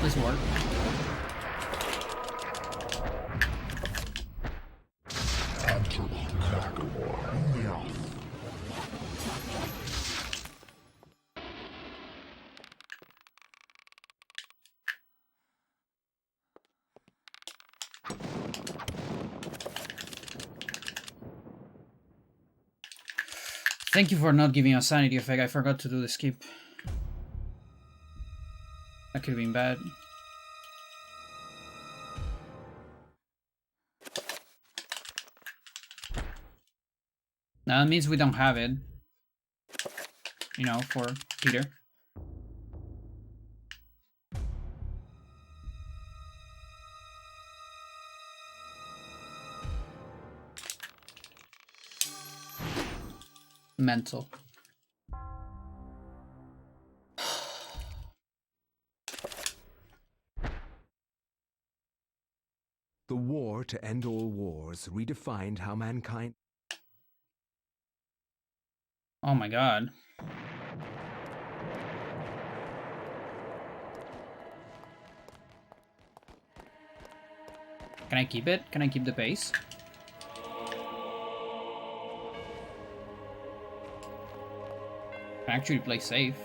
This work. Thank you for not giving a sanity effect. I forgot to do the skip. That could have been bad. Now that means we don't have it. You know, for Peter. Mental. The war to end all wars redefined how mankind... Oh my god. Can I keep it? Can I keep the base? Can I actually play safe?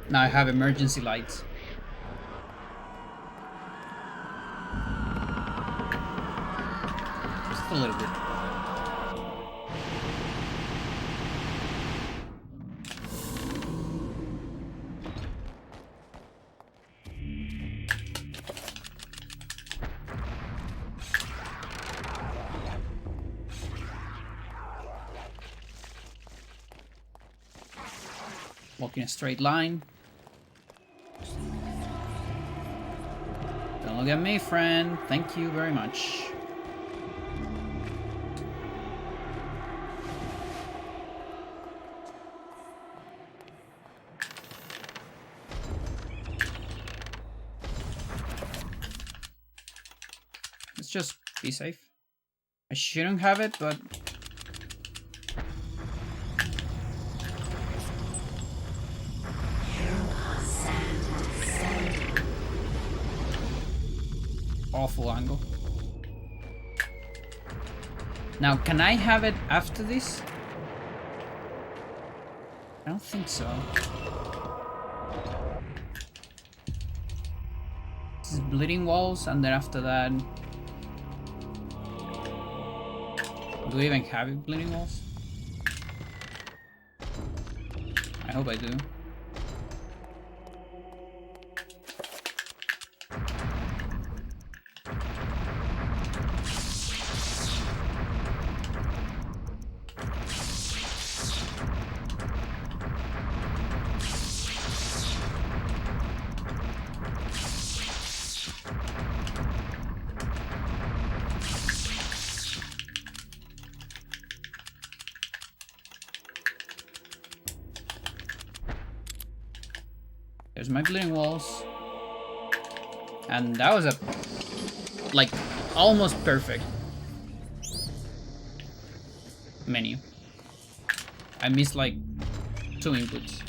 Now I have emergency lights. Just a little bit. Walk in a straight line. Don't look at me, friend. Thank you very much. Let's just be safe. I shouldn't have it, but... awful angle. Now, can I have it after this? I don't think so. This is bleeding walls, and then after that... Do we even have bleeding walls? I hope I do. There's my bleeding walls. And that was a, like, almost perfect menu. I missed like 2 inputs.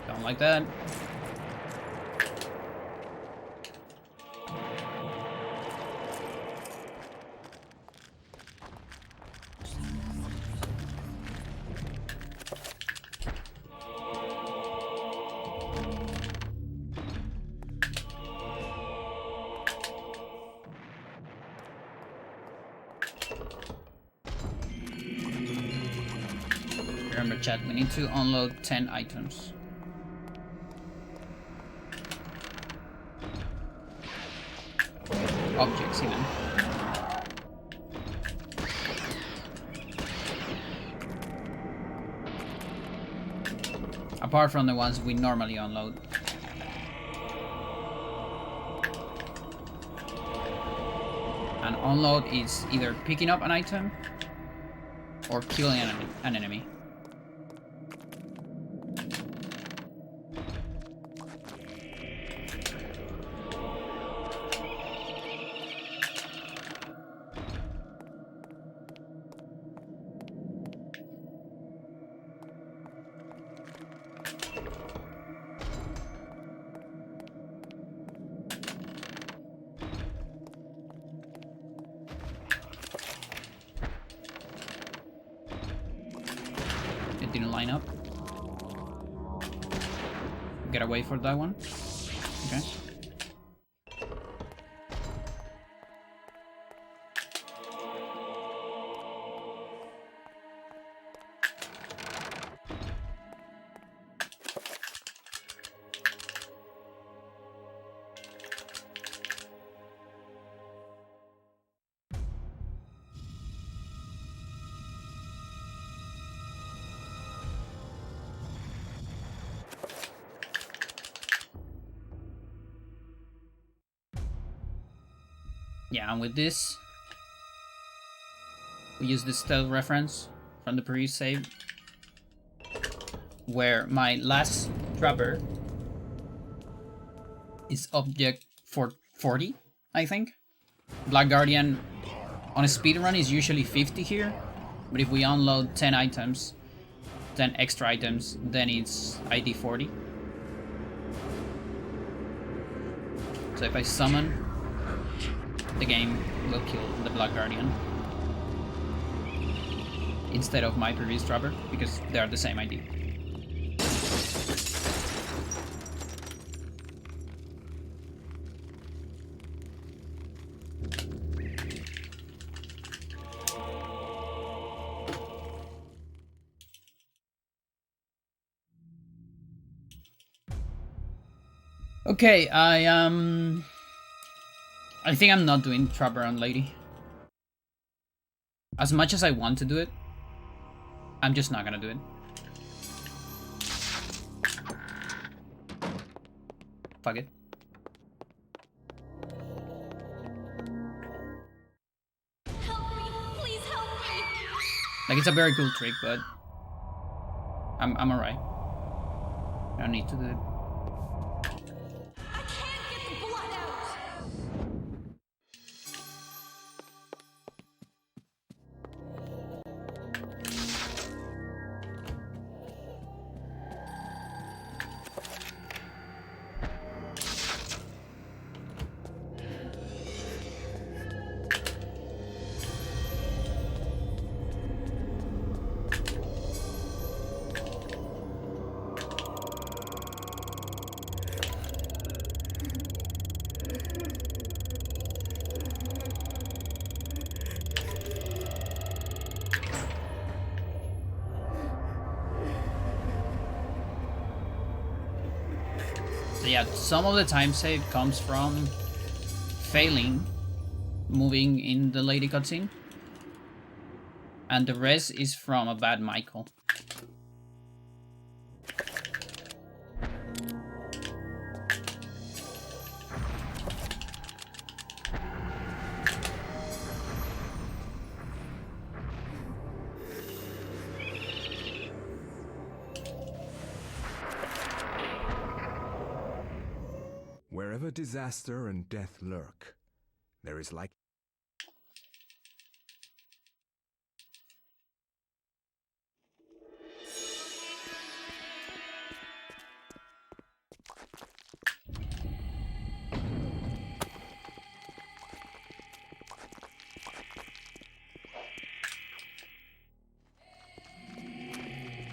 Don't like that. Remember, chat, we need to unload 10 items. Objects, even. Apart from the ones we normally unload. An unload is either picking up an item or killing an enemy. It didn't line up. Gotta wait for that one. Okay. Yeah, and with this, we use the stealth reference from the previous save, where my last trapper is object 40, I think. Black Guardian on a speedrun is usually 50 here, but if we unload 10 items, 10 extra items, then it's ID 40. So if I summon, the game will kill the Black Guardian instead of my previous trapper, because they are the same ID. Okay, I think I'm not doing Trapper on Lady. As much as I want to do it, I'm just not gonna do it. Fuck it. Help me! Please help me! Like, it's a very cool trick, but I'm alright. I don't need to do it. I can't get the blood out! So yeah, some of the time save comes from failing moving in the lady cutscene, and the rest is from a bad Michael. Wherever disaster and death lurk, there is like...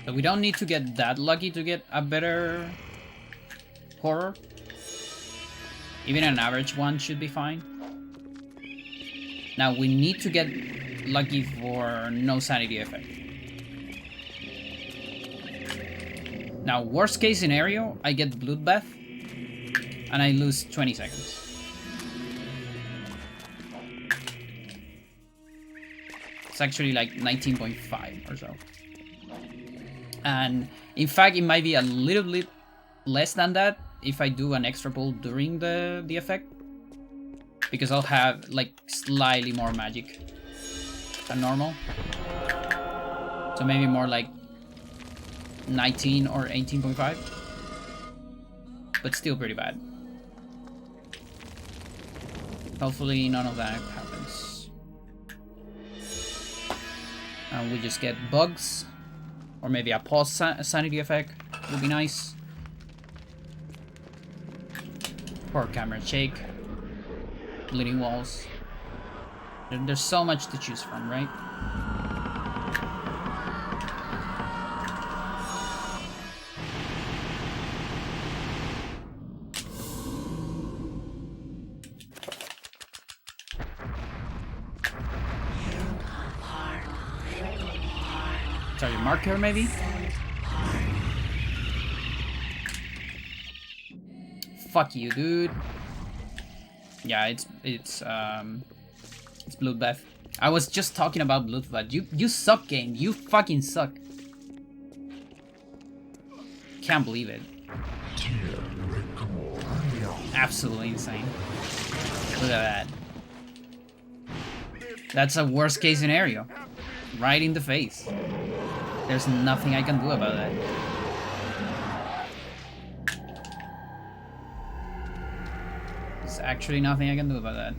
So we don't need to get that lucky to get a better horror. Even an average one should be fine. Now we need to get lucky for no sanity effect. Now, worst case scenario, I get bloodbath and I lose 20 seconds. It's actually like 19.5 or so. And in fact, it might be a little bit less than that if I do an extra pull during the effect, because I'll have like slightly more magic than normal. So maybe more like 19 or 18.5, but still pretty bad. Hopefully none of that happens. And we just get bugs, or maybe a pause sanity effect would be nice. Poor camera shake. Bleeding walls. There's so much to choose from, right? Sorry, marker maybe? Fuck you, dude. Yeah, it's bloodbath. I was just talking about bloodbath. You suck, game. You fucking suck. Can't believe it. Absolutely insane. Look at that. That's a worst case scenario. Right in the face. There's nothing I can do about that. There's actually nothing I can do about that.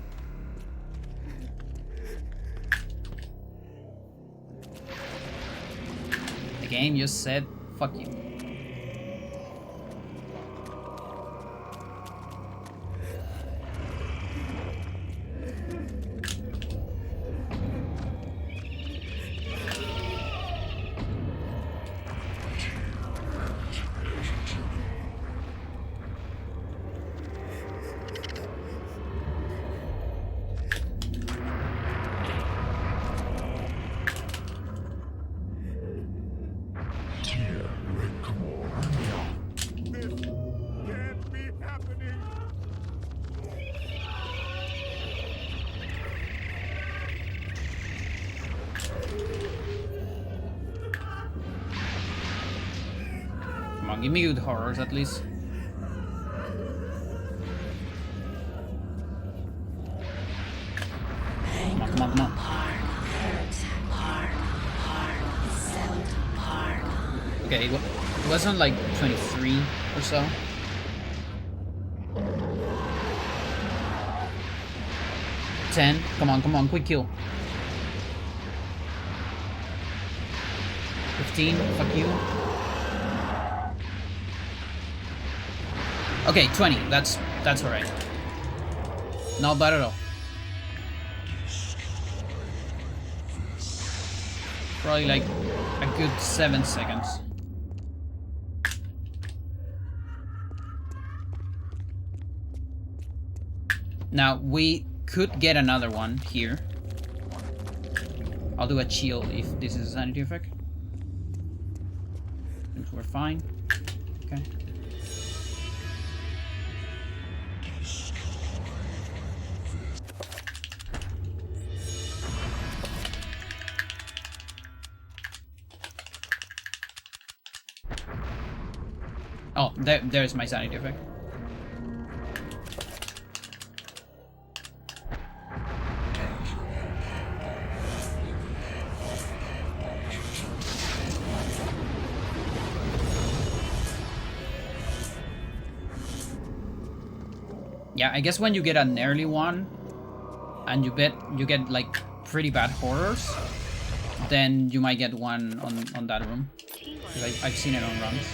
The game just said, fuck you. Come on, give me good horrors at least. Okay, it wasn't like 23 or so. $10. Come on, quick kill. 15. Fuck you. Okay, 20. That's alright. Not bad at all. Probably like a good 7 seconds. Now we could get another one here. I'll do a shield if this is a sanity effect. Since we're fine. Okay. Oh, there's my sanity effect. Yeah, I guess when you get an early one and you get like pretty bad horrors, then you might get one on that room. Because I've seen it on runs.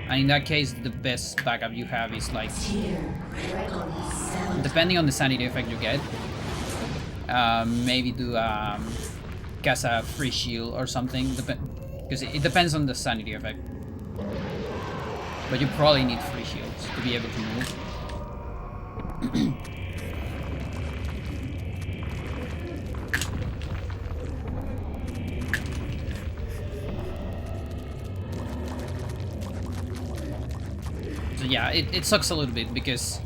And in that case, the best backup you have is like, depending on the sanity effect you get, maybe do cast a free shield or something, because it depends on the sanity effect. But you probably need free shields to be able to move. So yeah, it sucks a little bit because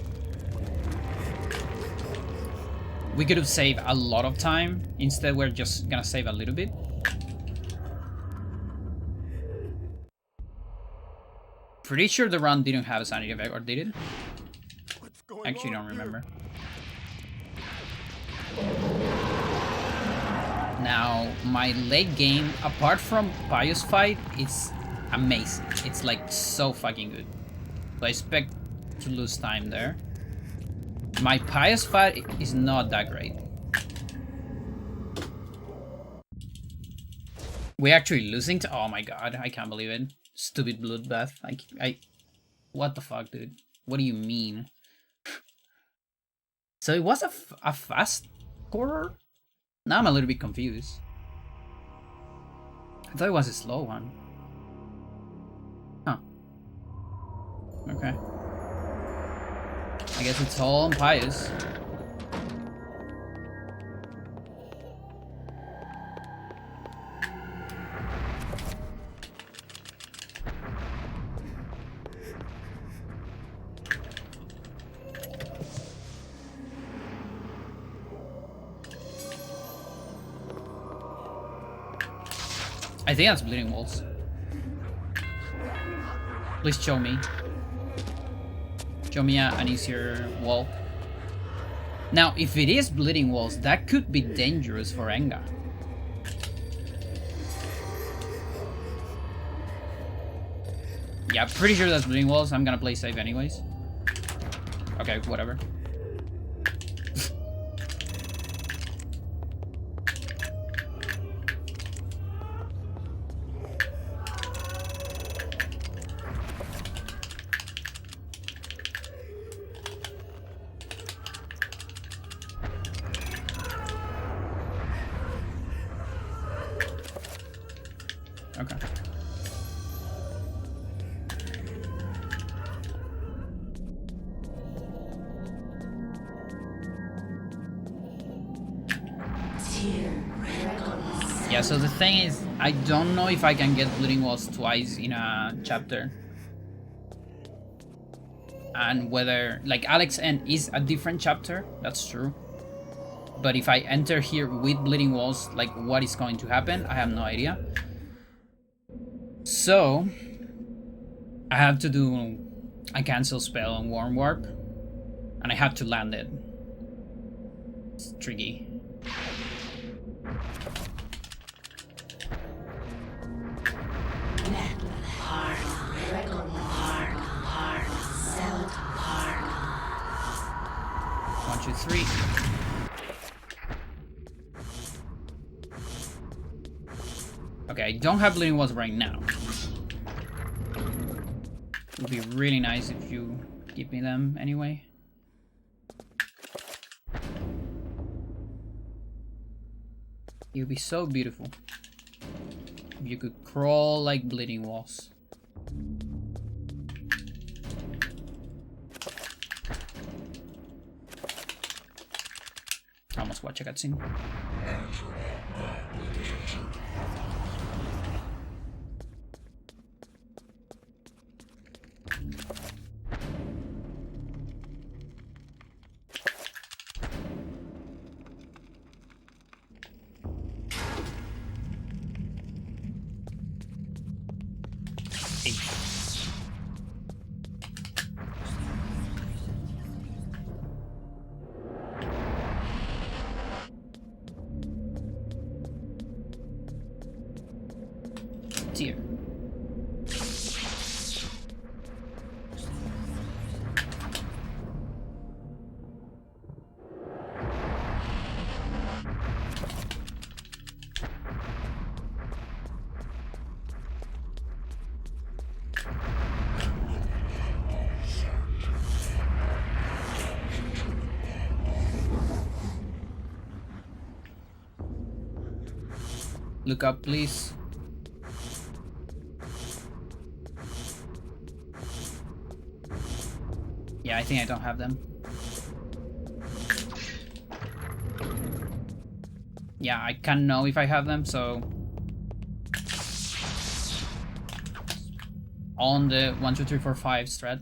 we could have saved a lot of time. Instead, we're just gonna save a little bit. Pretty sure the run didn't have a sanity effect, or did it? Actually, don't remember. Now, my late game, apart from Pious fight, it's amazing. It's like so fucking good. So I expect to lose time there. My Pious fight is not that great. We're actually losing to— oh my god, I can't believe it. Stupid bloodbath. What the fuck, dude? What do you mean? So it was a fast horror? Now I'm a little bit confused. I thought it was a slow one. Huh. Okay. I guess it's all on Pious. I think that's bleeding walls. Please show me. Show me an easier wall. Now, if it is bleeding walls, that could be dangerous for Enga. Yeah, pretty sure that's bleeding walls. I'm gonna play safe anyways. Okay, whatever. Okay. Yeah, so the thing is, I don't know if I can get bleeding walls twice in a chapter. And whether, like, Alex N is a different chapter, that's true. But if I enter here with bleeding walls, like, what is going to happen? I have no idea. So, I have to do a cancel spell on Warm Warp, and I have to land it. It's tricky. 3. Okay, I don't have bleeding walls right now. It would be really nice if you give me them anyway. It would be so beautiful if you could crawl like bleeding walls. I almost watch a cutscene. Tier. Look up, please. Yeah, I think I don't have them. Yeah, I can't know if I have them, so... On the 1, 2, 3, 4, 5 strat.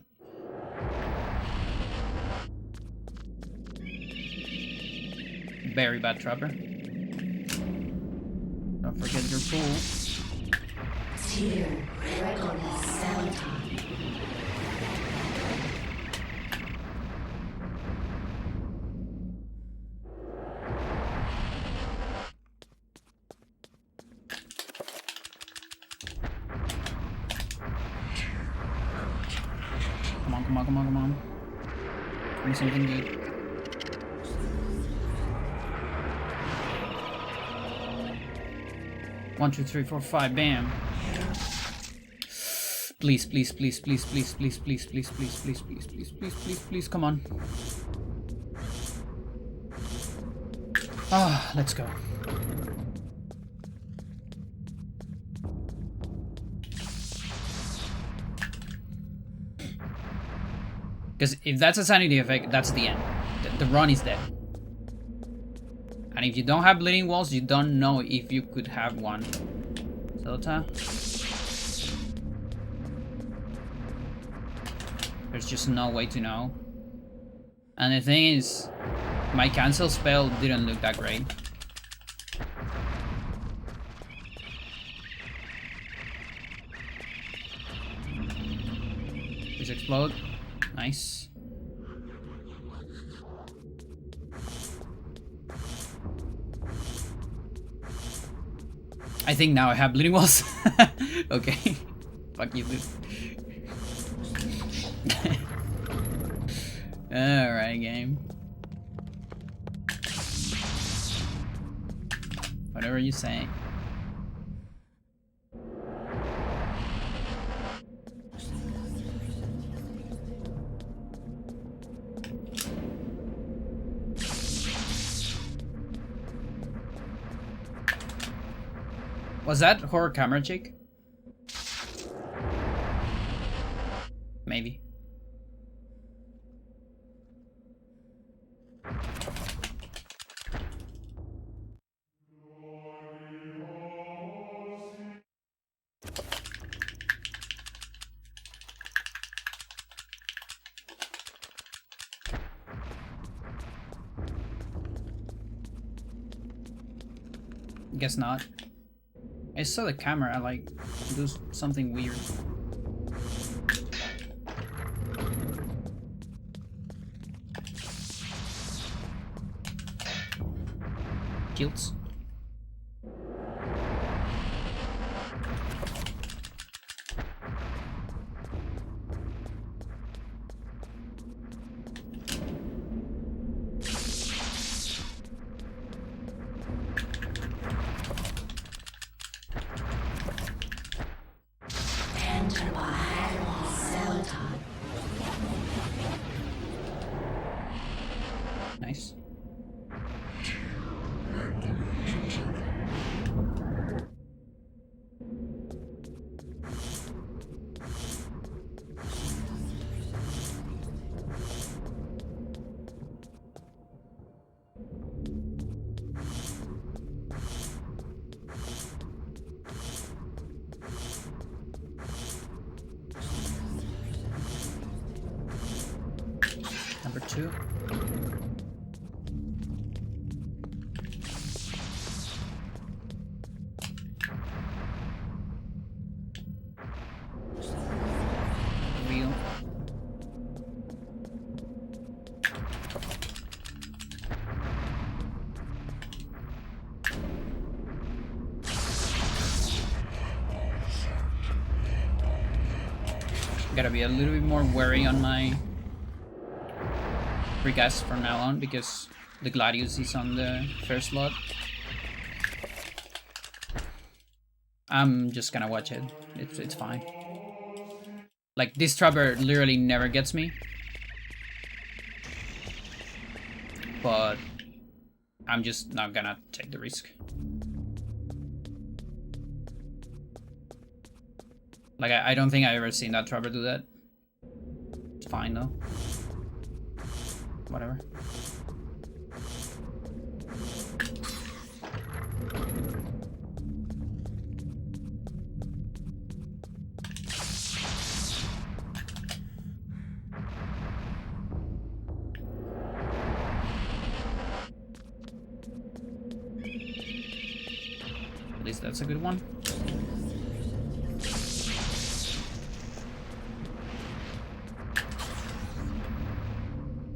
Very bad trapper. Don't forget your pool. Tier Reckless Cell Time. Come on, come on, come on, come on. Give me something good. One, two, three, four, five, bam. Please, please, please, please, please, please, please, please, please, please, please, please, please, please, please, come on. Ah, let's go. Because if that's a sanity effect, that's the end. The run is dead. And if you don't have bleeding walls, you don't know if you could have one. Zelda. There's just no way to know. And the thing is, my cancel spell didn't look that great. Please explode. Nice. I think now I have bleeding walls. Okay. Fuck you, dude. Alright, game. Whatever you say. Was that horror camera chick? Maybe. Guess not. I saw the camera like do something weird. Kilts. Number 2. Real. Gotta be a little bit more wary on my precast from now on because the Gladius is on the first slot. I'm just gonna watch it. It's fine. Like, this trapper literally never gets me. But I'm just not gonna take the risk. Like, I don't think I've ever seen that trapper do that. It's fine though. Whatever. At least that's a good one.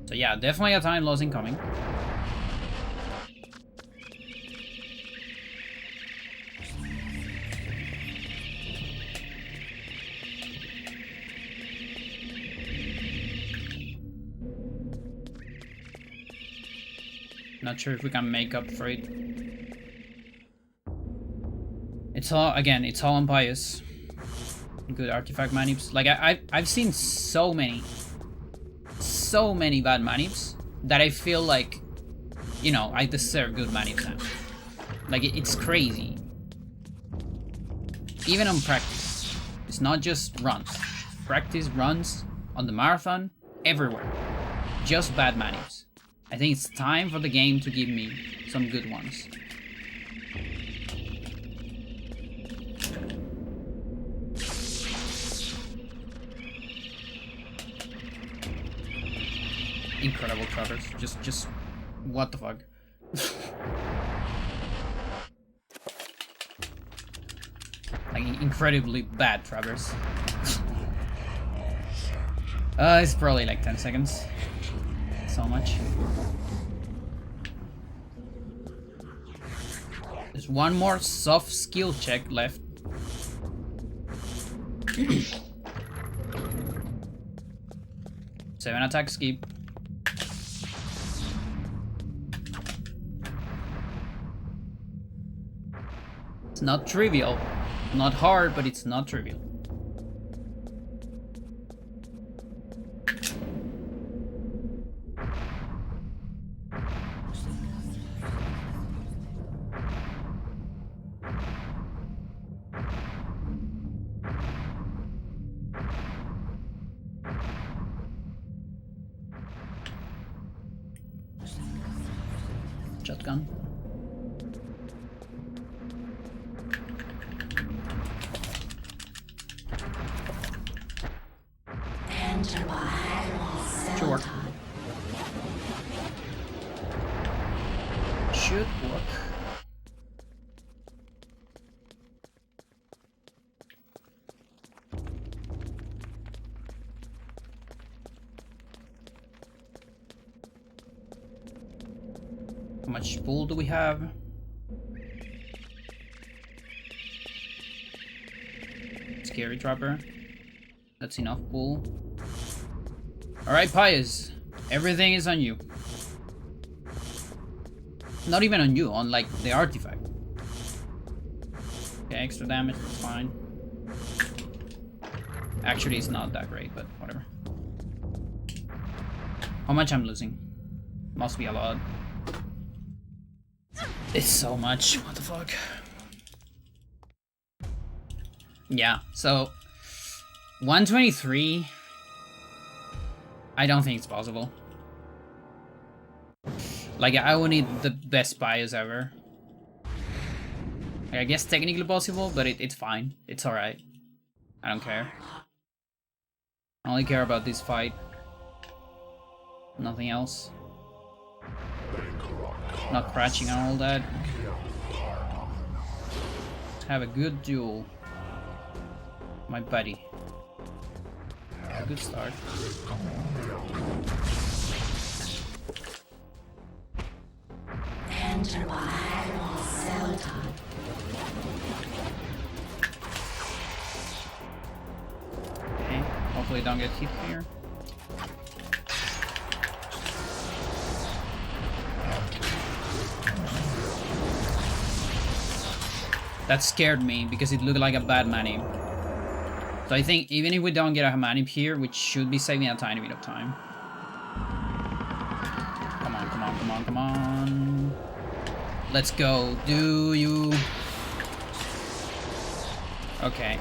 So yeah, definitely a time loss incoming. Not sure if we can make up for it. It's all, again, it's all on bias. Good artifact manips. Like, I've seen so many bad manips that I feel like, you know, I deserve good manips now. Like, it's crazy. Even on practice. It's not just runs. Practice, runs, on the marathon, everywhere. Just bad manips. I think it's time for the game to give me some good ones. Incredible trappers. Just what the fuck? Like, incredibly bad trappers. It's probably like 10 seconds. So much. There's one more soft skill check left. 7 attack skip. It's not trivial. Not hard, but it's not trivial. Shotgun. Sure. Should work. How much pool do we have? Scary trapper. That's enough pool. Alright, Pius. Everything is on you. Not even on you, on like the artifact. Okay, extra damage, that's fine. Actually, it's not that great, but whatever. How much I'm losing? Must be a lot. It's so much. What the fuck? Yeah, so 123. I don't think it's possible. Like, I will need the best bias ever. Like, I guess technically possible, but it's fine. It's alright. I don't care. I only care about this fight. Nothing else. Not crouching and all that. Let's have a good duel. My buddy. A good start. Enter by Admiral Celadon. Okay, hopefully don't get hit here. That scared me because it looked like a bad manip. So I think even if we don't get a manip here, we should be saving a tiny bit of time. Come on, come on, come on, come on. Let's go. Do you... Okay.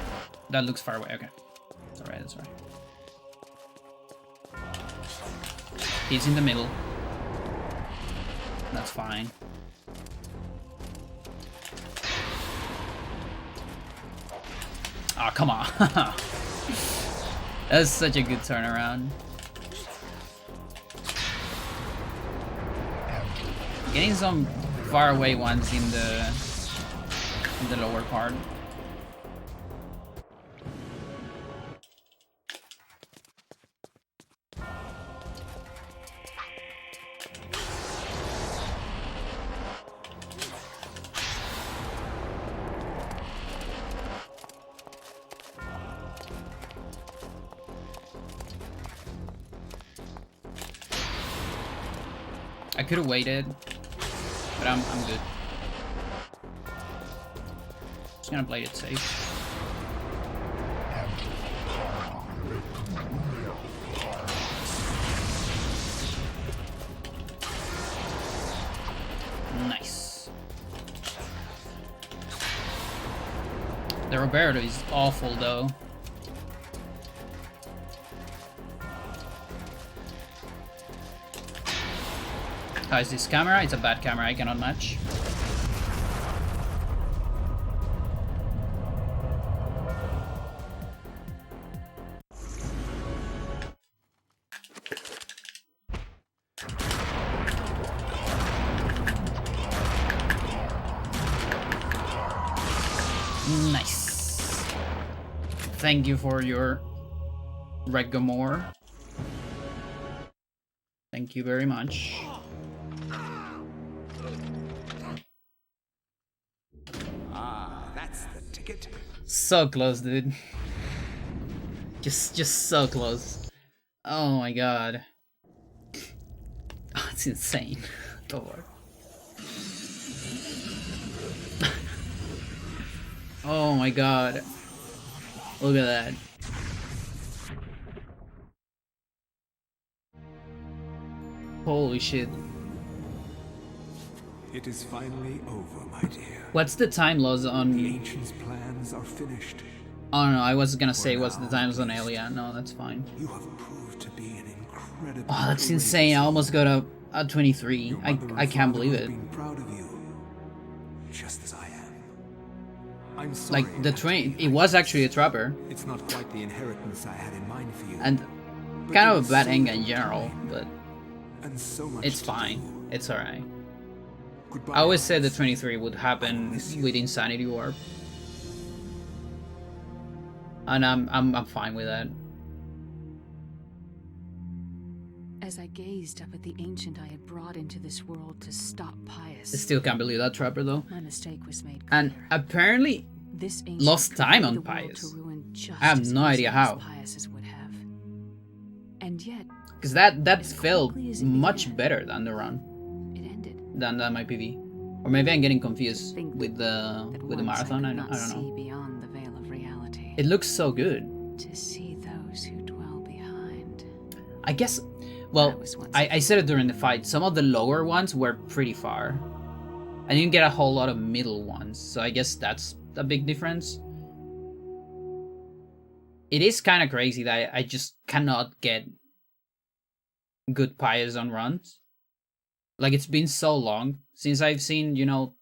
That looks far away. Okay. That's alright, that's alright. He's in the middle. That's fine. Oh, come on. That's such a good turnaround. Getting some far away ones in the lower part. I could have waited, but I'm good. Just gonna play it safe. Nice. The Roberto is awful though. How is this camera? It's a bad camera, I cannot match. Nice. Thank you for your Regomore. Thank you very much. That's the ticket. So close, dude. Just so close. Oh my god. Oh, it's insane. Thor. Oh my god. Look at that. Holy shit. It is finally over, my dear. What's the time loss The on... ancients' plans are finished. Oh no, I was gonna say what's the time loss on Alien. No, that's fine. You have proved to be an incredible. Oh, that's insane. I almost got a 23. I can't believe it. Proud of you, just as I am. I'm sorry. Like the train, it was actually a trapper, It's not quite the inheritance I had in mind for you. and kind of a bad angle in general, but And so much it's to fine. do. It's alright. Goodbye. I always said the 23 would happen with Insanity Warp, and I'm fine with that. As I gazed up at the ancient I had brought into this world to stop Pius, I still can't believe that trapper though. my mistake was made And clear. apparently, This ancient lost time created on the world Pius. to ruin just I have as no idea easily as how. Pius's would have. And yet, because that As felt quickly as it much began. better than the run, it ended. than my PV, or maybe I'm getting confused Think with that the once marathon. I I could don't not know. see beyond the veil of reality. It looks so good. To see those who dwell behind. I guess, well, I was once I said it during the fight, some of the lower ones were pretty far. I didn't get a whole lot of middle ones, so I guess that's a big difference. It is kind of crazy that I just cannot get good Pius on runs. Like, it's been so long since I've seen, you know,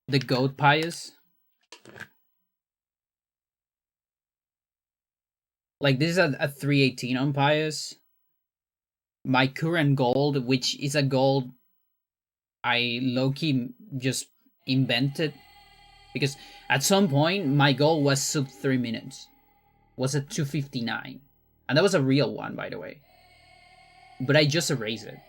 the goat Pius. Like, this is a 318 on Pious. My current gold, which is a gold I low-key just invented, because at some point my goal was sub 3 minutes. Was at 259. And that was a real one, by the way. But I just erased it.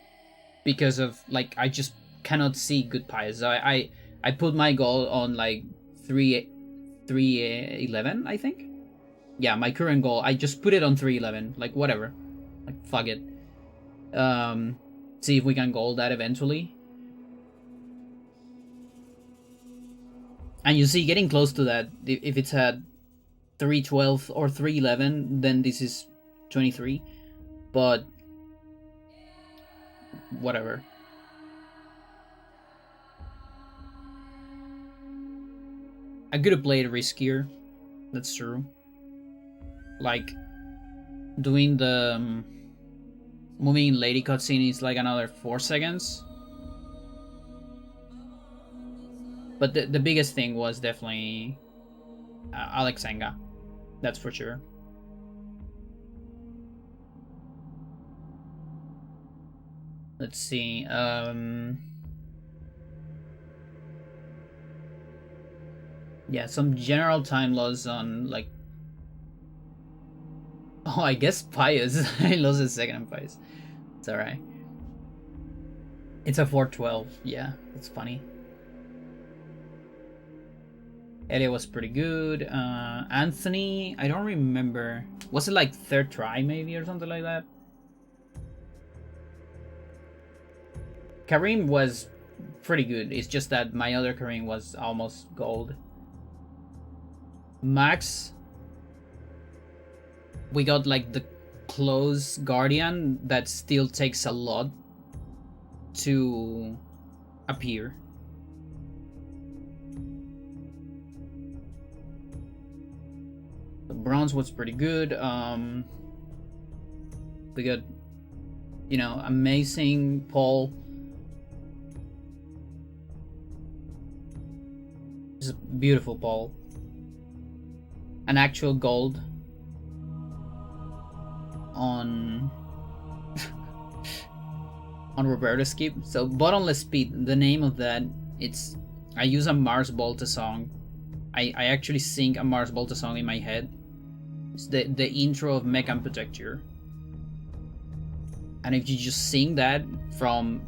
Because of, like, I just cannot see good Pious. So I put my goal on, like, 311, I think? Yeah, my current goal, I just put it on 311. Like, whatever. Like, fuck it. See if we can gold that eventually. And you see, getting close to that, if it's at 312 or 311, then this is 23. But whatever. I could have played riskier. That's true. Like, doing the moving in lady cutscene is like another 4 seconds. But the biggest thing was definitely Alexanga. That's for sure. Let's see. Yeah, some general time loss on, like... Oh, I guess Pious. I lost a second on Pious. It's alright. It's a 412. Yeah, that's funny. Elliot was pretty good. Anthony, I don't remember. Was it like 3rd try maybe or something like that? Kareem was pretty good. It's just that my other Kareem was almost gold. Max, we got like the close guardian that still takes a lot to appear. The bronze was pretty good. We got, you know, amazing Paul. Just a beautiful Paul. An actual gold on on Roberto's skip. So Bottomless Speed, the name of that, it's, I use a Mars Volta song. I actually sing a Mars Volta song in my head. It's the intro of Mechan Protector. And if you just sing that from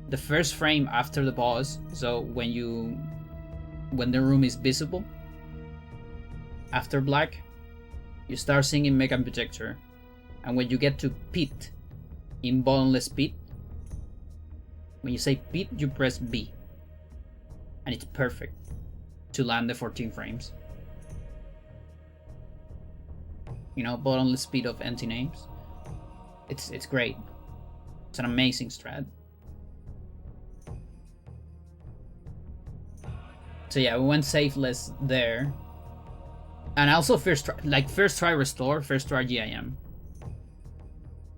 the first frame after the pause, so when the room is visible, after black, you start singing Mechan Protector. And when you get to Pit in Bottomless Pit, when you say Pit, you press B. And it's perfect to land the 14 frames. You know, Bottomless Pit of empty names. It's great. It's an amazing strat. So yeah, we went safeless there. And also first try restore, first try GIM.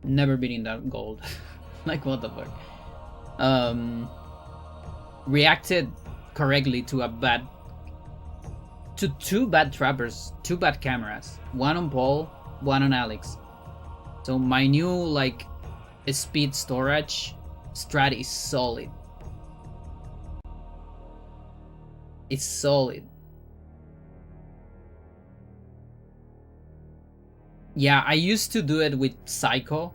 Never beating that gold. Like, what the fuck. Reacted correctly to two bad trappers, 2 bad cameras. One on Paul, one on Alex. So my new, like, speed storage strat is solid. It's solid. Yeah, I used to do it with Psycho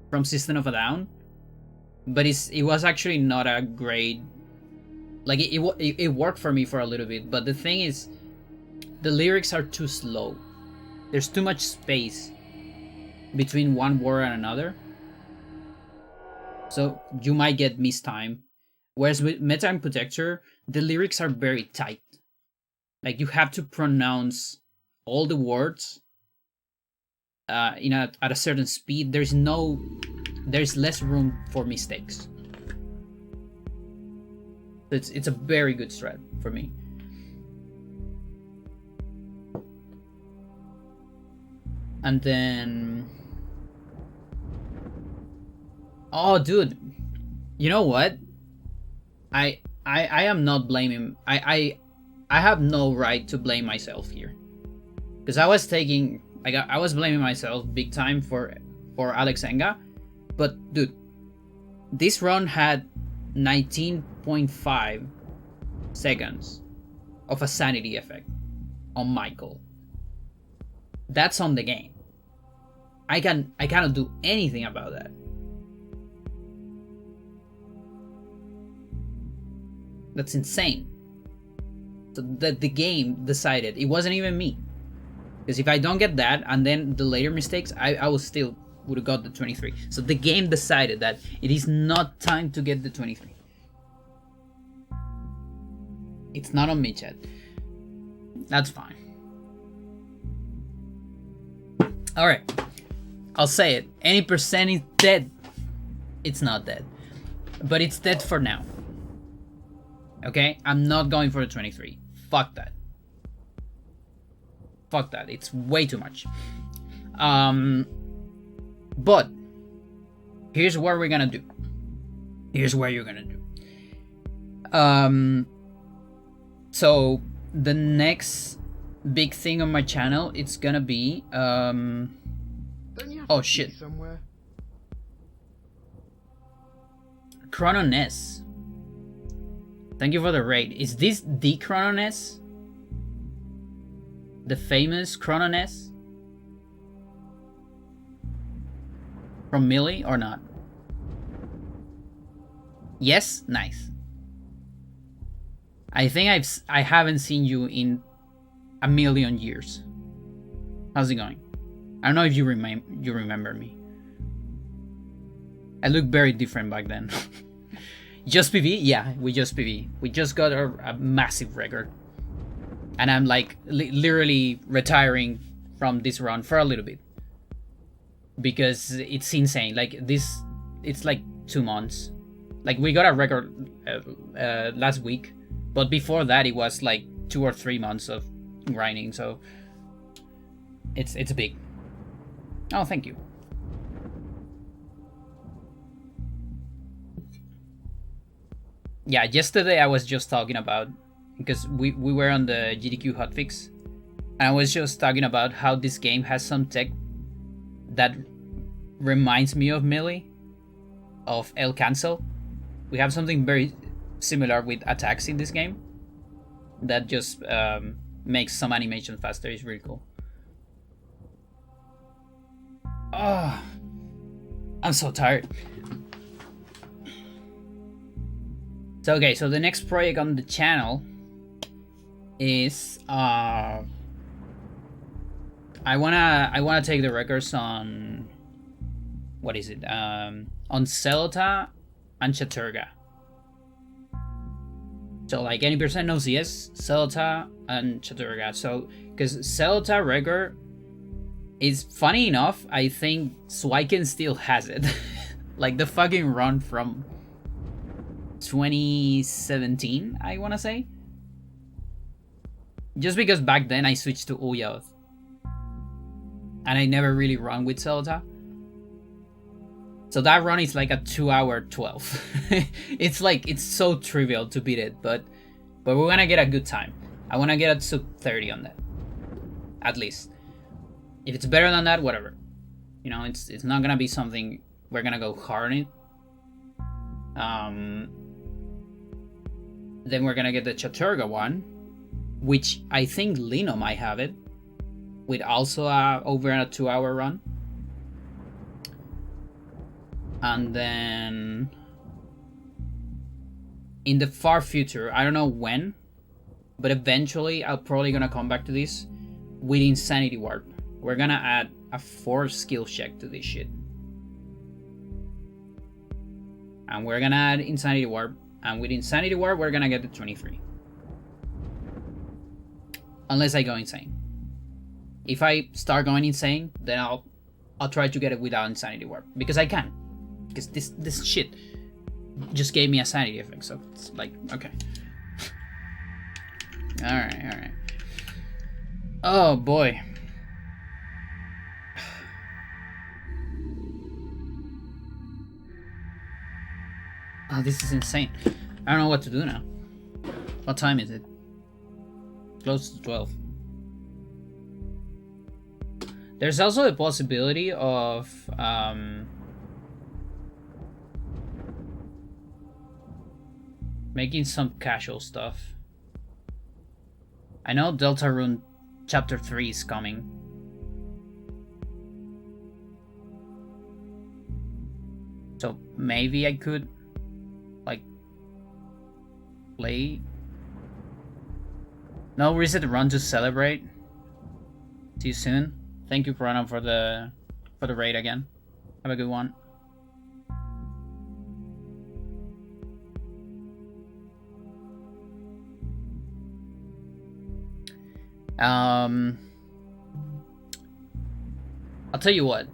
from System of a Down, but it was actually not a great... Like, it worked for me for a little bit, but the thing is, the lyrics are too slow. There's too much space between one word and another, so you might get mistime. Whereas with Mechan Protector, the lyrics are very tight. Like, you have to pronounce all the words at a certain speed. There's less room for mistakes. It's a very good strat for me. And then, oh dude, you know what? I am not blaming. I have no right to blame myself here, because I was taking Like I was blaming myself big time for Alex Enga, but dude, this run had 19.5 seconds of a sanity effect on Michael. That's on the game. I cannot do anything about that. That's insane. So that the game decided, it wasn't even me. Because if I don't get that and then the later mistakes, I would have got the 23. So the game decided that it is not time to get the 23. It's not on me, chat. That's fine. Alright. I'll say it. Any percent is dead. It's not dead. But it's dead for now. Okay? I'm not going for the 23. Fuck that. Fuck that. It's way too much. But here's what we're gonna do. Here's what you're gonna do. So the next big thing on my channel, it's gonna be oh shit. Chrono Ness. Thank you for the raid. Is this the Chrono Ness? The famous Chrono Ness? From Millie or not? Yes? Nice. I think I haven't seen you in a million years. How's it going? I don't know if you remember me. I looked very different back then. Just PV? Yeah, we just PV. We just got a massive record. And I'm like literally retiring from this run for a little bit. Because it's insane. Like this, it's like 2 months. Like we got a record last week. But before that it was like 2 or 3 months of grinding. So it's big. Oh, thank you. Yeah, yesterday I was just talking about, because we were on the GDQ hotfix, and I was just talking about how this game has some tech that reminds me of Melee, of El Cancel. We have something very similar with attacks in this game that just makes some animation faster. It's really cool. Oh, I'm so tired. So okay, so the next project on the channel is I wanna take the records on, what is it? On Celta and Chaturga. So like any percent knows yes, Celta and Chaturga. So because Celta record is, funny enough, I think Swiken still has it. Like the fucking run from 2017, I wanna say. Just because back then I switched to Uyoth. And I never really run with Celta. So that run is like a 2-hour 12. It's like, it's so trivial to beat it, but we're gonna get a good time. I wanna get a sub 30 on that. At least. If it's better than that, whatever. You know, it's not gonna be something we're gonna go hard on it. Then we're gonna get the Chaturga one, which I think Lino might have it, with also over a 2-hour run. And then in the far future, I don't know when, but eventually I'll probably gonna come back to this with Insanity Warp. We're gonna add a 4 skill check to this shit. And we're gonna add Insanity Warp, and with Insanity Warp we're gonna get the 23. Unless I go insane. If I start going insane, then I'll try to get it without Insanity Warp, because I can. Because this shit just gave me a sanity effect, so it's like, okay. Alright. Oh boy. Oh, this is insane. I don't know what to do now. What time is it? Close to 12. There's also a possibility of making some casual stuff. I know Deltarune Chapter 3 is coming. So maybe I could, like, play... No reset run to celebrate. See you soon. Thank you, Piranha, for the raid again. Have a good one. I'll tell you what.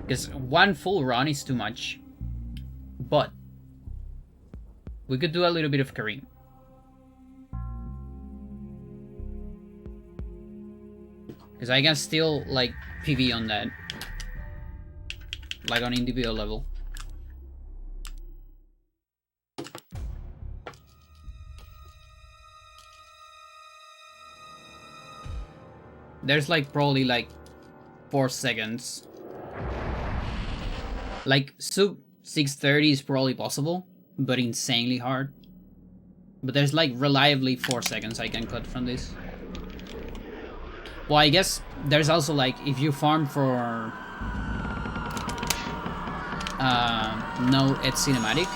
Because one full run is too much. But we could do a little bit of Kareem. Because I can still, like, PV on that. Like, on individual level. There's, like, probably, like, 4 seconds. Like, sub 630 is probably possible, but insanely hard. But there's, like, reliably 4 seconds I can cut from this. Well, I guess there's also, like, if you farm for no Ed Cinematic,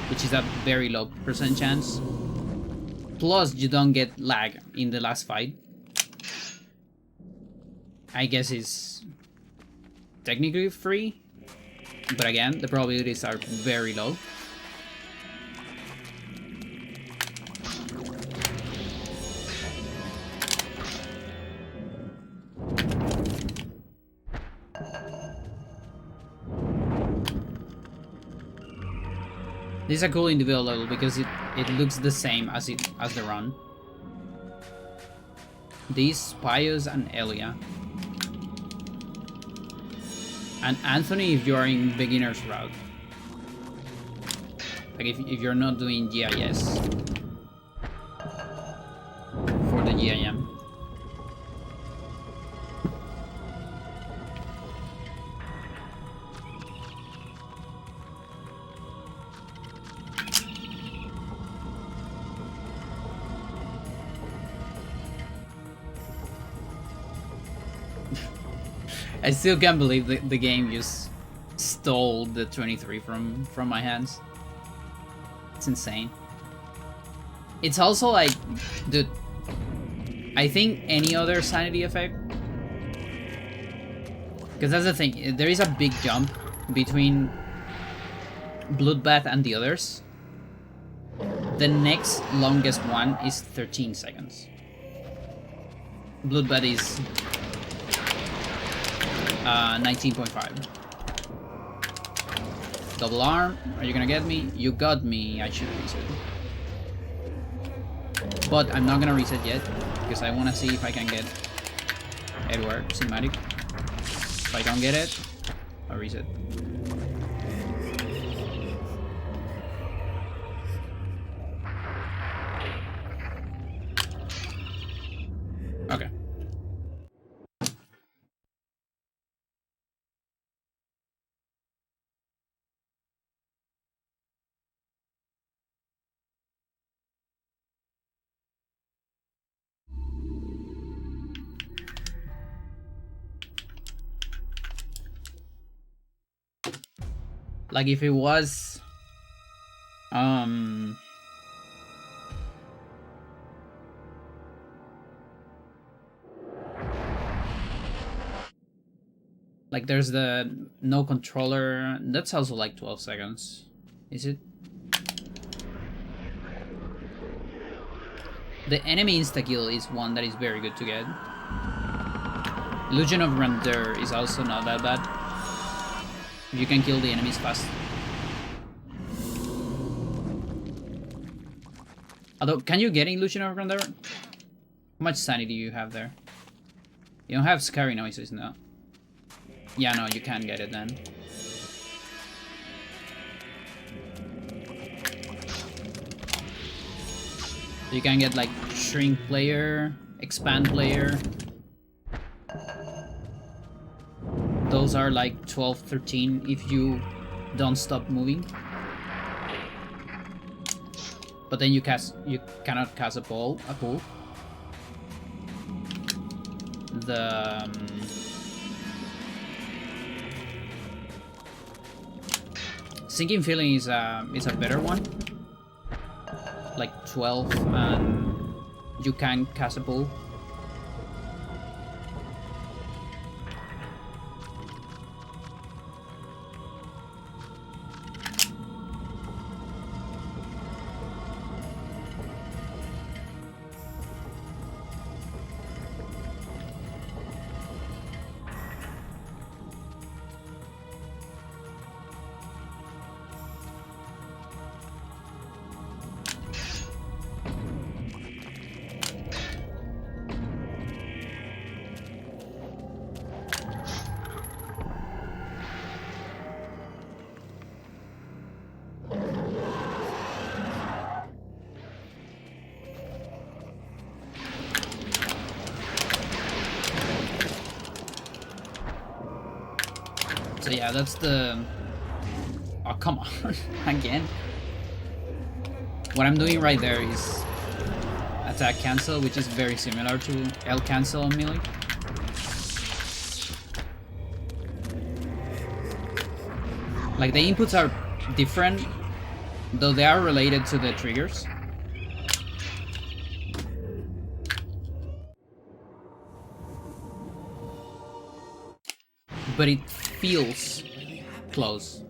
which is a very low % chance, plus you don't get lag in the last fight, I guess it's technically free, but again, the probabilities are very low. This is a cool individual level because it looks the same as the run. These, Pius and Elia. And Anthony if you're in beginner's route. Like if you're not doing GIS for the GIM. I still can't believe the game just stole the 23 from my hands. It's insane. It's also like, dude, I think any other sanity effect, because that's the thing, there is a big jump between Bloodbath and the others. The next longest one is 13 seconds. Bloodbath is 19.5. Double arm, are you gonna get me? You got me, I should reset. But I'm not gonna reset yet, because I wanna see if I can get Edward cinematic. If I don't get it, I'll reset. Okay. Like if it was like there's the no controller, that's also like 12 seconds. Is it? The enemy insta-kill is one that is very good to get. Illusion of Grandeur is also not that bad. You can kill the enemies fast. Although, can you get Illusion of Grandeur? How much sanity do you have there? You don't have scary noises, no. Yeah, no, you can get it then. You can get like Shrink player, Expand player, those are like 12, 13 if you don't stop moving. But then you cannot cast a pool. The Sinking Feeling is a better one. Like 12 and you can cast a pool. So yeah, that's the... Oh, come on. Again. What I'm doing right there is attack cancel, which is very similar to L cancel on melee. Like, the inputs are different, though they are related to the triggers. But it feels close.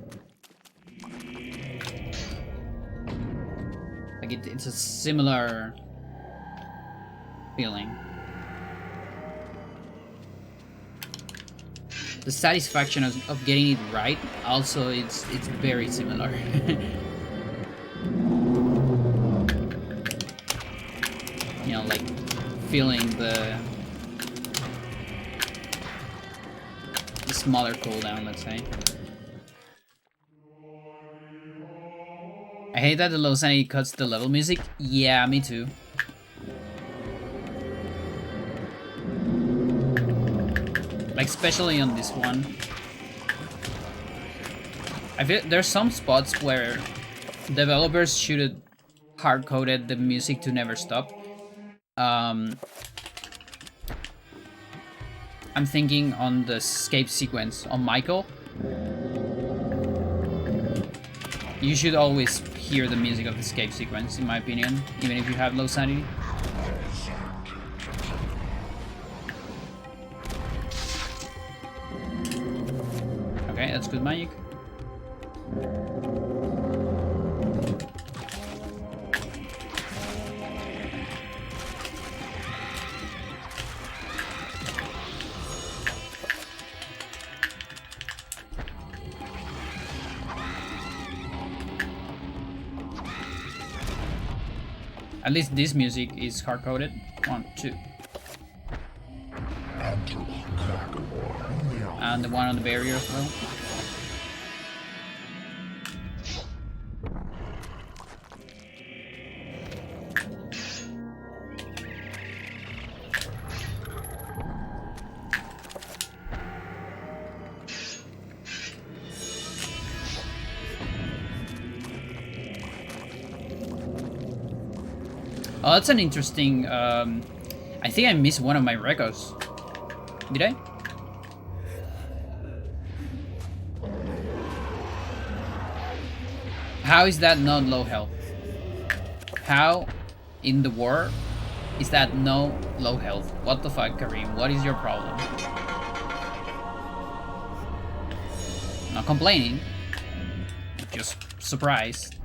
Like it's a similar feeling. The satisfaction of getting it right also it's very similar. You know, like feeling the smaller cooldown, let's say. I hate that the low sanity cuts the level music. Yeah, me too. Like, especially on this one. I feel there's some spots where developers should have hard-coded the music to never stop. I'm thinking on the escape sequence on Michael. You should always hear the music of the escape sequence, in my opinion, even if you have low sanity. Okay, that's good magic. At least this music is hard-coded. 1, 2. And the one on the barrier as well. Oh, that's an interesting... I think I missed one of my records. Did I? How is that not low health? How in the war is that no low health? What the fuck, Kareem? What is your problem? Not complaining. Just surprised.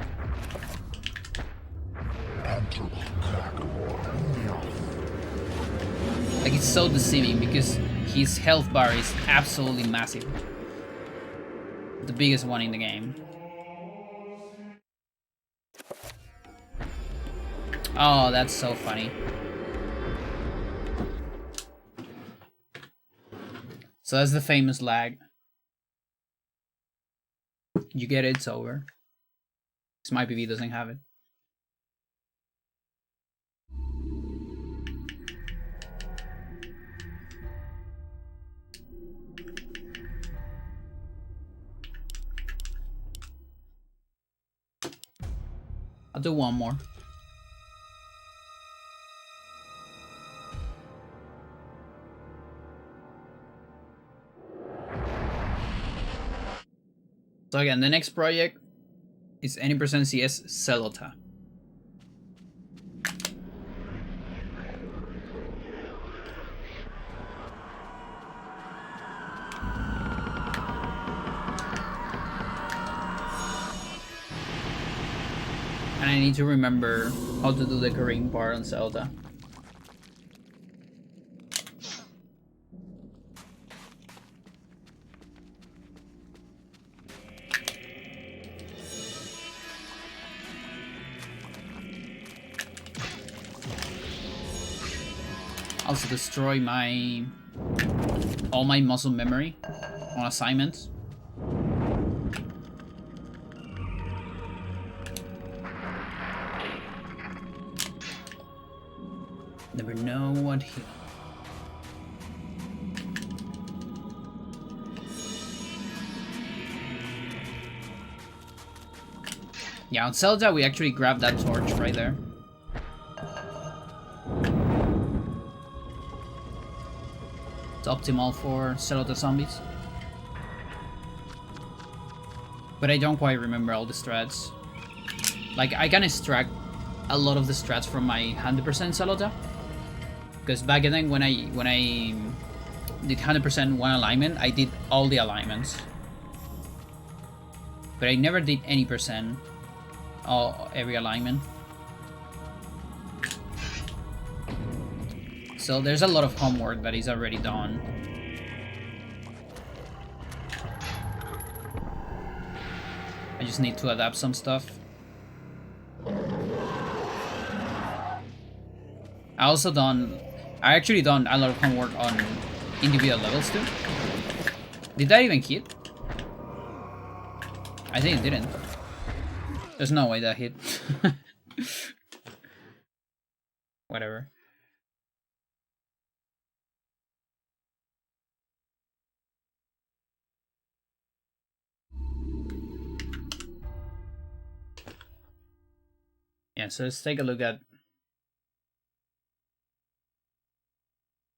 Like, it's so deceiving because his health bar is absolutely massive. The biggest one in the game. Oh, that's so funny. So that's the famous lag. You get it, it's over. This my PV doesn't have it. I'll do one more. So again, the next project is any percent CS Celota. And I need to remember how to do the carrying part on Zelda. Also destroy all my muscle memory on assignments. Never know what he... Yeah, on Zelda we actually grabbed that torch right there. It's optimal for Zelda zombies. But I don't quite remember all the strats. Like, I can extract a lot of the strats from my 100% Zelda. Because back then when I did 100% one alignment, I did all the alignments. But I never did any percent every alignment. So there's a lot of homework that is already done. I just need to adapt some stuff. I actually done a lot of homework on individual levels too. Did that even hit? I think it didn't. There's no way that hit. Whatever. Yeah, so let's take a look at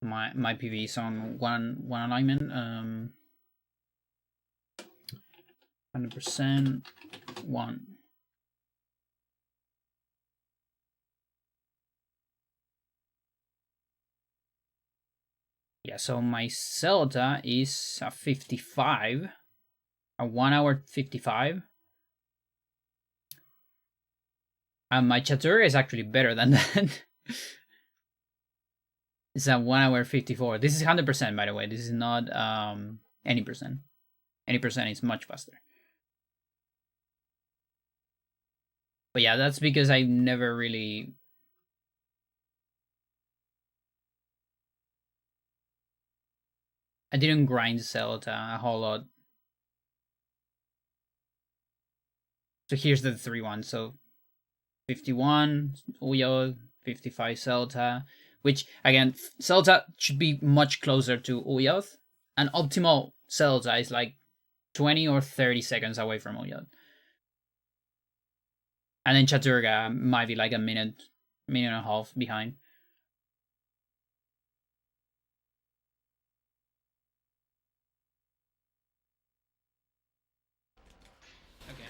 my PVs on one alignment. 100% one. Yeah, so my Zelda is a 55, a 1 hour 55. And my Chatur is actually better than that. It's a 1 hour 54. This is 100%, by the way. This is not any percent. Any percent is much faster. But yeah, that's because I never really... I didn't grind Zelda a whole lot. So here's the 3 ones. So 51 Uyo, 55 Zelda, which again, Zelda should be much closer to Uyoth, and optimal Zelda is like 20 or 30 seconds away from Uyoth. And then Chaturga might be like a minute and a half behind. Okay.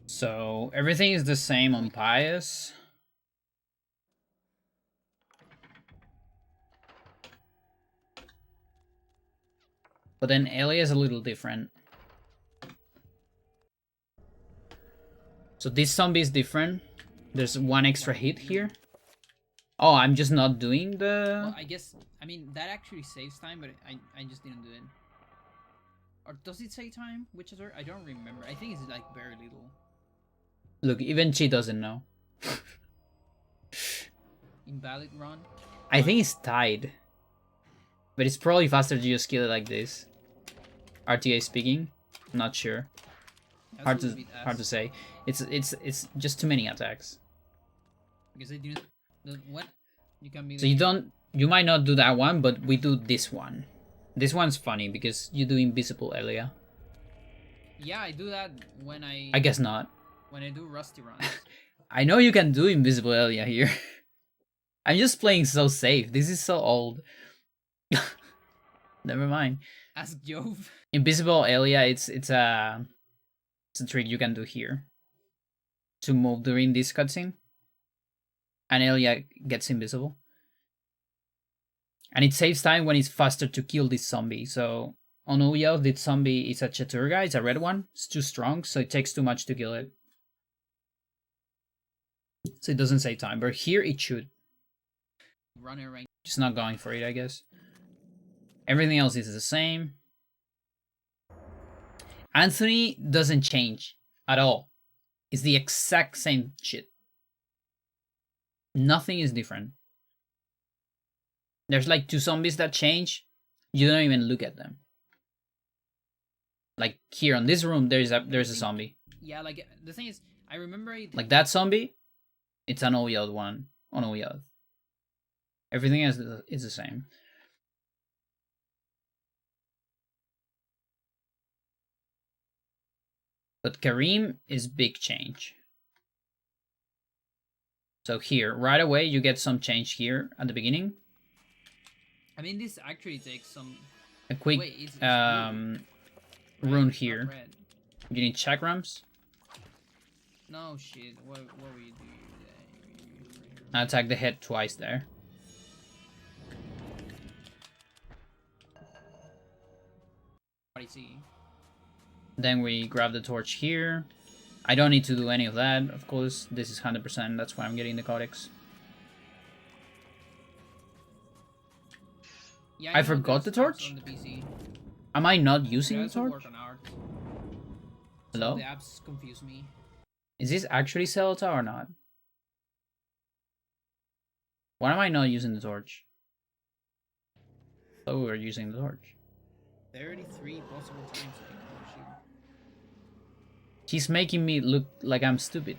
So everything is the same on Pious. But then Ellie is a little different. So this zombie is different. There's 1 extra hit here. Oh, I'm just not doing the... Well, I guess, I mean, that actually saves time, but I just didn't do it. Or does it save time? Which is, I don't remember. I think it's like very little. Look, even she doesn't know. Invalid run? I think it's tied. But it's probably faster to just kill it like this. RTA speaking. I'm not sure. Hard to say. It's just too many attacks. Because I didn't... What? You can be... So you might not do that one, but we do this one. This one's funny because you do invisible Elia. Yeah, I do that when I guess not. When I do rusty runs. I know you can do invisible Elia here. I'm just playing so safe. This is so old. Never mind. Ask Jove. Invisible Elia, it's a trick you can do here to move during this cutscene, and Elia gets invisible, and it saves time when it's faster to kill this zombie. So on Uyo, this zombie is a Chaturga, it's a red one. It's too strong, so it takes too much to kill it. So it doesn't save time, but here it should. Runner rank. Just not going for it, I guess. Everything else is the same. Anthony doesn't change at all. It's the exact same shit. Nothing is different. There's like 2 zombies that change. You don't even look at them. Like here on this room, there's a zombie. Yeah, like the thing is, I remember it. Like that zombie, it's an Oyod one on Oyod. Everything else is the same. But Kareem is big change. So here, right away, you get some change here at the beginning. I mean, this actually takes some... A quick rune here. You need chakrams? No shit, what were you doing? I attacked the head twice there. What do you see? Then we grab the torch here. I don't need to do any of that, of course. This is 100%, that's why I'm getting the codex. Yeah, I forgot the torch? On the PC. Am I not using the torch? Hello? The apps confuse me. Is this actually Celta or not? Why am I not using the torch? I thought we were using the torch. 33 possible times. He's making me look like I'm stupid.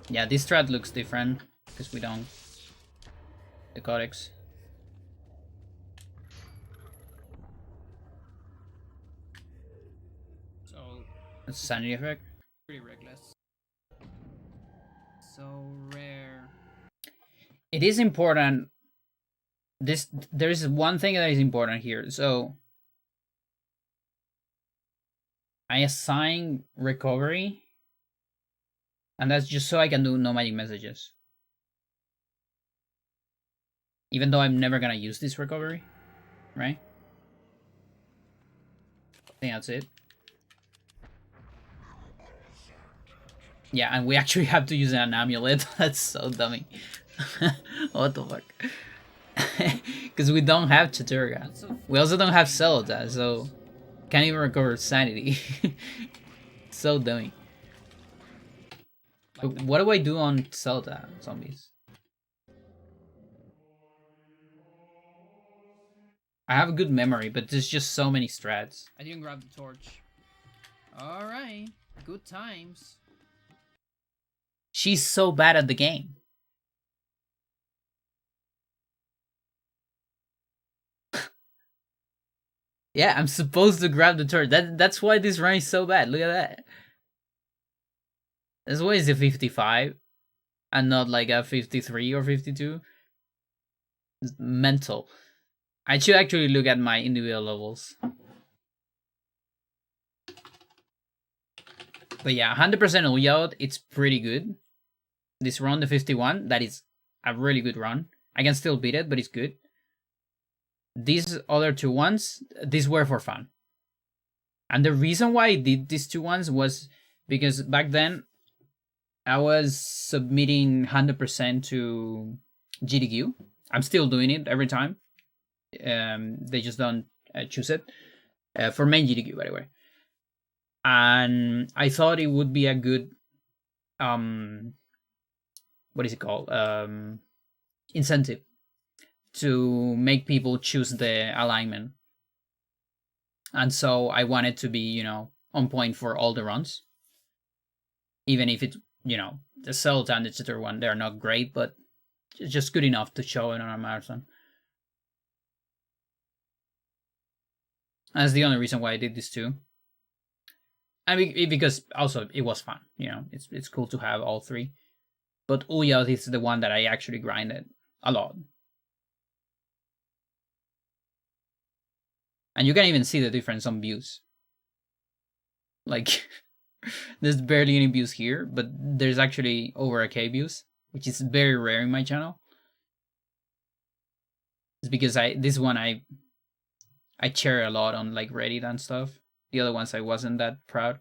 Yeah, this strat looks different because we don't. The codex. So that's a sanity effect. Pretty reckless. So rare. It is important. There is one thing that is important here. So I assign recovery, and that's just so I can do no magic messages. Even though I'm never gonna use this recovery, right? I think that's it. Yeah, and we actually have to use an amulet. That's so dummy. What the fuck? Because we don't have Chaturga. We also don't have Celta, so can't even recover sanity. So dummy. But what do I do on Celta zombies? I have a good memory, but there's just so many strats. I didn't grab the torch. Alright, good times. She's so bad at the game. Yeah, I'm supposed to grab the torch. That's why this run is so bad. Look at that. That's why it's a 55 and not like a 53 or 52. It's mental. I should actually look at my individual levels. But yeah, 100% Uyot, it's pretty good. This run, the 51, that is a really good run. I can still beat it, but it's good. These other 2 ones, these were for fun. And the reason why I did these 2 ones was because back then I was submitting 100% to GDQ. I'm still doing it every time. They just don't choose it. For main GDQ, by the way. And I thought it would be a good, what is it called? Incentive to make people choose the alignment. And so I wanted to be, you know, on point for all the runs. Even if it, you know, the Zelda and the Jitter one, they're not great, but it's just good enough to show it on a marathon. That's the only reason why I did this too. I mean, because also it was fun, you know. It's cool to have all three, but Uyat is the one that I actually grinded a lot, and you can even see the difference on views. Like, there's barely any views here, but there's actually over 1K views, which is very rare in my channel. It's because this one I share a lot on like Reddit and stuff. The other ones I wasn't that proud.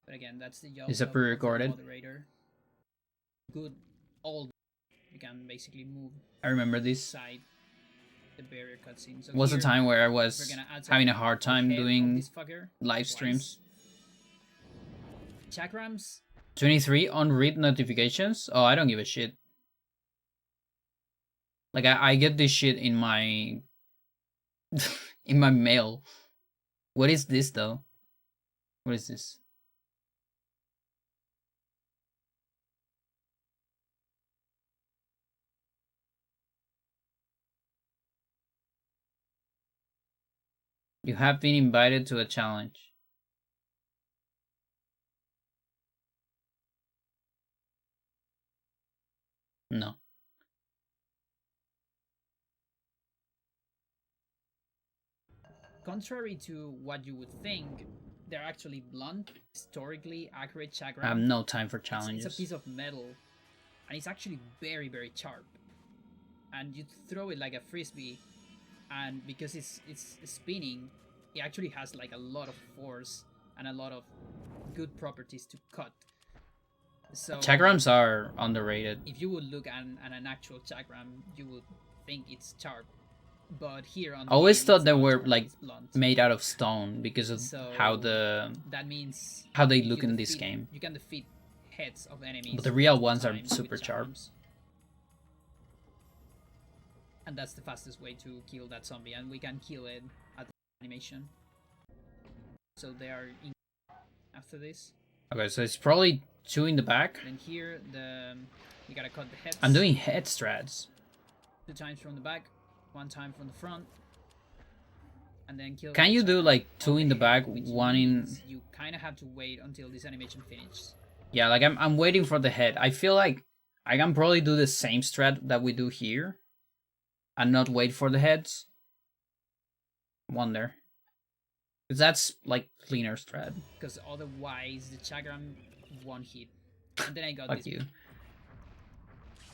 But again, that's the job. It's a pre-recorded. Moderator. Good old. You can basically move. I remember this. Side the barrier cutscene. So was a time where I was having a hard time doing live streams. Chakrams. 23 unread notifications. Oh, I don't give a shit. Like I get this shit in my in my mail. What is this though? What is this? You have been invited to a challenge. No. Contrary to what you would think, they're actually blunt, historically accurate chakram. I have no time for challenges. It's a piece of metal, and it's actually very, very sharp. And you throw it like a frisbee, and because it's spinning, it actually has like a lot of force and a lot of good properties to cut. So chakrams are underrated. If you would look at an actual chakram, you would think it's sharp. But here on the I always thought they were like made out of stone because of how that means how they look in this game. You can defeat heads of enemies, but the real ones are super sharp. And that's the fastest way to kill that zombie, and we can kill it at the animation. So they are in after this. Okay, so it's probably 2 in the back. And here we gotta cut the heads. I'm doing head strats. 2 times from the back, 1 time from the front, and then kill. Can you do like 2 in the back, 1 in? You kind of have to wait until this animation finishes. Yeah, like I'm waiting for the head. I feel like I can probably do the same strat that we do here, and not wait for the heads. Wonder. Because that's like cleaner strat. Because otherwise the chakram won't hit. And then I got this. You.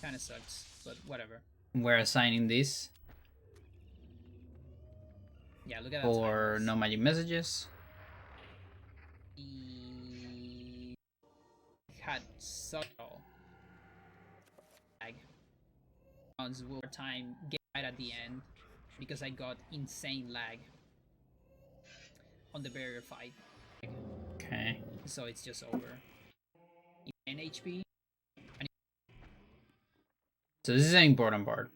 Kind of sucks, but whatever. We're assigning this. Yeah, look at that. For no magic messages. He had subtle lag. Will time get right at the end because I got insane lag on the barrier fight. Okay. So it's just over. 10 HP. So this is an important part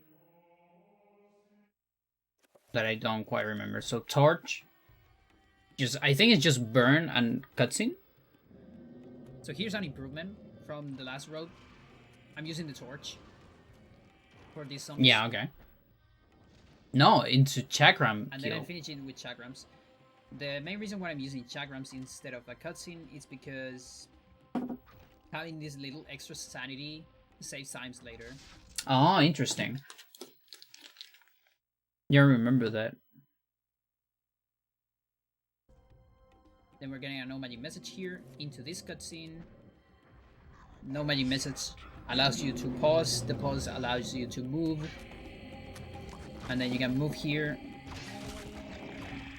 that I don't quite remember. So torch, I think it's just burn and cutscene. So here's an improvement from the last road. I'm using the torch for this song. Yeah, okay. No, into chakram. And then I'm finishing with chakrams. The main reason why I'm using chakrams instead of a cutscene is because having this little extra sanity saves times later. Oh, interesting. Yeah, I remember that. Then we're getting a no magic message here into this cutscene. No magic message allows you to pause. The pause allows you to move. And then you can move here.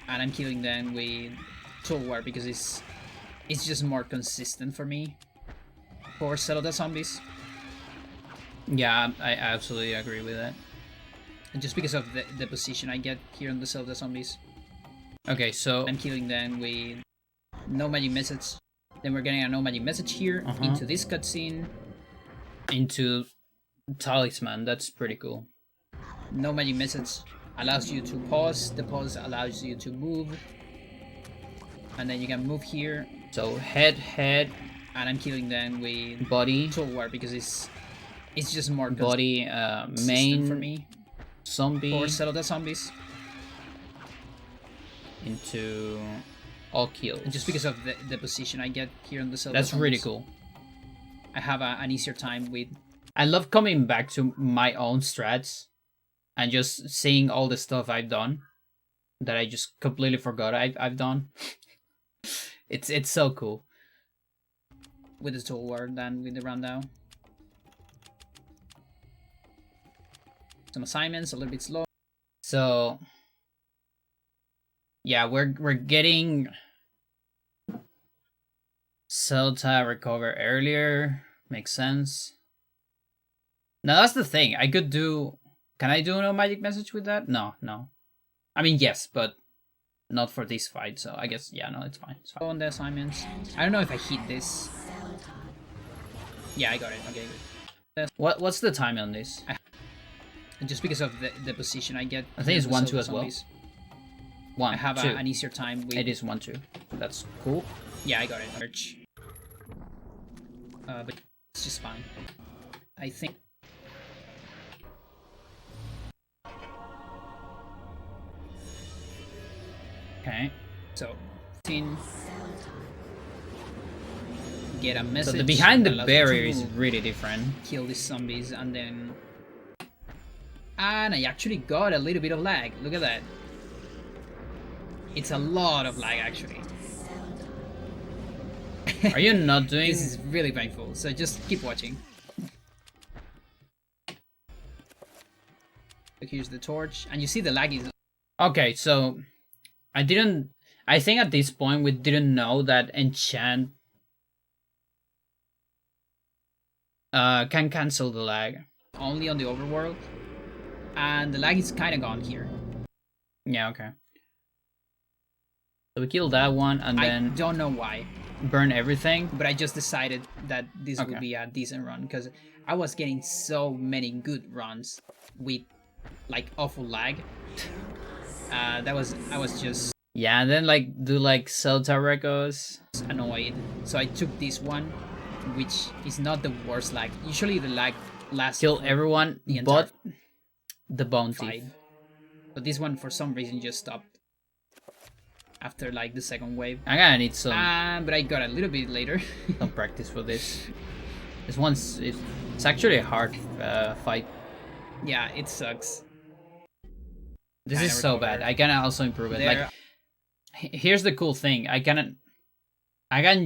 And I'm killing them with Tool War because it's just more consistent for me for Zelda zombies. Yeah, I absolutely agree with that. And just because of the position I get here on the Zelda zombies. Okay, so I'm killing them with no magic message. Then we're getting a no magic message here into this cutscene, into talisman. That's pretty cool. No magic message allows you to pause. The pause allows you to move, and then you can move here. So head, and I'm killing them with body toolware because it's just more body main for me. zombie Or settle the zombies. into all kills. And just because of the position I get here on the Zelda That's really zombies, cool. I have an easier time with. I love coming back to my own strats and just seeing all the stuff I've done that I just completely forgot I've done. It's so cool. With the toolware than with the rundown. Some assignments a little bit slow. So yeah, we're getting Celta recover earlier. Makes sense. Now that's the thing. I could do. Can I do no magic message with that? No. I mean yes, but not for this fight. So I guess yeah, no, it's fine. It's fine. On the assignments. I don't know if I hit this. Yeah, I got it. Okay. What's the time on this? And just because of the position I get. I think it's here on the 1-2 as well. zombies, 1, I have 2. an easier time with. It is 1-2. That's cool. Yeah, I got it. Search. But it's just fine. I think. Okay. So, 15. Get a message. So the behind that the allows you to barrier is move, really different. kill these zombies, and then. And I actually got a little bit of lag. Look at that. It's a lot of lag, actually. Are you not doing? This is really painful, so just keep watching. So here's the torch, and you see the lag is. Okay, so I think at this point we didn't know that enchant can cancel the lag. Only on the overworld, and the lag is kind of gone here. Yeah, okay. So we kill that one and I then don't know why, burn everything. but I just decided that this Okay. would be a decent run because I was getting so many good runs with like awful lag. I was just Yeah, and then like do like Celta Recos. annoyed, so I took this one, which is not the worst lag. Usually the lag lasts Kill for everyone the but entire the bone fight, thief. but this one for some reason just stopped after like the second wave. I'm gonna need some But I got a little bit later. some practice for this. This one's it's actually a hard fight. Yeah, it sucks. This Kinda is so bad. recover. I can also improve it. There- Like, here's the cool thing. I can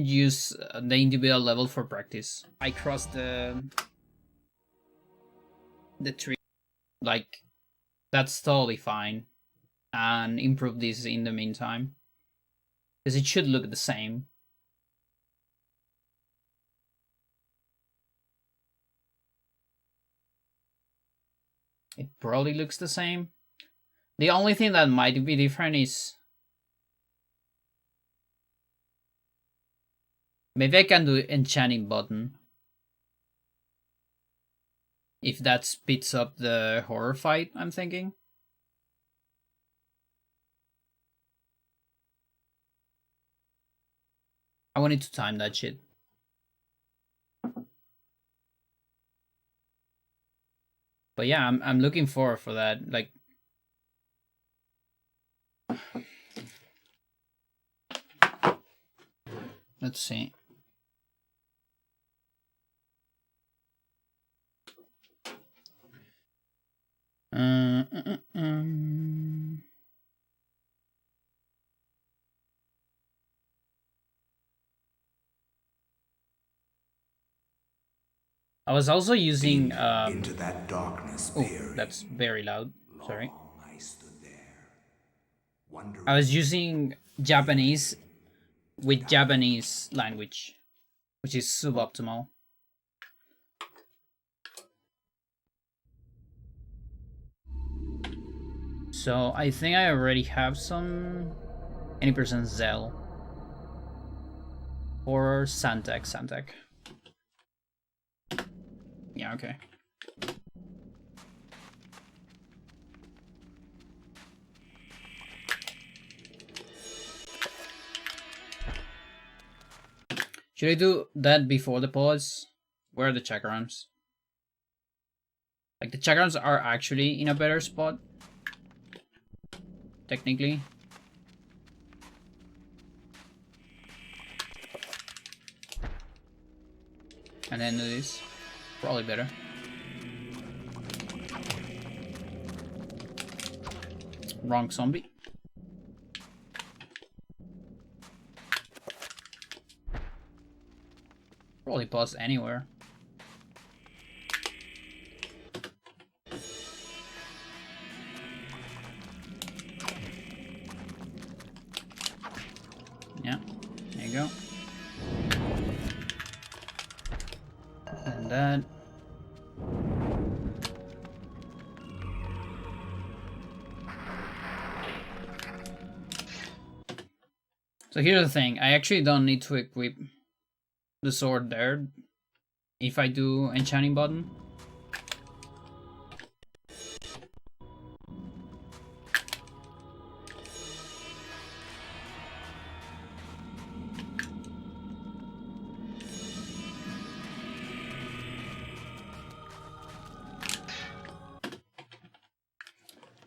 use the individual level for practice. I crossed the tree. Like, that's totally fine, and improve this in the meantime, because it should look the same. It probably looks the same. The only thing that might be different is maybe I can do enchanting button. If that speeds up the horror fight, I'm thinking. I wanted to time that shit. But yeah, I'm looking forward for that. Like, let's see. Uh, uh, um. I was also using Into that darkness oh, peering. that's very loud. Sorry. Long I stood there, wondering I was using Japanese with Japanese language, which is suboptimal. So I think I already have some Any person Zell. Or Santec. Yeah, okay. Should I do that before the pause? Where are the chakrams? Like, the chakrams are actually in a better spot. Technically. And then do this. Probably better. Wrong zombie. Probably pause anywhere. Yeah, there you go. And that. So here's the thing, I actually don't need to equip the sword there if I do enchanting button.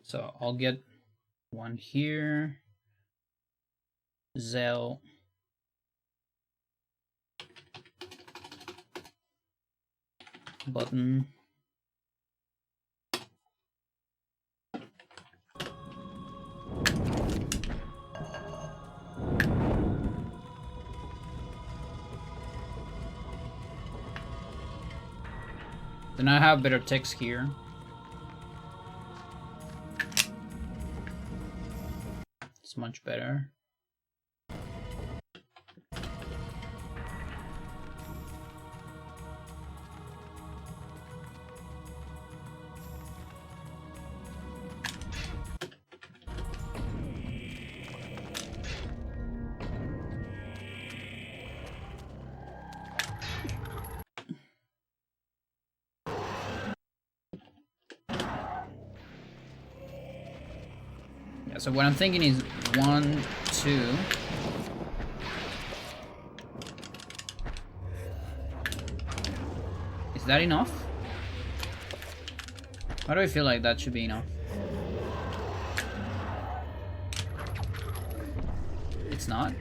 So I'll get one here. Zell. Button. Then I have better text here. It's much better. So what I'm thinking is 1, 2. Is that enough? Why do I feel like that should be enough? It's not.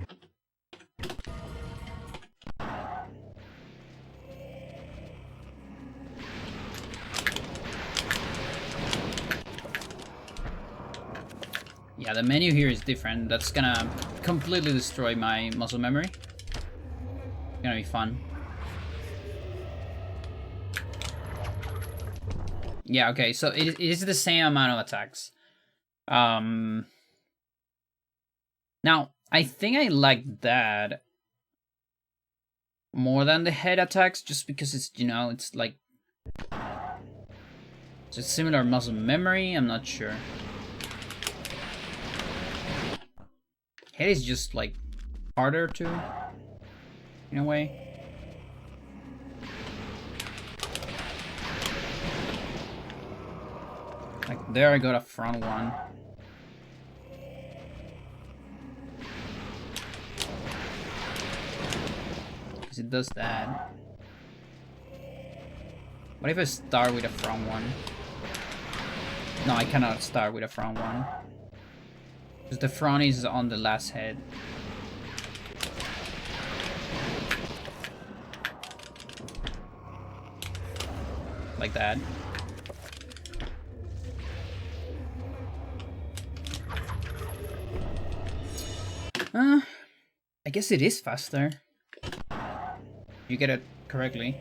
Yeah, the menu here is different. That's gonna completely destroy my muscle memory. It's gonna be fun. Yeah, okay, so it is the same amount of attacks. Now, I think I like that more than the head attacks, just because it's, you know, it's like... it's a similar muscle memory, I'm not sure. Head is just, like, harder to, in a way. Like, there I got a front one. Because it does that. What if I start with a front one? No, I cannot start with a front one. Because the front is on the last head. Like that. I guess it is faster. You get it correctly.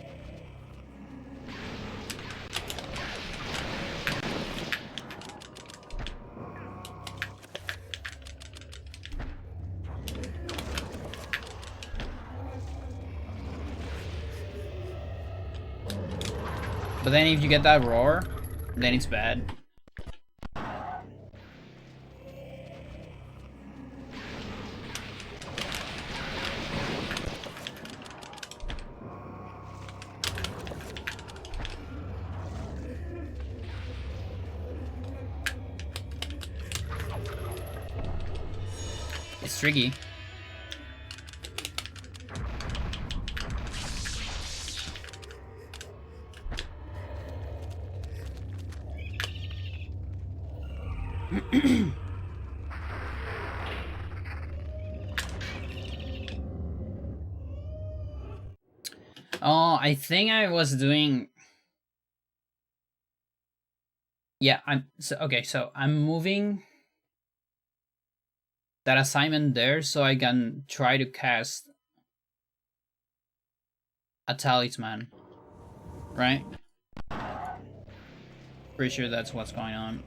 But then if you get that roar, then it's bad. tricky. Oh, I think I was doing... Yeah, so I'm moving that assignment there so I can try to cast a talisman, right? Pretty sure that's what's going on.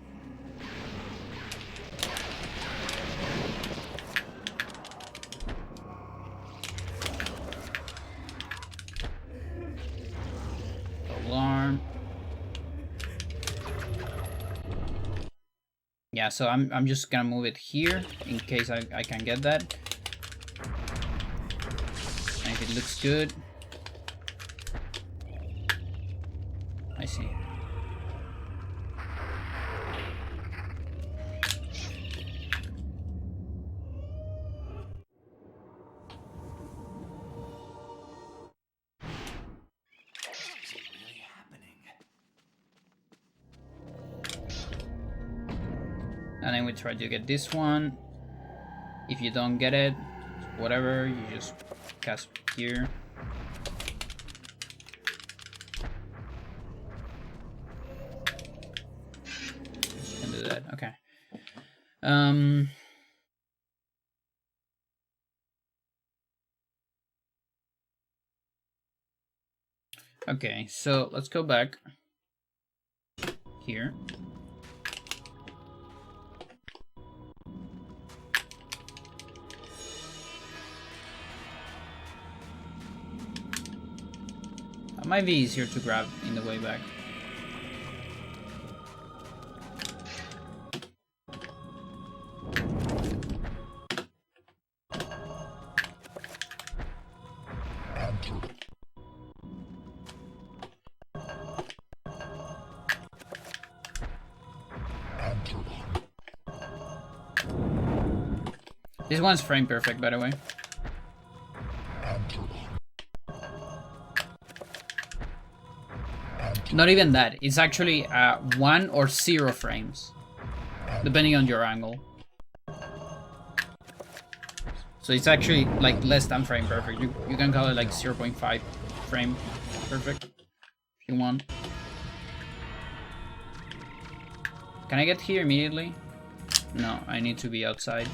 Alarm. Yeah, so I'm just gonna move it here in case I can get that. And if it looks good. I see. And then we try to get this one. If you don't get it, whatever, you just cast here. You can do that, okay. Okay, so let's go back here. It might be easier to grab in the way back. This one's frame perfect, by the way. Not even that. It's actually 1 or 0 frames, depending on your angle. So it's actually like less than frame perfect. You can call it like 0.5 frame perfect if you want. Can I get here immediately? No, I need to be outside.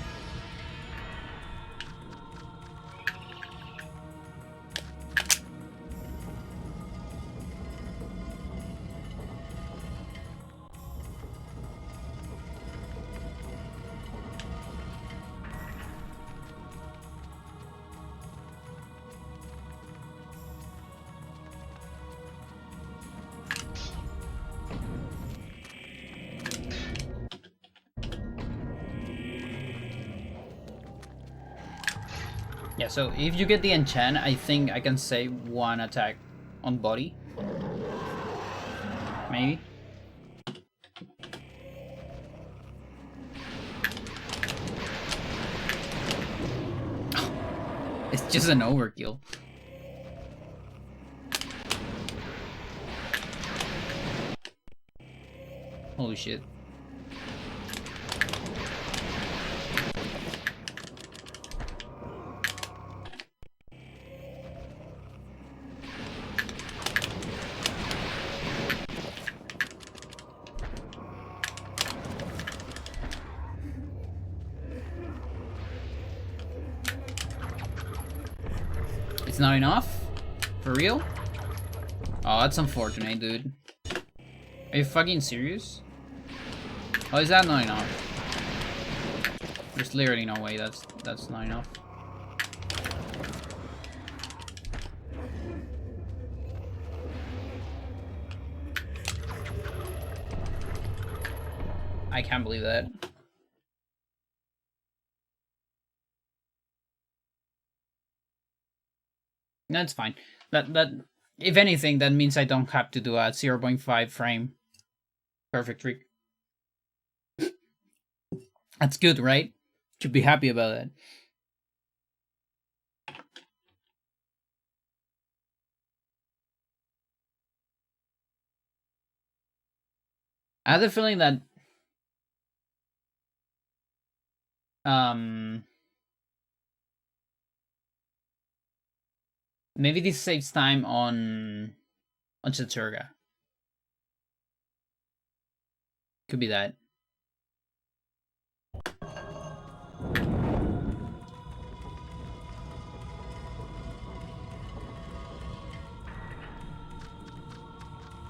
Yeah, so if you get the enchant, I think I can save 1 attack on body. Maybe. It's just an overkill. Holy shit. It's not enough? For real? Oh, that's unfortunate, dude. Are you fucking serious? Oh, is that not enough? There's literally no way that's not enough. I can't believe that. That's fine. That if anything, that means I don't have to do a 0.5 frame perfect trick. That's good, right? Should be happy about that. I have the feeling that maybe this saves time on Chaturga. Could be that.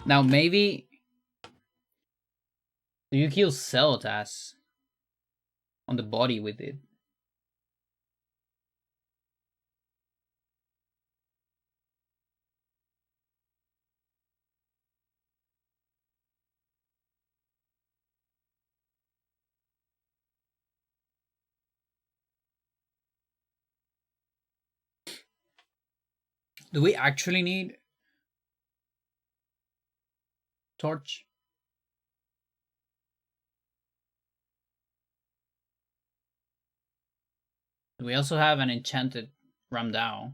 Now maybe you kill Celotas on the body with it. Do we actually need Torch? We also have an enchanted Ramdao.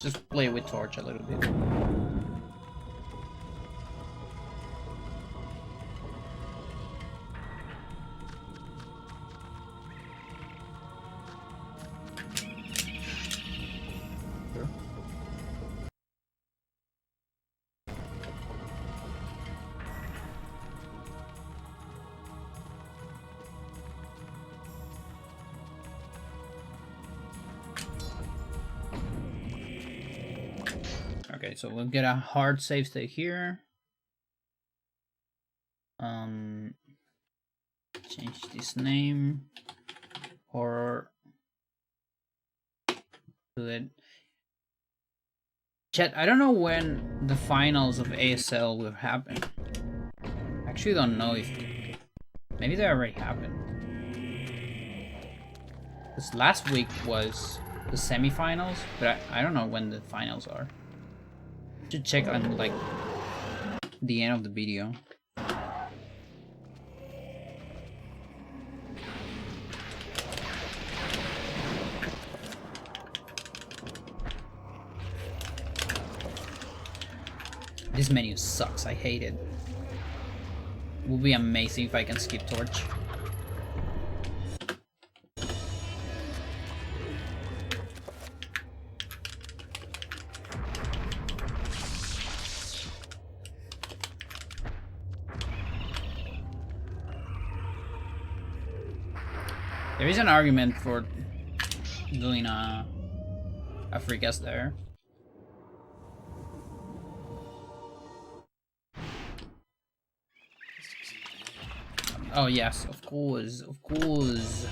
Just play with Torch a little bit. Okay, so we'll get a hard save state here. Change this name. Horror. Do it. Chat, I don't know when the finals of ASL will happen. I actually don't know if... Maybe they already happened. This last week was the semifinals, but I don't know when the finals are. Should check on like the end of the video. This menu sucks, I hate it. It would be amazing if I can skip Torch. There is an argument for doing a free cast there. Oh yes, of course, of course.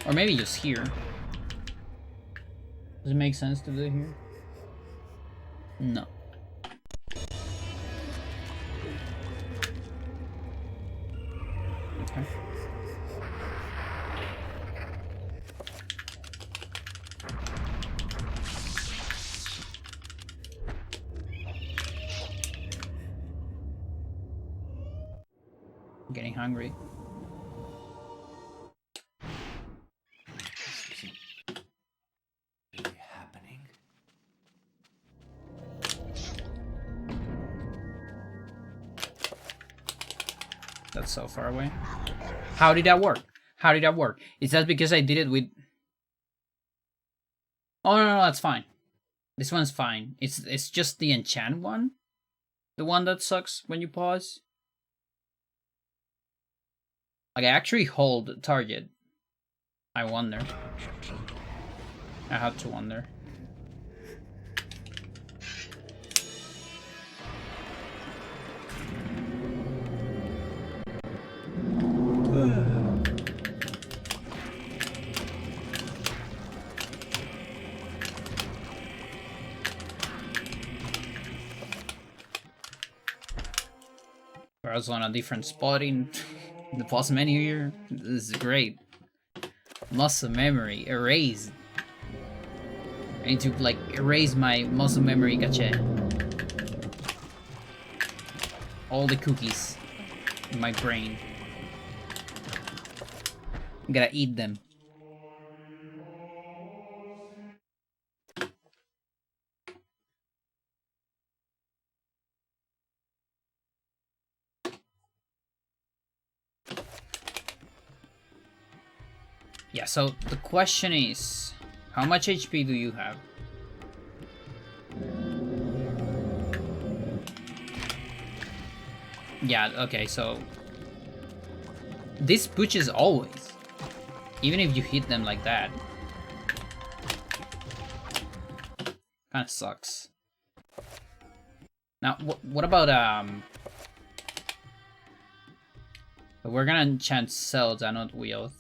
Or maybe just here. Does it make sense to do it here? No. Okay. I'm getting hungry. That's so far away. How did that work? How did that work? Is that because I did it with... Oh, no, that's fine. This one's fine. It's just the enchant one? The one that sucks when you pause? Like, I actually hold target. I wonder. I have to wonder. We're also on a different spot in the boss menu here. This is great. Muscle memory erased. I need to like erase my muscle memory cache. All the cookies in my brain. I'm gonna eat them. Yeah, so the question is, how much HP do you have? Yeah, okay, so this pushes always, even if you hit them like that. Kinda sucks. Now, what about, we're gonna enchant Zelda, not Wheels.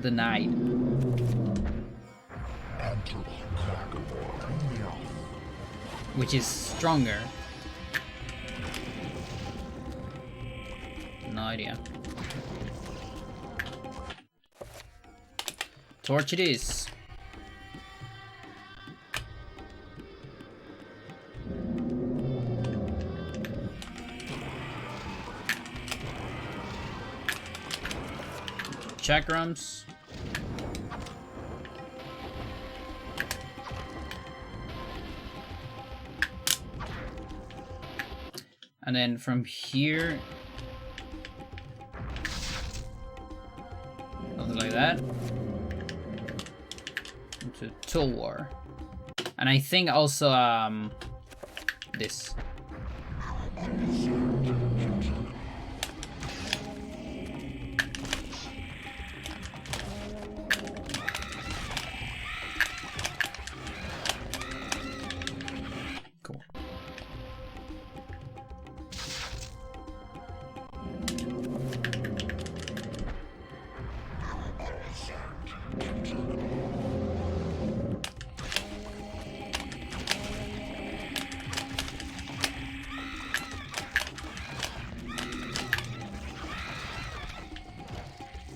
Denied. Which is stronger. No idea. Torch it is. Chakrams. And then from here, something like that, into Tool War. And I think also this. Cool.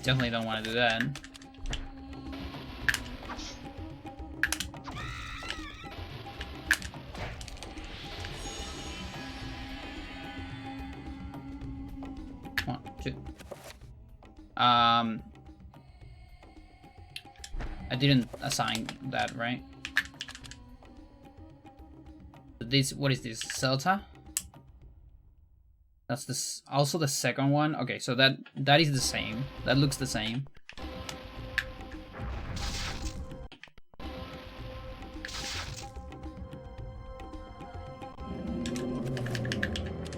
Definitely don't want to do that. One, two. I didn't assign that, right? This, what is this? Celta? That's this, also the second one. Okay, so that is the same. That looks the same.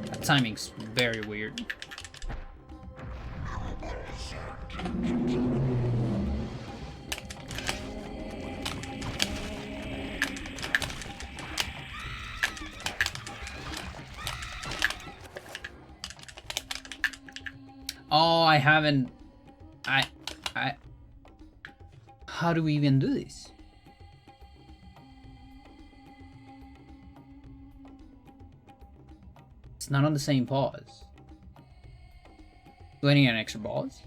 That timing's very weird. Oh, I haven't... How do we even do this? It's not on the same pause. Do I need an extra pause?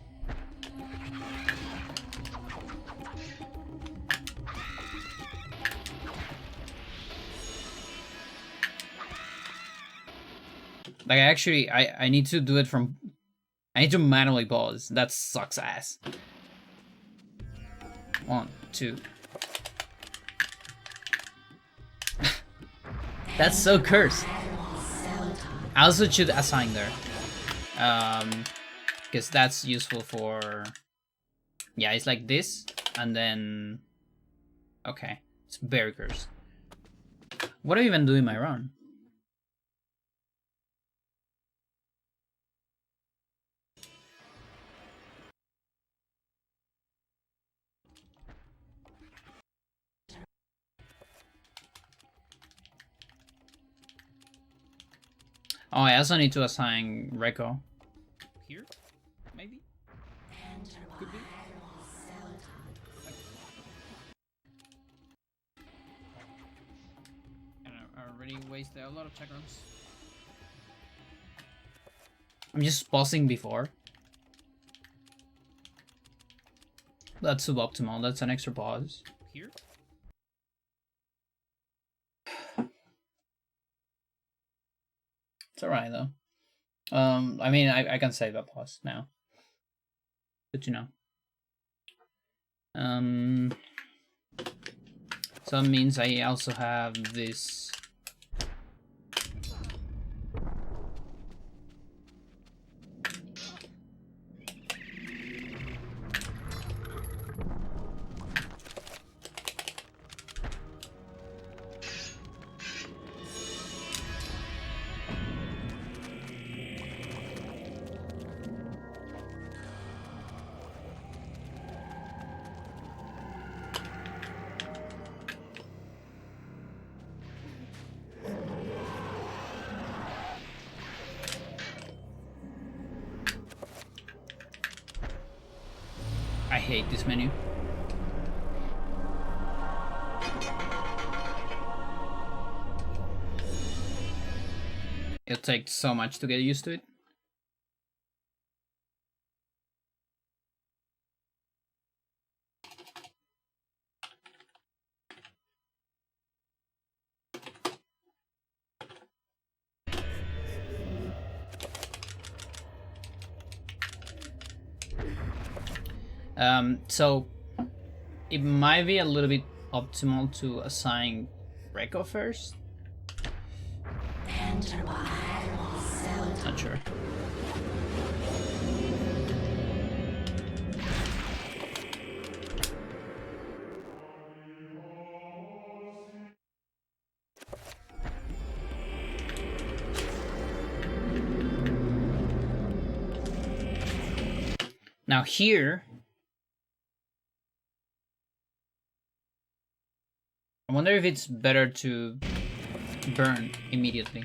Like, actually, I need to do it from... I need to manually pause. That sucks ass. 1, 2. That's so cursed. I also should assign there. Because that's useful for... Yeah, it's like this, and then... Okay, it's very cursed. What do I even do in my run? Oh, I also need to assign Reiko. Here? Maybe? Could be. And I already wasted a lot of chakrams. I'm just pausing before. That's suboptimal. That's an extra pause. Here? It's alright though. I mean, I can save a pause now. Good to know. So that means I also have this. hate this menu. It'll take so much to get used to it. So it might be a little bit optimal to assign Reiko first. Not sure. Now here, I wonder if it's better to burn immediately.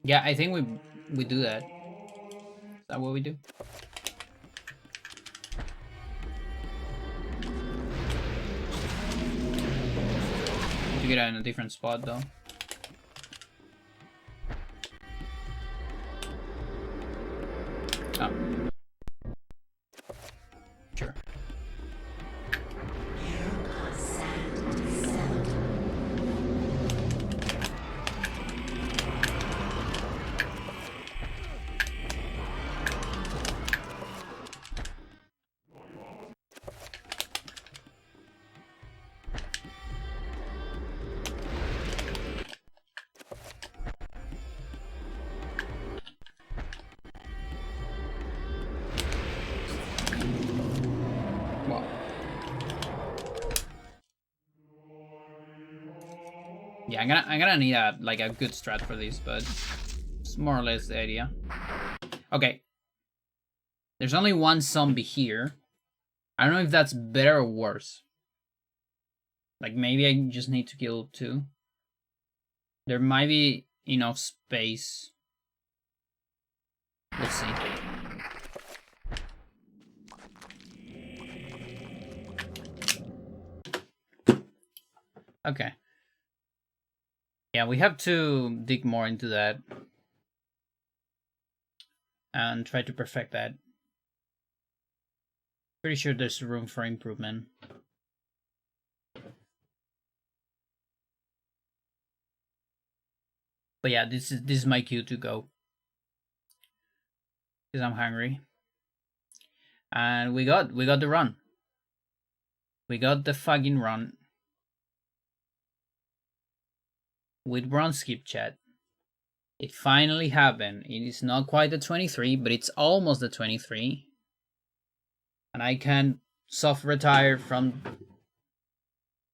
Yeah, I think we do that. Is that what we do? To get out in a different spot though. Oh. Sure. Yeah, I'm gonna need a good strat for this, but it's more or less the idea. Okay. There's only one zombie here. I don't know if that's better or worse. Like maybe I just need to kill 2. There might be enough space. We'll see. Okay. Yeah, we have to dig more into that and try to perfect that. Pretty sure there's room for improvement. But yeah, this is my cue to go. Because I'm hungry. And we got the run. We got the fucking run. With run skip chat. It finally happened. It is not quite the 23, but it's almost the 23. And I can soft retire from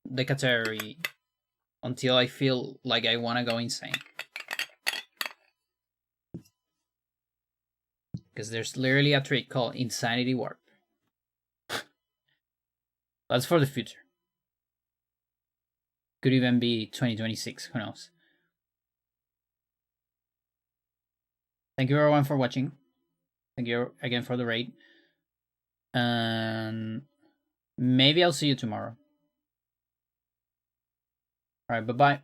the category until I feel like I want to go insane. Because there's literally a trick called Insanity Warp. That's for the future. Could even be 2026, who knows. Thank you everyone for watching. Thank you again for the raid. And maybe I'll see you tomorrow. Alright, bye-bye.